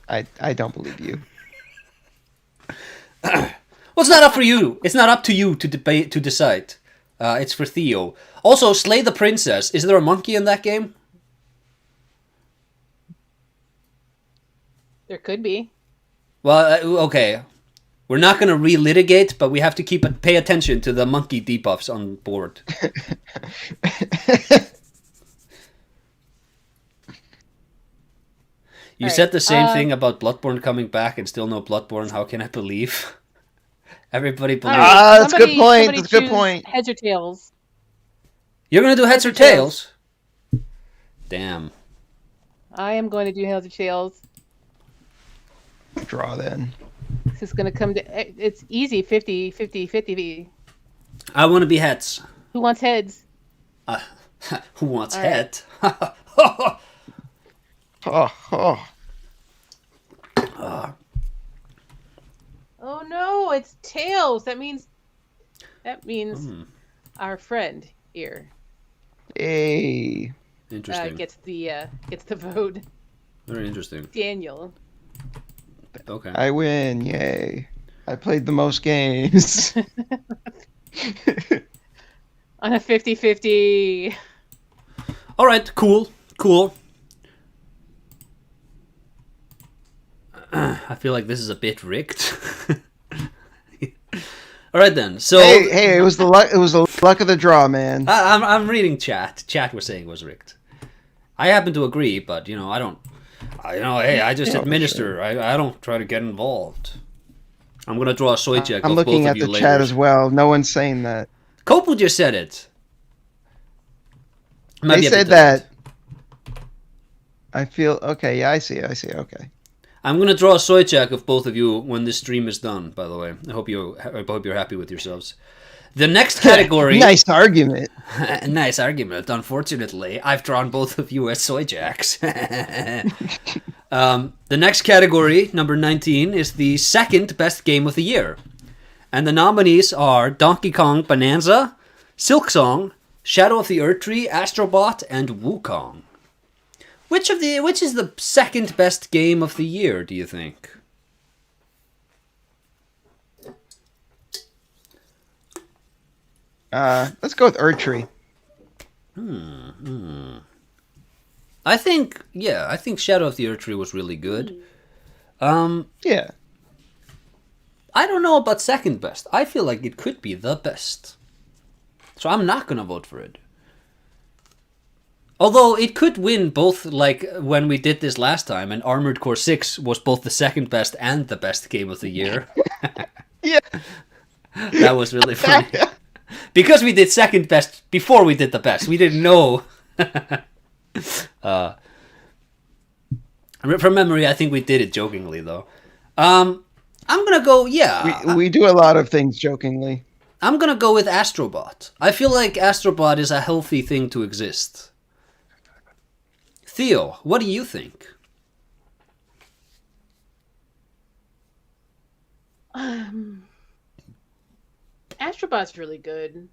I don't believe you. Well, it's not up for you. It's not up to you to debate to decide. It's for Theo. Also, Slay the Princess. Is there a monkey in that game? There could be. Well, okay. We're not going to relitigate, but we have to pay attention to the monkey debuffs on board. You All said the same right. thing about Bloodborne coming back and still no Bloodborne. How can I believe? Everybody All believes. right. That's a good point. Somebody That's a good choose point. heads or tails. You're gonna do heads or tails? Damn. I am going to do heads or tails. Draw then. This is going to come to. It's easy 50, 50, 50. I want to be heads. Who wants heads? Uh, who wants All head? Oh, oh. Oh no, it's tails. That means our friend here Hey. Interesting. gets the vote. Very interesting. Daniel. Okay. I win. Yay. I played the most games. On a 50-50. All right. Cool. I feel like this is a bit rigged. All right then. So hey, it was the luck. It was the luck of the draw, man. I'm reading chat. Chat was saying it was rigged. I happen to agree, but I don't. Hey, I just administer. Sure. I don't try to get involved. I'm gonna draw a soy check. I'm looking at the chat as well. No one's saying that. Copel just said it. They said that. I feel okay. Yeah, I see. Okay. I'm gonna draw a soy check of both of you when this stream is done. By the way, I hope you're happy with yourselves. The next category. Nice argument. Nice argument. Unfortunately, I've drawn both of you as soy jacks. The next category, number 19, is the second best game of the year, and the nominees are Donkey Kong Bonanza, Silk Song, Shadow of the Erdtree, Astrobot, and Wukong. Which is the second best game of the year, do you think? Let's go with Erdtree. I think Shadow of the Erdtree was really good. Yeah. I don't know about second best. I feel like it could be the best. So I'm not gonna vote for it. Although it could win both, like when we did this last time, and Armored Core 6 was both the second best and the best game of the year. Yeah. That was really funny. Because we did second best before we did the best. We didn't know. From memory, I think we did it jokingly, though. I'm going to go, We do a lot of things jokingly. I'm going to go with Astrobot. I feel like Astrobot is a healthy thing to exist. Theo, what do you think? Astrobot's really good,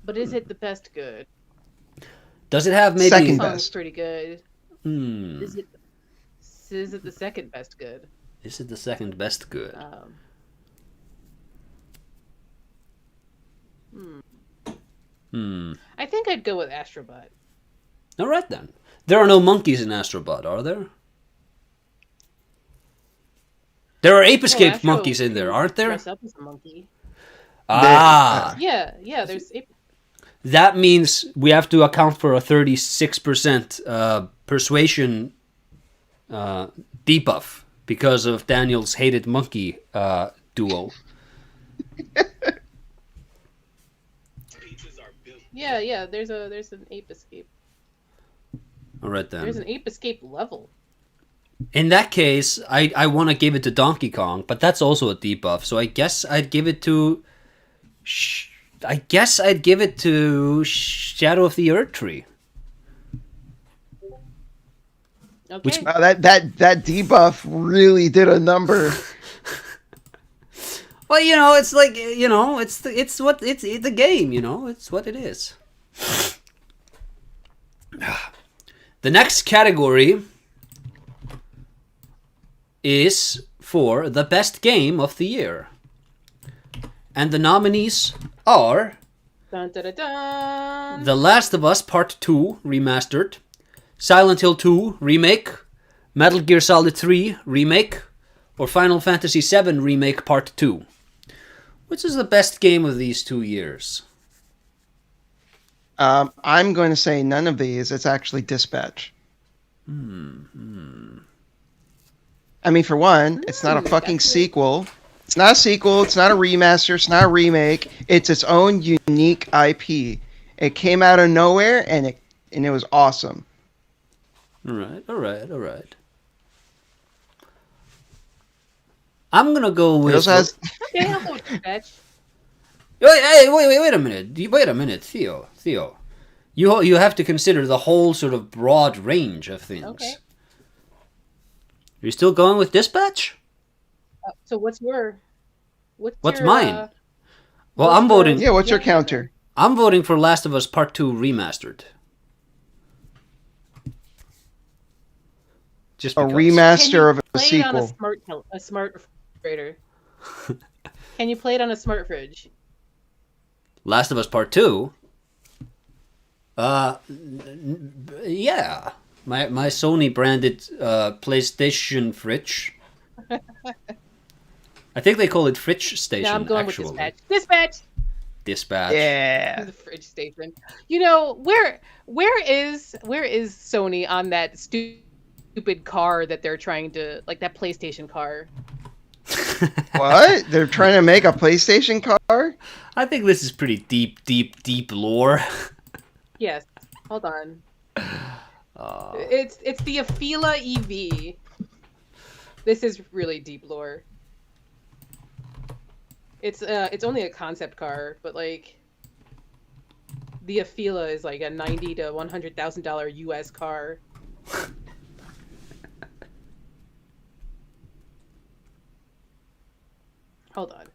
but is it the best good? Does it have maybe... Second Song's best. pretty good. Is it the second best good? Is it the second best good? I think I'd go with Astrobot. All right, then. There are no monkeys in Astrobot, are there? There are Ape Escape monkeys in there, aren't there? Dress up as a monkey. Ah. Yeah, there's Ape. That means we have to account for a 36% persuasion debuff because of Daniel's hated monkey duo. Yeah, there's an Ape Escape. All right, then. There's an Ape Escape level. In that case, I want to give it to Donkey Kong, but that's also a debuff. So I guess I'd give it to... Shadow of the Erdtree. Okay. Which that debuff really did a number. Well, it's like it's the game. It's what it is. The next category is for the best game of the year. And the nominees are Dun, dun, dun, dun. The Last of Us Part 2 Remastered, Silent Hill 2 Remake, Metal Gear Solid 3 Remake, or Final Fantasy VII Remake Part 2. Which is the best game of these 2 years? I'm going to say none of these. It's actually Dispatch. I mean, for one, it's not a fucking that's sequel. It's not a sequel. It's not a remaster. It's not a remake. It's its own unique IP. It came out of nowhere, and it was awesome. All right. I'm gonna go with. It also has. Okay, I'll go with Dispatch. Wait a minute, Theo. You have to consider the whole sort of broad range of things. Okay. Are you still going with Dispatch? So what's What's your, mine? Well, what's I'm voting. Yeah, what's your counter? I'm voting for Last of Us Part 2 Remastered. Just A because. remaster of a play it on sequel. a smart refrigerator? Can you play it on a smart fridge? Last of Us Part 2? Yeah. My Sony branded PlayStation fridge. I think they call it Fridge Station. No, I'm going actually. with Dispatch. Dispatch. Yeah. The fridge station. You know, where is Sony on that stupid car that they're trying to, like, that PlayStation car? What? They're trying to make a PlayStation car? I think this is pretty deep lore. Yes. Hold on. It's the Afila EV. This is really deep lore. It's only a concept car, but like the Afila is like a $90,000 to $100,000 US car. Hold on.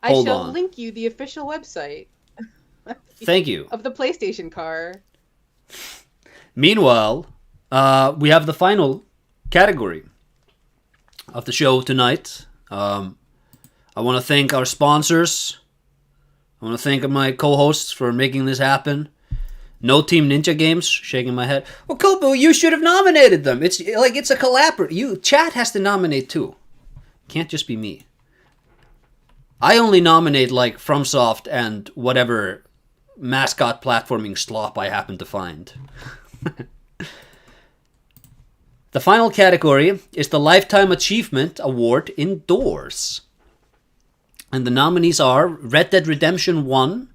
I shall link you the official website. Thank you. Of the PlayStation car. Meanwhile, we have the final category of the show tonight. I want to thank our sponsors. I want to thank my co-hosts for making this happen. No Team Ninja Games, shaking my head. Well, Kobo, you should have nominated them. It's a collaborative. Chat has to nominate too. Can't just be me. I only nominate like FromSoft and whatever mascot platforming slop I happen to find. The final category is the Lifetime Achievement Award Indoors. And the nominees are Red Dead Redemption 1,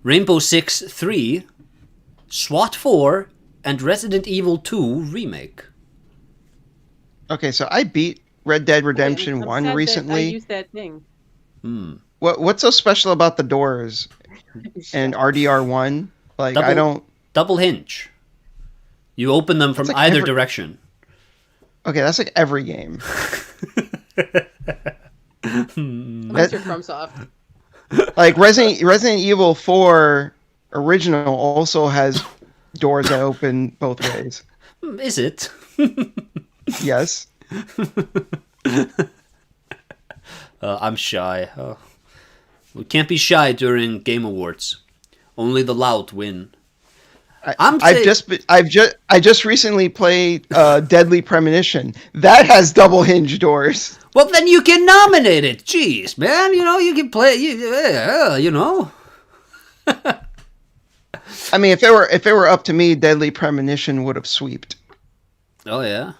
Rainbow Six 3, SWAT 4, and Resident Evil 2 Remake. Okay, so I beat Red Dead Redemption I'm 1 sad recently. that I used that thing. What's so special about the doors and RDR1? Like, I don't... Double hinge. You open them from either direction. Okay, that's like every game. Unless you're FromSoft. Like Resident Evil 4 original also has doors that open both ways. Is it? Yes. I'm shy. We can't be shy during Game Awards. Only the loud win. I just recently played Deadly Premonition. That has double hinge doors. Well, then you can nominate it. Jeez, man. You know, you can play. You know. I mean, if it were up to me, Deadly Premonition would have sweeped. Oh yeah.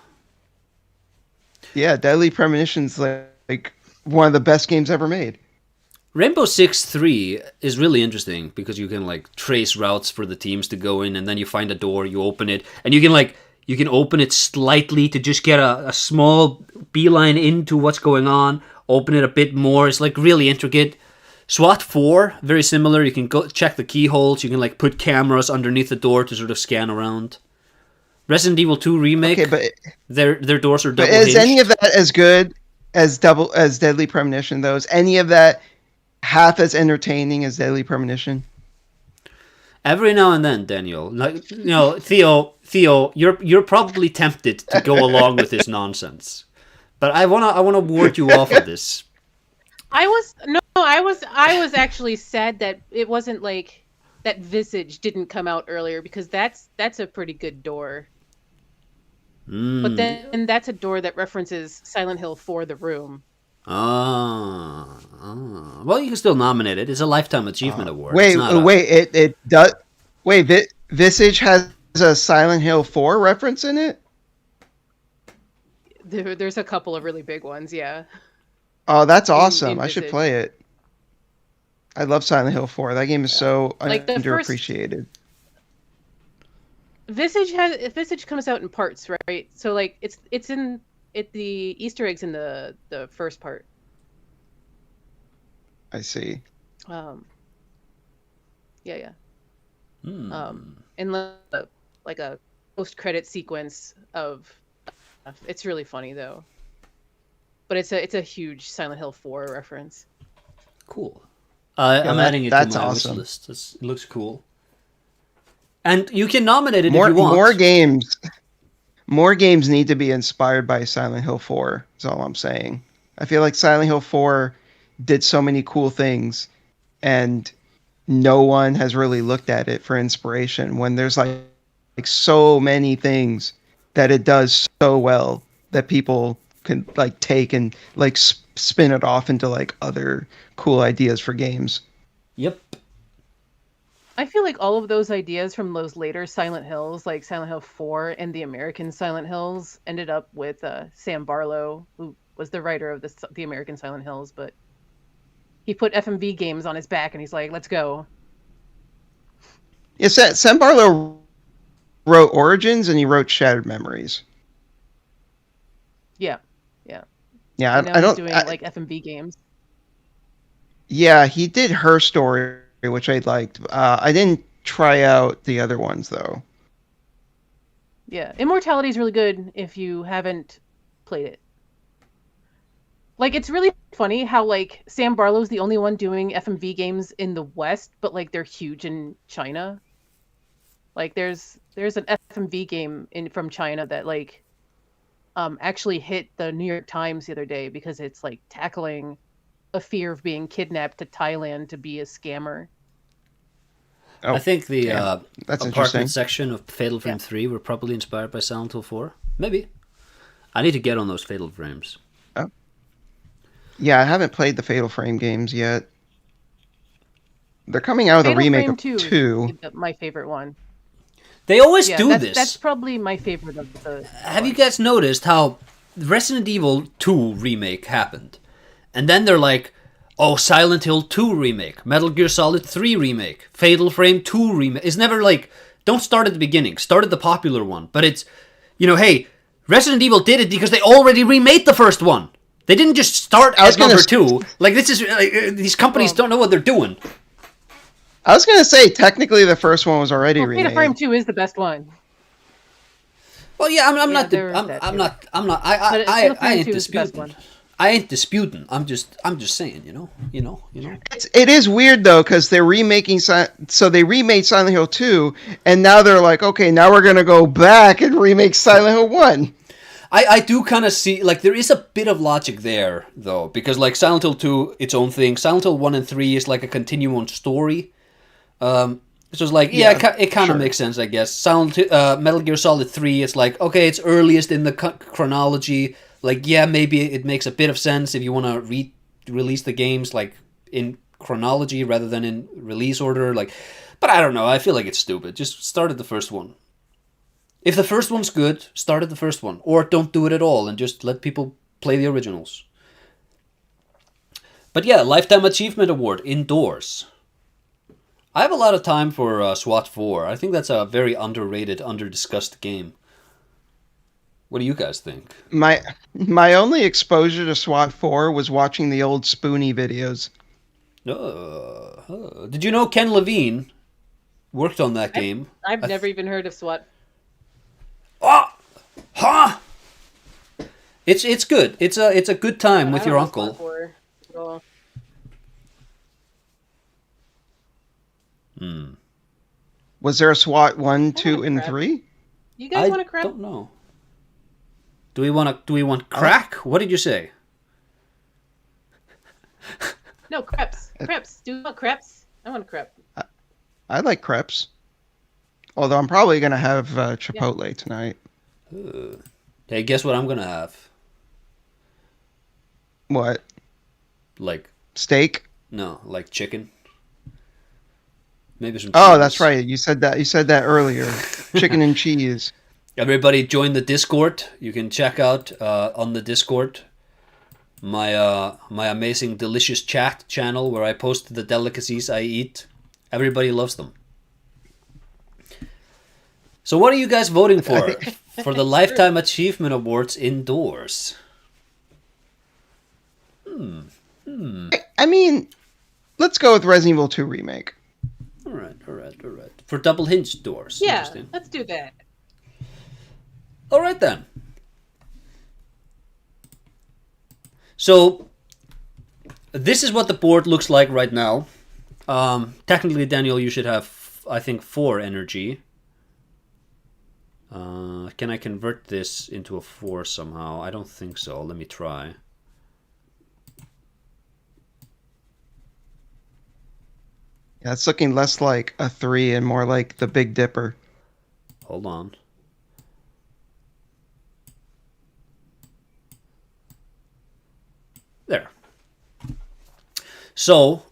Yeah, Deadly Premonition's like one of the best games ever made. Rainbow Six 3 is really interesting because you can like trace routes for the teams to go in, and then you find a door, you open it, and you can open it slightly to just get a small beeline into what's going on, open it a bit more. It's like really intricate. SWAT 4, very similar. You can go check the keyholes, you can like put cameras underneath the door to sort of scan around. Resident Evil 2 Remake, okay, but their doors are double hinged. Is hinged. any of that as good as Deadly Premonition though? Is any of that half as entertaining as Deadly Premonition? Every now and then, Daniel. Like, you know, Theo, you're probably tempted to go along with this nonsense. But I wanna ward you off of this. I was actually sad that it wasn't like that Visage didn't come out earlier, because that's a pretty good door. But then that's a door that references Silent Hill 4 The Room. Well, you can still nominate it. It's a Lifetime Achievement Award. It does. Wait, Visage has a Silent Hill 4 reference in it? There's a couple of really big ones, yeah. Oh, that's In awesome. in I should Visage. play it. I love Silent Hill 4. That game is Yeah. so Like the first underappreciated. Visage comes out in parts, right? So like the Easter eggs in the first part. I see. Um yeah, yeah. Hmm. And like a post credit sequence of it's really funny though. But it's a huge Silent Hill 4 reference. Cool. Yeah, I'm adding it to that's my wish awesome. list. It looks cool. And you can nominate it if More you want. more games need to be inspired by Silent Hill 4. Is all I'm saying. I feel like Silent Hill 4 did so many cool things, and no one has really looked at it for inspiration when there's like so many things that it does so well that people can like take and like spin it off into like other cool ideas for games. Yep. I feel like all of those ideas from those later Silent Hills, like Silent Hill 4 and the American Silent Hills, ended up with Sam Barlow, who was the writer of the American Silent Hills, but he put FMV games on his back and he's like, let's go. Yeah, Sam Barlow wrote Origins and he wrote Shattered Memories. Yeah. Yeah. Yeah, And now he's doing like FMV games. Yeah, he did Her Story, which I liked. I didn't try out the other ones though. Yeah. Immortality is really good if you haven't played it. Like it's really funny how like Sam Barlow's the only one doing FMV games in the West, but like they're huge in China. Like there's an FMV game from China that like actually hit the New York Times the other day because it's like tackling a fear of being kidnapped to Thailand to be a scammer. Oh, I think the that's apartment interesting. section of Fatal Frame Yeah. 3 were probably inspired by Silent Hill 4. Maybe. I need to get on those Fatal Frames. Oh. Yeah, I haven't played the Fatal Frame games yet. They're coming out with a Fatal remake Frame of 2 2. is my favorite one. They always Yeah, do that's this. probably my favorite of the Have you ones. guys noticed how Resident Evil 2 remake happened? And then they're like, oh, Silent Hill 2 remake, Metal Gear Solid 3 remake, Fatal Frame 2 remake. It's never like, don't start at the beginning, start at the popular one. But it's, hey, Resident Evil did it because they already remade the first one. They didn't just start at number 2. Like, this is, these companies don't know what they're doing. I was gonna say technically the first one was already remade. Fatal Frame 2 is the best one. Well, yeah, I'm Yeah, not. there is that I'm too. not. But I Fatal Frame ain't 2 is the best disputing. one. I ain't disputing. I'm just saying. It is weird though because they're remaking so they remade Silent Hill 2 and now they're like, okay, now we're gonna go back and remake Silent Hill 1. I do kind of see, like, there is a bit of logic there, though, because, like, Silent Hill 2, its own thing. Silent Hill 1 and 3 is, like, a continuum story. So it's like, it kind of makes sense, I guess. Metal Gear Solid 3, it's like, okay, it's earliest in the chronology. Like, yeah, maybe it makes a bit of sense if you want to release the games, like, in chronology rather than in release order. Like, but I don't know. I feel like it's stupid. Just start at the first one. If the first one's good, start at the first one. Or don't do it at all and just let people play the originals. But yeah, Lifetime Achievement Award, indoors. I have a lot of time for SWAT 4. I think that's a very underrated, under-discussed game. What do you guys think? My only exposure to SWAT 4 was watching the old Spoonie videos. Did you know Ken Levine worked on that game? I've never even heard of SWAT. Oh! Huh! It's good. It's a good time with I don't your know uncle. SWAT 4 at all. Was there a SWAT 1, 2, and crap. 3? You guys want to I crap? don't know. Do we want crack? What did you say? No, crepes. Crepes. Do you want crepes? I want a crepe. I like crepes. Although I'm probably gonna have Chipotle tonight. Hey, guess what I'm gonna have? What? Like, Steak? no, like chicken. Maybe some cheese. Oh, that's right. You said that earlier. Chicken and cheese. Everybody join the Discord. You can check out on the Discord my amazing delicious chat channel where I post the delicacies I eat. Everybody loves them. So what are you guys voting for for the Lifetime Achievement Awards indoors? I mean, let's go with Resident Evil 2 Remake. All right. For double hinge doors. Yeah, Interesting. let's do that. All right then. So this is what the board looks like right now. Technically, Daniel, you should have, I think, 4 energy. Can I convert this into a 4 somehow? I don't think so. Let me try. Yeah, it's looking less like a 3 and more like the Big Dipper. Hold on. There. So,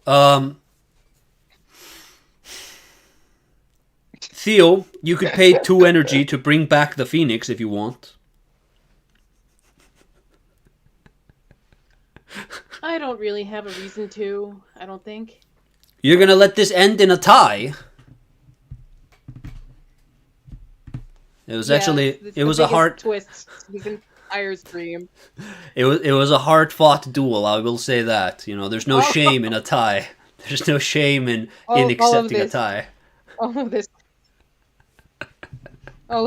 Theo, you could pay 2 energy to bring back the Phoenix if you want. I don't really have a reason to, I don't think. You're gonna let this end in a tie? It was actually, it was a hard twist. The entire stream. It was a hard fought duel. I will say that. You know, there's no shame in a tie. There's no shame in accepting a tie. All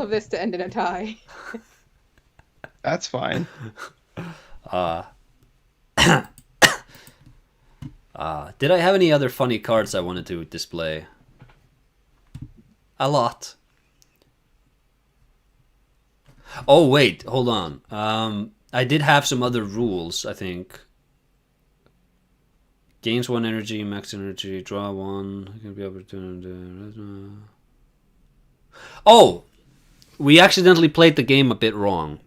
of this to end in a tie. That's fine. Did I have any other funny cards I wanted to display? A lot. Oh wait, hold on. I did have some other rules, I think. Gains 1 energy, max energy, draw 1. Can be able to. Oh, we accidentally played the game a bit wrong.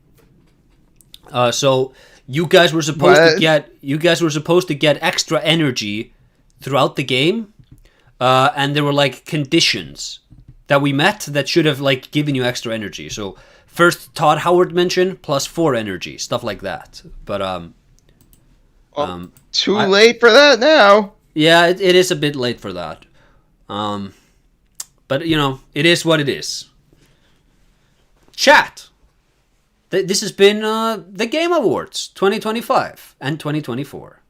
So you guys were supposed to get extra energy throughout the game, and there were like conditions that we met that should have like given you extra energy. So first Todd Howard mention plus 4 energy, stuff like that. But too late for that now. Yeah, it is a bit late for that. But you know, it is what it is. Chat. This has been the Game Awards 2025 and 2024.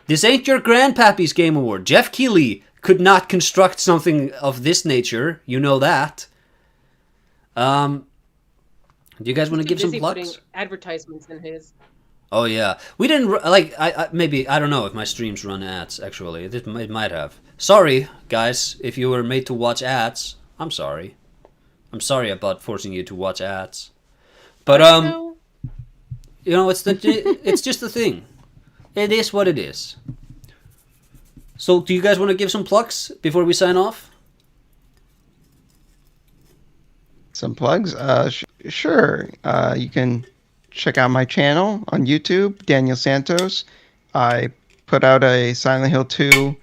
This ain't your grandpappy's Game Award. Jeff Keighley could not construct something of this nature. You know that. Do you guys want to give some plugs? Putting advertisements in his. Oh yeah, we didn't like. Maybe I don't know if my streams run ads. Actually, it might have. Sorry, guys, if you were made to watch ads. I'm sorry. I'm sorry about forcing you to watch ads. But you know, it's just a thing. It is what it is. So, do you guys want to give some plugs before we sign off? Some plugs? Sure. You can check out my channel on YouTube, Daniel Santos. I put out a Silent Hill 2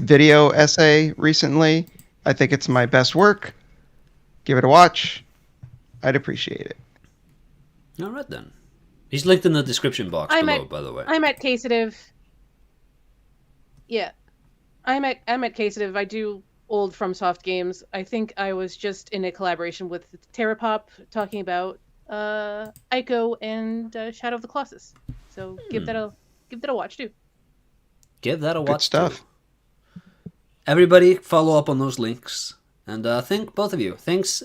video essay recently. I think it's my best work. Give it a watch. I'd appreciate it. All right, then. He's linked in the description box below, by the way. I'm at Casative. Yeah. I'm at Casative. I do old FromSoft games. I think I was just in a collaboration with Terrapop talking about Ico and Shadow of the Colossus. So give that a watch too. Give that a watch. Good stuff. Too. Everybody follow up on those links. And thank both of you. Thanks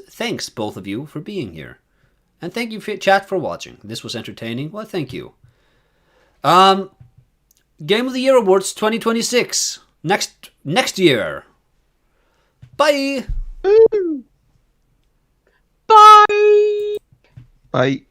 both of you for being here. And thank you, chat, for watching. This was entertaining. Well, thank you. Game of the Year Awards 2026. Next year. Bye. Bye. Bye.